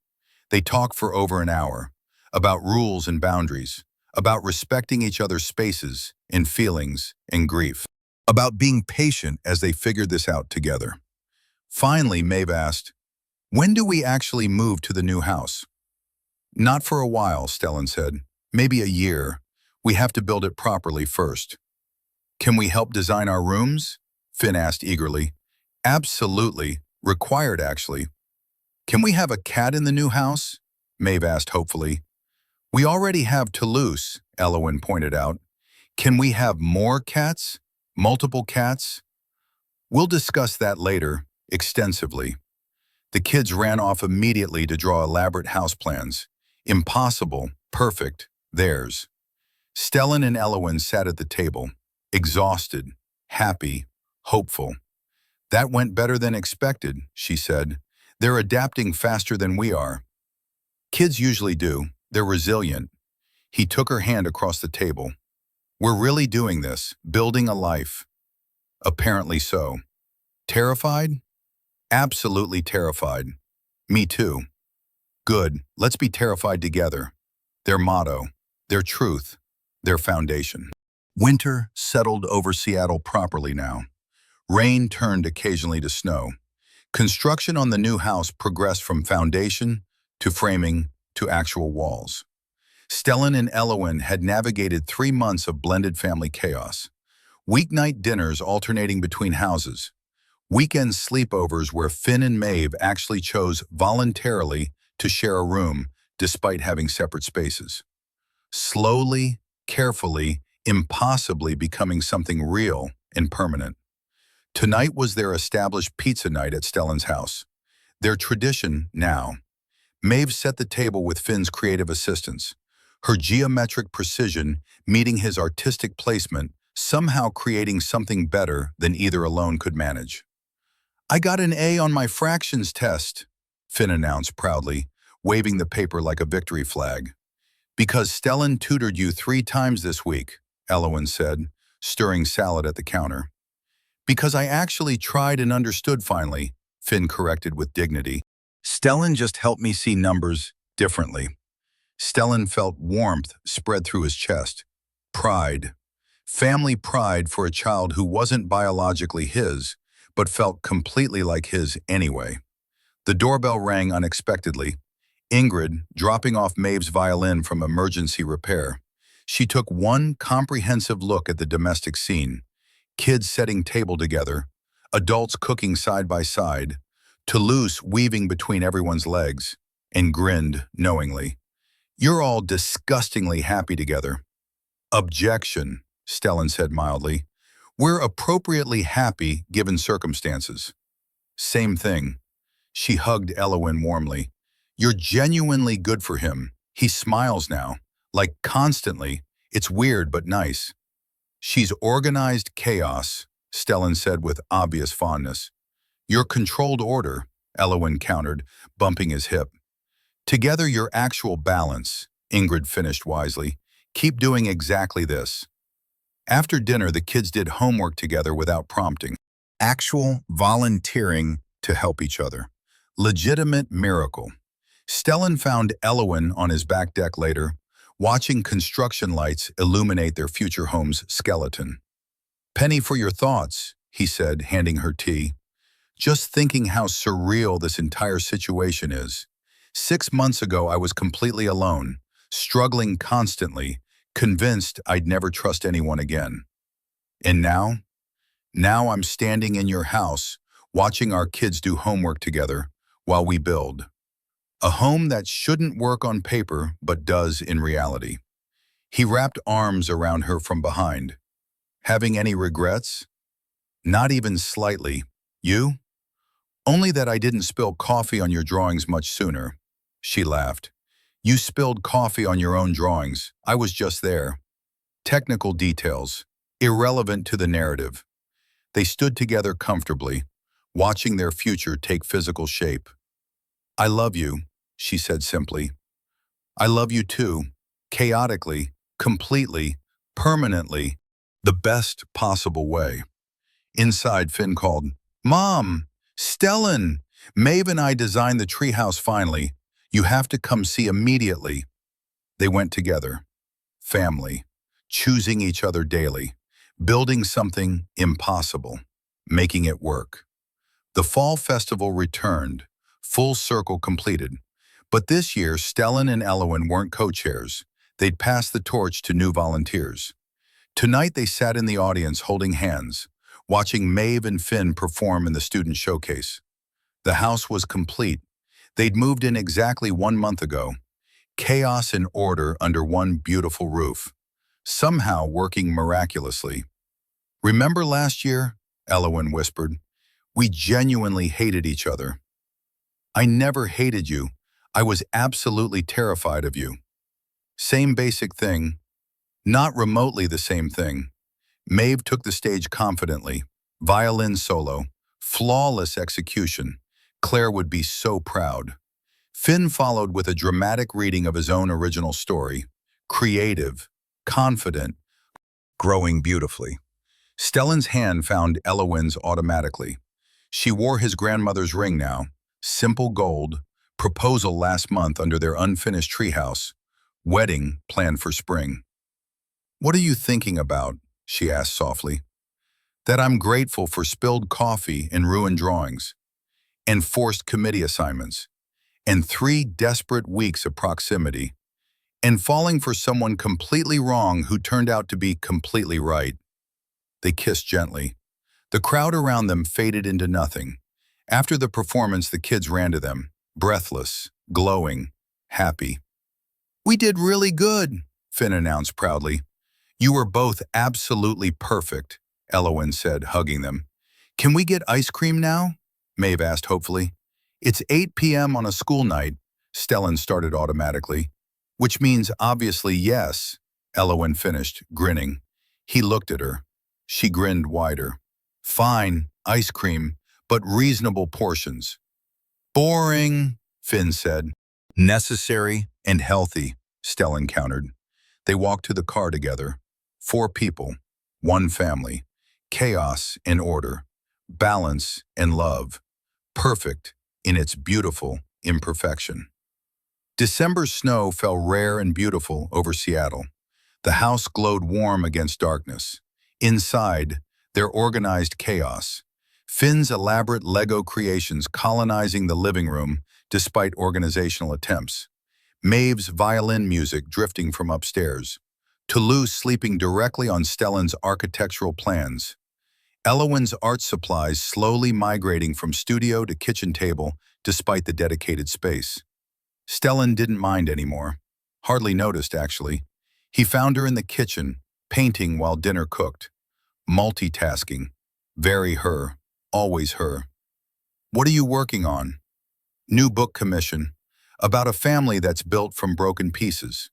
They talked for over an hour, about rules and boundaries, about respecting each other's spaces and feelings and grief, about being patient as they figured this out together. Finally, Maeve asked, when do we actually move to the new house? Not for a while, Stellan said. Maybe a year. We have to build it properly first. Can we help design our rooms? Finn asked eagerly. Absolutely. Required, actually. Can we have a cat in the new house? Maeve asked hopefully. We already have Toulouse, Elowen pointed out. Can we have more cats? Multiple cats? We'll discuss that later, extensively. The kids ran off immediately to draw elaborate house plans. Impossible, perfect, theirs. Stellan and Elowen sat at the table, exhausted, happy, hopeful. That went better than expected, she said. They're adapting faster than we are. Kids usually do. They're resilient. He took her hand across the table. We're really doing this, building a life. Apparently so. Terrified? Absolutely terrified. Me too. Good, let's be terrified together. Their motto, their truth, their foundation. Winter settled over Seattle properly now. Rain turned occasionally to snow. Construction on the new house progressed from foundation to framing to actual walls. Stellan and Elowen had navigated 3 months of blended family chaos. Weeknight dinners alternating between houses. Weekend sleepovers where Finn and Maeve actually chose voluntarily to share a room despite having separate spaces. Slowly, carefully, impossibly becoming something real and permanent. Tonight was their established pizza night at Stellan's house. Their tradition now. Maeve set the table with Finn's creative assistance, her geometric precision meeting his artistic placement, somehow creating something better than either alone could manage. I got an A on my fractions test, Finn announced proudly, waving the paper like a victory flag. Because Stellan tutored you 3 times this week, Elowen said, stirring salad at the counter. Because I actually tried and understood finally, Finn corrected with dignity. Stellan just helped me see numbers differently. Stellan felt warmth spread through his chest. Pride. Family pride for a child who wasn't biologically his, but felt completely like his anyway. The doorbell rang unexpectedly. Ingrid, dropping off Maeve's violin from emergency repair. She took one comprehensive look at the domestic scene. Kids setting table together, adults cooking side by side, Toulouse weaving between everyone's legs, and grinned knowingly. You're all disgustingly happy together. Objection, Stellan said mildly. We're appropriately happy given circumstances. Same thing. She hugged Elowen warmly. You're genuinely good for him. He smiles now, like constantly. It's weird but nice. She's organized chaos, Stellan said with obvious fondness. You're controlled order, Elowen countered, bumping his hip. Together you're actual balance, Ingrid finished wisely. Keep doing exactly this. After dinner, the kids did homework together without prompting. Actual volunteering to help each other. Legitimate miracle. Stellan found Elowen on his back deck later, watching construction lights illuminate their future home's skeleton. Penny for your thoughts, he said, handing her tea. Just thinking how surreal this entire situation is. 6 months ago, I was completely alone, struggling constantly, convinced I'd never trust anyone again. And now? Now I'm standing in your house, watching our kids do homework together while we build. A home that shouldn't work on paper but does in reality. He wrapped arms around her from behind. Having any regrets? Not even slightly. You? Only that I didn't spill coffee on your drawings much sooner. She laughed. You spilled coffee on your own drawings. I was just there. Technical details, irrelevant to the narrative. They stood together comfortably, watching their future take physical shape. I love you, she said simply. I love you too, chaotically, completely, permanently, the best possible way. Inside, Finn called, Mom! Stellan! Maeve and I designed the treehouse finally. You have to come see immediately. They went together. Family. Choosing each other daily. Building something impossible. Making it work. The fall festival returned. Full circle completed. But this year, Stellan and Elowen weren't co-chairs. They'd passed the torch to new volunteers. Tonight they sat in the audience holding hands, watching Maeve and Finn perform in the student showcase. The house was complete. They'd moved in exactly 1 month ago. Chaos and order under one beautiful roof. Somehow working miraculously. Remember last year? Elowen whispered. We genuinely hated each other. I never hated you. I was absolutely terrified of you. Same basic thing. Not remotely the same thing. Maeve took the stage confidently. Violin solo. Flawless execution. Claire would be so proud. Finn followed with a dramatic reading of his own original story. Creative. Confident. Growing beautifully. Stellan's hand found Elowen's automatically. She wore his grandmother's ring now. Simple gold. Proposal last month under their unfinished treehouse. Wedding planned for spring. What are you thinking about? She asked softly. That I'm grateful for spilled coffee and ruined drawings, and forced committee assignments, and 3 desperate weeks of proximity, and falling for someone completely wrong who turned out to be completely right. They kissed gently. The crowd around them faded into nothing. After the performance, the kids ran to them, breathless, glowing, happy. We did really good, Finn announced proudly. You were both absolutely perfect, Elowen said, hugging them. Can we get ice cream now? Maeve asked hopefully. It's 8 p.m. on a school night, Stellan started automatically. Which means obviously yes, Elowen finished, grinning. He looked at her. She grinned wider. Fine, ice cream, but reasonable portions. Boring, Finn said. Necessary and healthy, Stellan countered. They walked to the car together. 4 people, 1 family. Chaos and order. Balance and love. Perfect in its beautiful imperfection. December's snow fell rare and beautiful over Seattle. The house glowed warm against darkness. Inside, their organized chaos. Finn's elaborate Lego creations colonizing the living room despite organizational attempts. Maeve's violin music drifting from upstairs. Toulouse sleeping directly on Stellan's architectural plans. Elowen's art supplies slowly migrating from studio to kitchen table despite the dedicated space. Stellan didn't mind anymore. Hardly noticed, actually. He found her in the kitchen, painting while dinner cooked. Multitasking. Very her. Always her. What are you working on? New book commission. About a family that's built from broken pieces.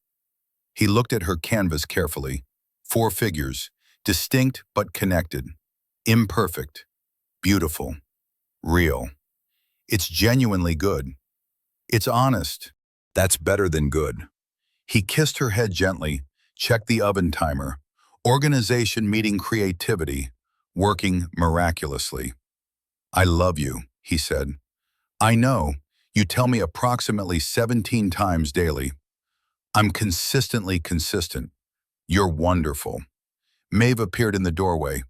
He looked at her canvas carefully. 4 figures. Distinct but connected. Imperfect. Beautiful. Real. It's genuinely good. It's honest. That's better than good. He kissed her head gently, checked the oven timer. Organization meeting creativity, working miraculously. I love you, he said. I know, you tell me approximately 17 times daily. I'm consistently consistent. You're wonderful. Maeve appeared in the doorway.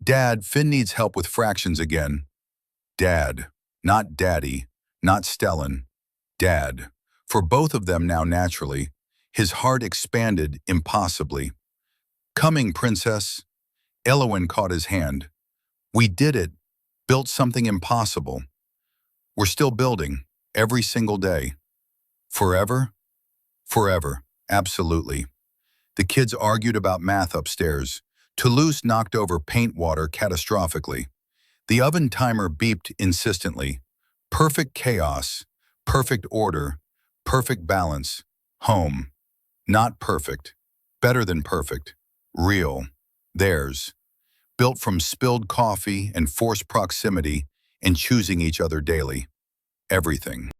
Dad, Finn needs help with fractions again. Dad, not Daddy, not Stellan. Dad. For both of them now naturally, his heart expanded impossibly. Coming, princess. Elowen caught his hand. We did it. Built something impossible. We're still building, every single day. Forever? Forever, absolutely. The kids argued about math upstairs. Toulouse knocked over paint water catastrophically. The oven timer beeped insistently. Perfect chaos, perfect order, perfect balance. Home. Not perfect. Better than perfect. Real. Theirs. Built from spilled coffee and forced proximity and choosing each other daily. Everything.